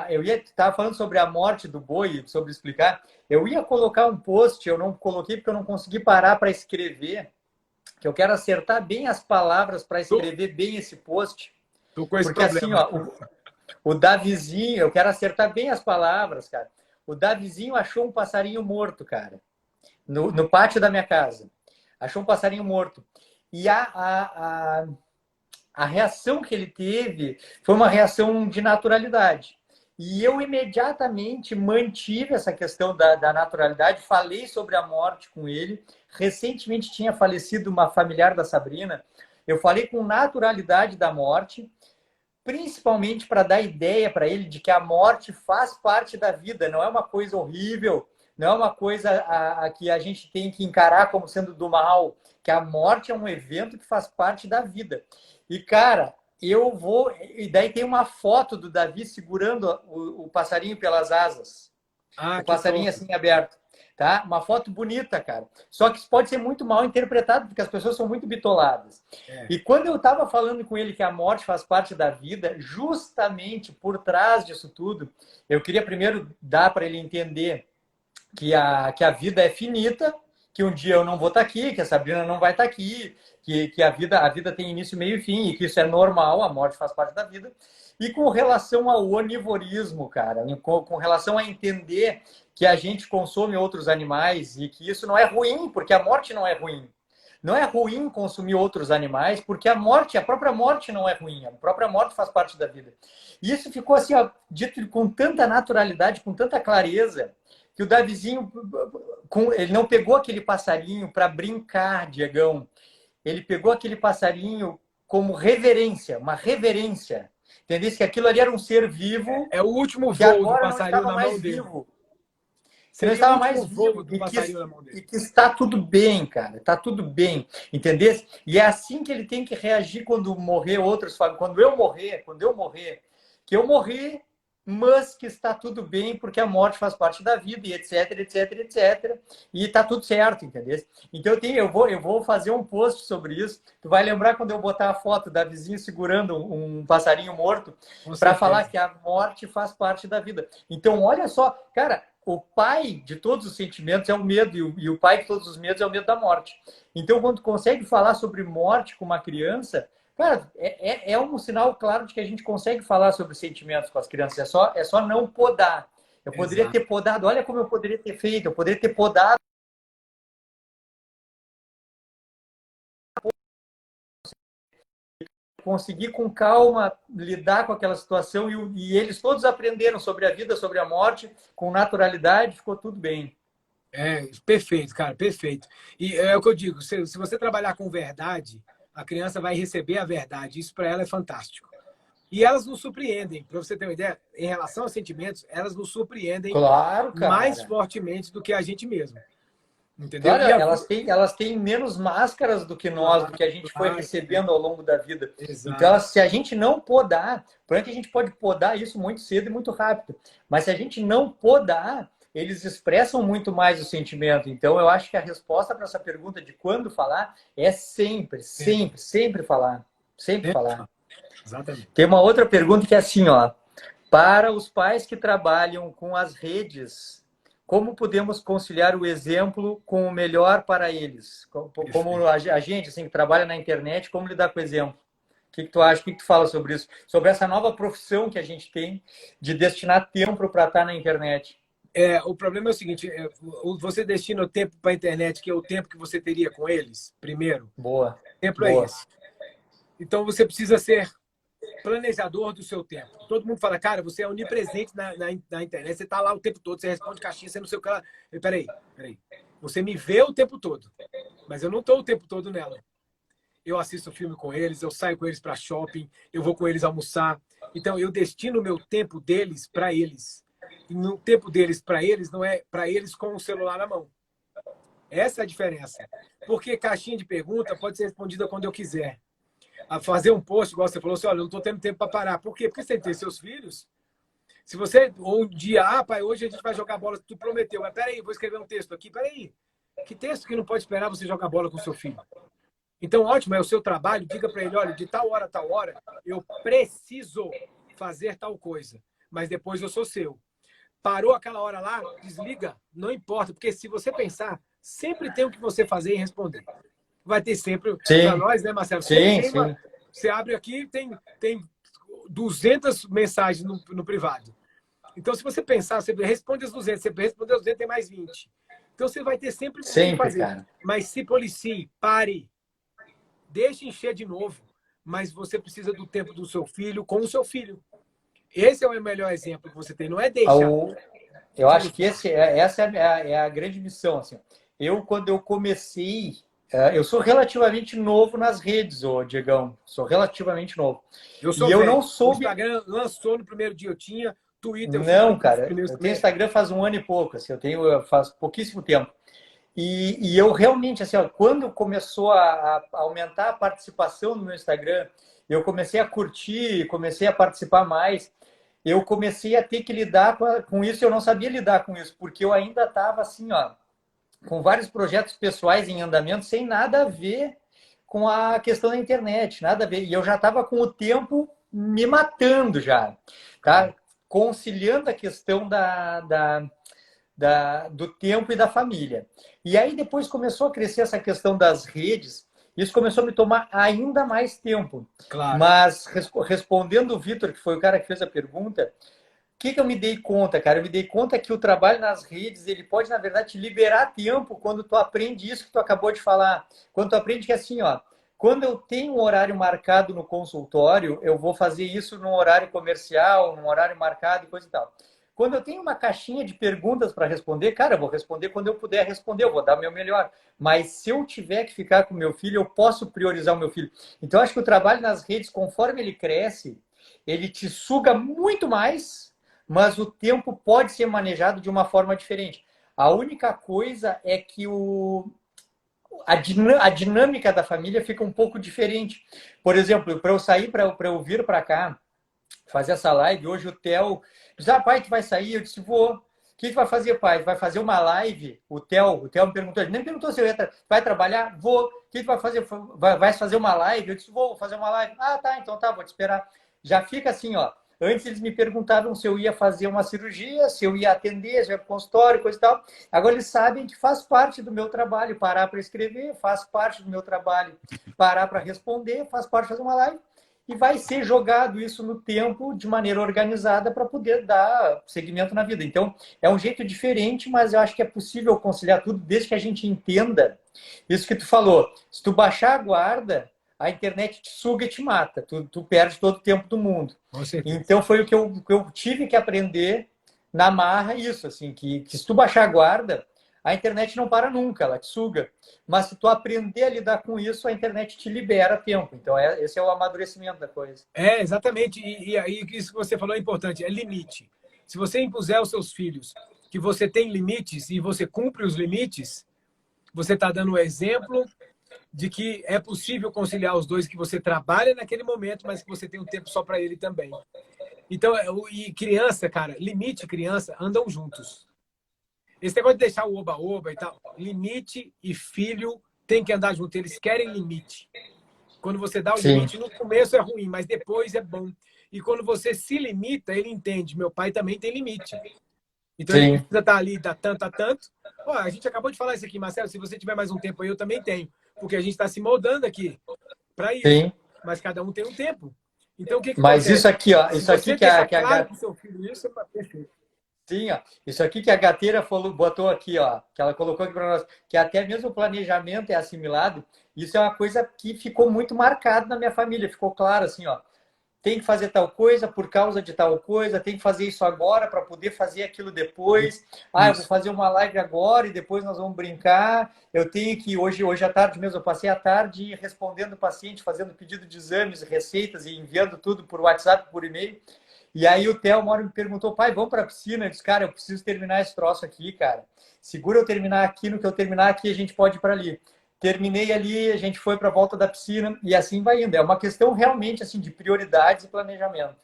Eu estava falando sobre a morte do boi, sobre explicar. Eu ia colocar um post, eu não coloquei porque eu não consegui parar para escrever, que eu quero acertar bem as palavras para escrever bem esse post. Porque assim, ó, o Davizinho, eu quero acertar bem as palavras, cara. O Davizinho achou um passarinho morto, cara, no pátio da minha casa. Achou um passarinho morto. E a reação que ele teve foi uma reação de naturalidade. E eu imediatamente mantive essa questão da naturalidade, falei sobre a morte com ele. Recentemente tinha falecido uma familiar da Sabrina. Eu falei com naturalidade da morte, principalmente para dar ideia para ele de que a morte faz parte da vida, não é uma coisa horrível, não é uma coisa que a gente tem que encarar como sendo do mal, que a morte é um evento que faz parte da vida. E, cara, e daí tem uma foto do Davi segurando o passarinho pelas asas. O passarinho assim aberto. Tá? Uma foto bonita, cara. Só que isso pode ser muito mal interpretado, porque as pessoas são muito bitoladas. E quando eu estava falando com ele que a morte faz parte da vida, justamente por trás disso tudo, eu queria primeiro dar para ele entender que a vida é finita, que um dia eu não vou estar aqui, que a Sabrina não vai estar aqui, que a vida tem início, meio e fim, e que isso é normal, a morte faz parte da vida. E com relação ao onivorismo, cara, com relação a entender que a gente consome outros animais e que isso não é ruim, porque a morte não é ruim. Não é ruim consumir outros animais, porque a própria morte não é ruim, a própria morte faz parte da vida. E isso ficou assim, ó, dito com tanta naturalidade, com tanta clareza, que o Davizinho, ele não pegou aquele passarinho para brincar, Diegão. Ele pegou aquele passarinho como reverência, uma reverência. Entendeu? Que aquilo ali era um ser vivo. É o último que voo do agora não passarinho estava na mais mão dele. vivo. Que não Seria o estava último mais voo vivo do passarinho na mão dele. e que está tudo bem, cara. Está tudo bem. Entendeu? E é assim que ele tem que reagir quando morrer outros. Quando eu morrer, que eu morri, mas que está tudo bem, porque a morte faz parte da vida, e etc, etc, etc. E está tudo certo, entendeu? Então eu vou fazer um post sobre isso. Tu vai lembrar quando eu botar a foto da vizinha segurando um passarinho morto para falar que a morte faz parte da vida. Então, olha só, cara, o pai de todos os sentimentos é o medo, e o pai de todos os medos é o medo da morte. Então, quando tu consegue falar sobre morte com uma criança, cara, é um sinal claro de que a gente consegue falar sobre sentimentos com as crianças. É só não podar. Eu poderia ter podado, olha como eu poderia ter feito, eu poderia ter podado. Conseguir com calma lidar com aquela situação e eles todos aprenderam sobre a vida, sobre a morte, com naturalidade, ficou tudo bem. Perfeito, cara, perfeito. E é o que eu digo, se você trabalhar com verdade, a criança vai receber a verdade. Isso para ela é fantástico. E elas nos surpreendem, para você ter uma ideia, em relação aos sentimentos, elas nos surpreendem Claro, mais cara. fortemente do que a gente mesmo. Entendeu? Claro, elas têm menos máscaras do que nós, do que a gente foi recebendo ao longo da vida. Exato. Então, se a gente não podar, por que a gente pode podar isso muito cedo e muito rápido, mas se a gente não podar, eles expressam muito mais o sentimento. Então, eu acho que a resposta para essa pergunta de quando falar é sempre falar. Sempre falar. Exatamente. Tem uma outra pergunta que é assim, ó. Para os pais que trabalham com as redes, como podemos conciliar o exemplo com o melhor para eles? Como a gente assim, que trabalha na internet, como lidar com o exemplo? O que tu acha? O que tu fala sobre isso? Sobre essa nova profissão que a gente tem de destinar tempo para estar na internet. O problema é o seguinte, você destina o tempo para a internet, que é o tempo que você teria com eles, primeiro. Boa. O tempo Boa. é esse. Então, você precisa ser planejador do seu tempo. Todo mundo fala, cara, você é onipresente na internet, você está lá o tempo todo, você responde caixinha, você não sei o que lá. Peraí. Você me vê o tempo todo, mas eu não estou o tempo todo nela. Eu assisto filme com eles, eu saio com eles para shopping, eu vou com eles almoçar. Então, eu destino o meu tempo deles para eles. E no tempo deles para eles, não é para eles com o celular na mão. Essa é a diferença. Porque caixinha de pergunta pode ser respondida quando eu quiser. A fazer um post, igual você falou assim, olha, eu não estou tendo tempo para parar. Por quê? Porque você tem que ter seus filhos. Se você, ou um dia, pai, hoje a gente vai jogar bola, tu prometeu, mas peraí, vou escrever um texto aqui, peraí. Que texto que não pode esperar você jogar bola com seu filho? Então, ótimo, é o seu trabalho, diga para ele, olha, de tal hora a tal hora, eu preciso fazer tal coisa, mas depois eu sou seu. Parou aquela hora lá, desliga, não importa, porque se você pensar, sempre tem o que você fazer e responder. Vai ter sempre, para nós, né, Marcelo? Sim. Você abre aqui, tem 200 mensagens no privado. Então, se você pensar, você responde as 200, você responde as 200, tem mais 20. Então, você vai ter sempre o que fazer. Cara. Mas se policie, pare. Deixe encher de novo. Mas você precisa do tempo do seu filho com o seu filho. Esse é o melhor exemplo que você tem. Não é deixar. Eu acho que essa é a grande missão. Assim. Quando eu comecei... Eu sou relativamente novo nas redes, Diegão. Sou relativamente novo. Eu sou velho. Não soube... O Instagram lançou no primeiro dia, eu tinha Twitter. Não, cara. Eu tenho Instagram faz um ano e pouco. Assim, faz pouquíssimo tempo. E eu realmente, assim, quando começou a aumentar a participação no meu Instagram, eu comecei a curtir, comecei a participar mais, eu comecei a ter que lidar com isso. Eu não sabia lidar com isso, porque eu ainda estava assim, com vários projetos pessoais em andamento, sem nada a ver com a questão da internet, nada a ver. E eu já estava com o tempo me matando já, tá? Conciliando a questão do tempo e da família. E aí depois começou a crescer essa questão das redes, isso começou a me tomar ainda mais tempo. Claro. Mas respondendo o Vitor, que foi o cara que fez a pergunta, que eu me dei conta, cara? Eu me dei conta que o trabalho nas redes, ele pode, na verdade, te liberar tempo quando tu aprende isso que tu acabou de falar. Quando tu aprende que assim, ó, quando eu tenho um horário marcado no consultório, eu vou fazer isso num horário comercial, num horário marcado e coisa e tal. Quando eu tenho uma caixinha de perguntas para responder, cara, eu vou responder quando eu puder responder, eu vou dar o meu melhor. Mas se eu tiver que ficar com meu filho, eu posso priorizar o meu filho. Então, eu acho que o trabalho nas redes, conforme ele cresce, ele te suga muito mais, mas o tempo pode ser manejado de uma forma diferente. A única coisa é que a dinâmica da família fica um pouco diferente. Por exemplo, para eu sair, para eu vir para cá, fazer essa live, hoje o Theo disse, pai, tu vai sair? Eu disse, vou. O que tu vai fazer, pai? Vai fazer uma live? O Theo me perguntou, ele nem perguntou se eu vai trabalhar? Vou. O que tu vai fazer? Vai fazer uma live? Eu disse, vou fazer uma live. Ah, tá, então tá, vou te esperar. Já fica assim, ó. Antes eles me perguntavam se eu ia fazer uma cirurgia, se eu ia atender, se eu ia para consultório, coisa e tal. Agora eles sabem que faz parte do meu trabalho parar para escrever, faz parte do meu trabalho parar para responder, faz parte de fazer uma live e vai ser jogado isso no tempo de maneira organizada para poder dar seguimento na vida. Então, é um jeito diferente, mas eu acho que é possível conciliar tudo desde que a gente entenda isso que tu falou. Se tu baixar a guarda, a internet te suga e te mata. Tu perde todo o tempo do mundo. Com certeza. Então, foi o que eu tive que aprender na marra, isso, assim, que se tu baixar a guarda, a internet não para nunca, ela te suga. Mas se tu aprender a lidar com isso, a internet te libera tempo. Então, esse é o amadurecimento da coisa. É, exatamente. E aí, isso que você falou é importante, é limite. Se você impuser aos seus filhos que você tem limites e você cumpre os limites, você está dando o exemplo de que é possível conciliar os dois, que você trabalha naquele momento, mas que você tem um tempo só para ele também. Então, e criança, cara, limite e criança andam juntos. Esse negócio de deixar o oba-oba e tal, limite e filho tem que andar junto, eles querem limite. Quando você dá o Sim, limite, no começo é ruim, mas depois é bom. E quando você se limita, ele entende, meu pai também tem limite. Então ele sim, precisa estar ali, da tanto a tanto. Ó, a gente acabou de falar isso aqui, Marcelo, se você tiver mais um tempo aí, eu também tenho. Porque a gente está se moldando aqui para isso. sim. Mas cada um tem um tempo. Então o que, que Mas isso acontece? aqui, ó, Se isso aqui você que a, deixar que a, claro para o seu filho isso, é perfeito. sim, ó, isso aqui que a gateira falou, botou aqui, ó, que ela colocou aqui para nós, que até mesmo o planejamento é assimilado. Isso é uma coisa que ficou muito marcado na minha família. Ficou claro assim, ó. Tem que fazer tal coisa por causa de tal coisa, tem que fazer isso agora para poder fazer aquilo depois. Ah, eu vou Isso. fazer uma live agora e depois nós vamos brincar. Eu tenho que, hoje à tarde mesmo, eu passei a tarde respondendo o paciente, fazendo pedido de exames, receitas e enviando tudo por WhatsApp, por e-mail. E aí o Theo uma hora me perguntou, pai, vamos para a piscina? Eu disse, cara, eu preciso terminar esse troço aqui, cara. Segura eu terminar aqui, no que eu terminar aqui a gente pode ir para ali. Terminei ali, a gente foi para a volta da piscina e assim vai indo. É uma questão realmente assim de prioridades e planejamento.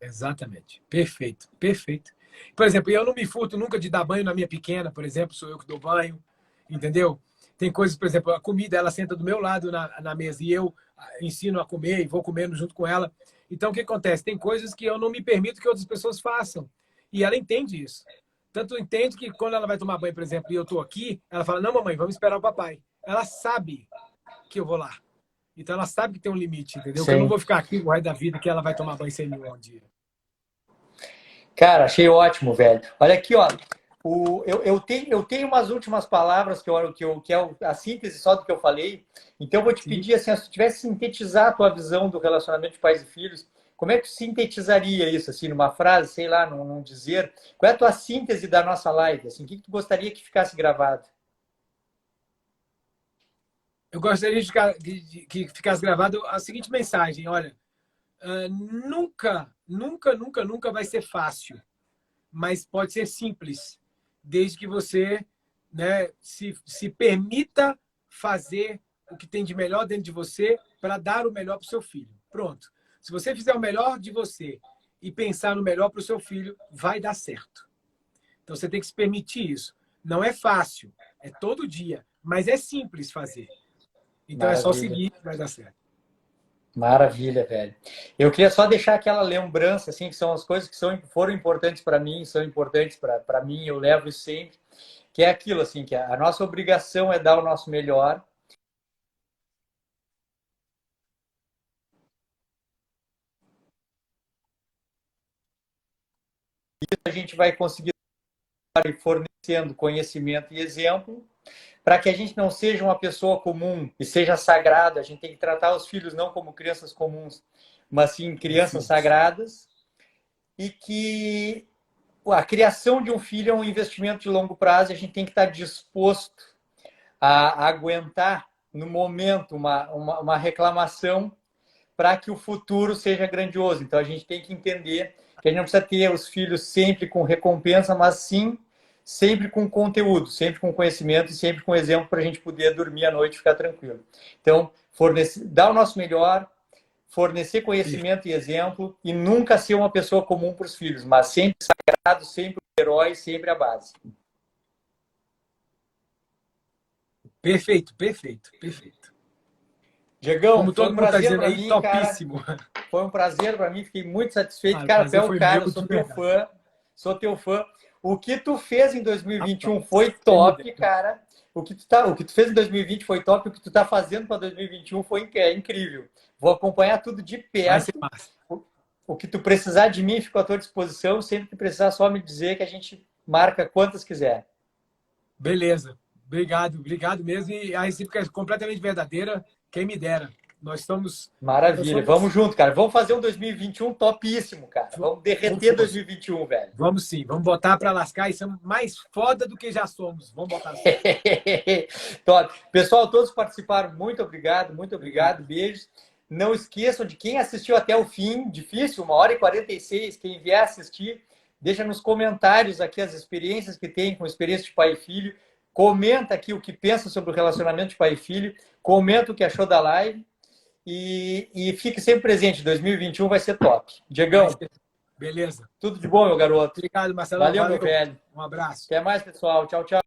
Exatamente. Perfeito, perfeito. Por exemplo, eu não me furto nunca de dar banho na minha pequena, por exemplo, sou eu que dou banho, entendeu? Tem coisas, por exemplo, a comida, ela senta do meu lado na mesa e eu ensino a comer e vou comendo junto com ela. Então, o que acontece? Tem coisas que eu não me permito que outras pessoas façam. E ela entende isso. Tanto entende que quando ela vai tomar banho, por exemplo, e eu estou aqui, ela fala, não, mamãe, vamos esperar o papai. Ela sabe que eu vou lá. Então, ela sabe que tem um limite, entendeu? Que eu não Sim. vou ficar aqui o resto da vida que ela vai tomar banho sem mim um dia. Cara, achei ótimo, velho. Olha aqui, ó. Eu tenho umas últimas palavras que é a síntese só do que eu falei. Então, eu vou te Sim. pedir, assim, se tu tivesse sintetizar a tua visão do relacionamento de pais e filhos, como é que tu sintetizaria isso, assim, numa frase, sei lá, num dizer? Qual é a tua síntese da nossa live? Assim, o que tu gostaria que ficasse gravado? Eu gostaria que ficasse gravado a seguinte mensagem: olha, nunca vai ser fácil, mas pode ser simples, desde que você, né, se permita fazer o que tem de melhor dentro de você para dar o melhor para o seu filho. Pronto. Se você fizer o melhor de você e pensar no melhor para o seu filho, vai dar certo. Então você tem que se permitir isso. Não é fácil, é todo dia, mas é simples fazer. Então é só Maravilha. seguir que vai dar certo. Maravilha, velho. Eu queria só deixar aquela lembrança, assim, que são as coisas que foram importantes para mim, são importantes para mim, eu levo isso sempre, que é aquilo, assim, que a nossa obrigação é dar o nosso melhor. a gente vai conseguir ir fornecendo conhecimento e exemplo, para que a gente não seja uma pessoa comum e seja sagrado. A gente tem que tratar os filhos não como crianças comuns, mas sim crianças sagradas, e que a criação de um filho é um investimento de longo prazo e a gente tem que estar disposto a aguentar, no momento, uma reclamação para que o futuro seja grandioso. Então, a gente tem que entender que a gente não precisa ter os filhos sempre com recompensa, mas sim sempre com conteúdo, sempre com conhecimento e sempre com exemplo para a gente poder dormir à noite e ficar tranquilo. Então, dar o nosso melhor, fornecer conhecimento e exemplo e nunca ser uma pessoa comum para os filhos, mas sempre sagrado, sempre o herói, sempre a base. Perfeito, perfeito, perfeito. Diegão, como todo mundo está dizendo aí, topíssimo. Cara, foi um prazer para mim, fiquei muito satisfeito. Cara, tu é um cara, eu sou teu fã. O que tu fez em 2021 foi top, cara. O que tu fez em 2020 foi top, o que tu tá fazendo para 2021 foi incrível. Vou acompanhar tudo de perto. O que tu precisar de mim, fico à tua disposição. Sempre que precisar, só me dizer que a gente marca quantas quiser. Beleza. Obrigado mesmo. E a recíproca é completamente verdadeira. Quem me dera. Nós estamos... Maravilha. Vamos junto, cara. Vamos fazer um 2021 topíssimo, cara. Vamos derreter 2021, velho. Vamos sim. Vamos botar para lascar e somos mais foda do que já somos. Vamos botar assim. Top. Pessoal, todos participaram. Muito obrigado, muito obrigado. Beijos. Não esqueçam de quem assistiu até o fim. Difícil, 1h46. Quem vier assistir, deixa nos comentários aqui as experiências que tem com experiência de pai e filho. Comenta aqui o que pensa sobre o relacionamento de pai e filho. Comenta o que achou da live. E fique sempre presente. 2021 vai ser top. Diegão. Beleza. Tudo de bom, meu garoto. Obrigado, Marcelo. Valeu, meu velho. Um abraço. Até mais, pessoal. Tchau, tchau.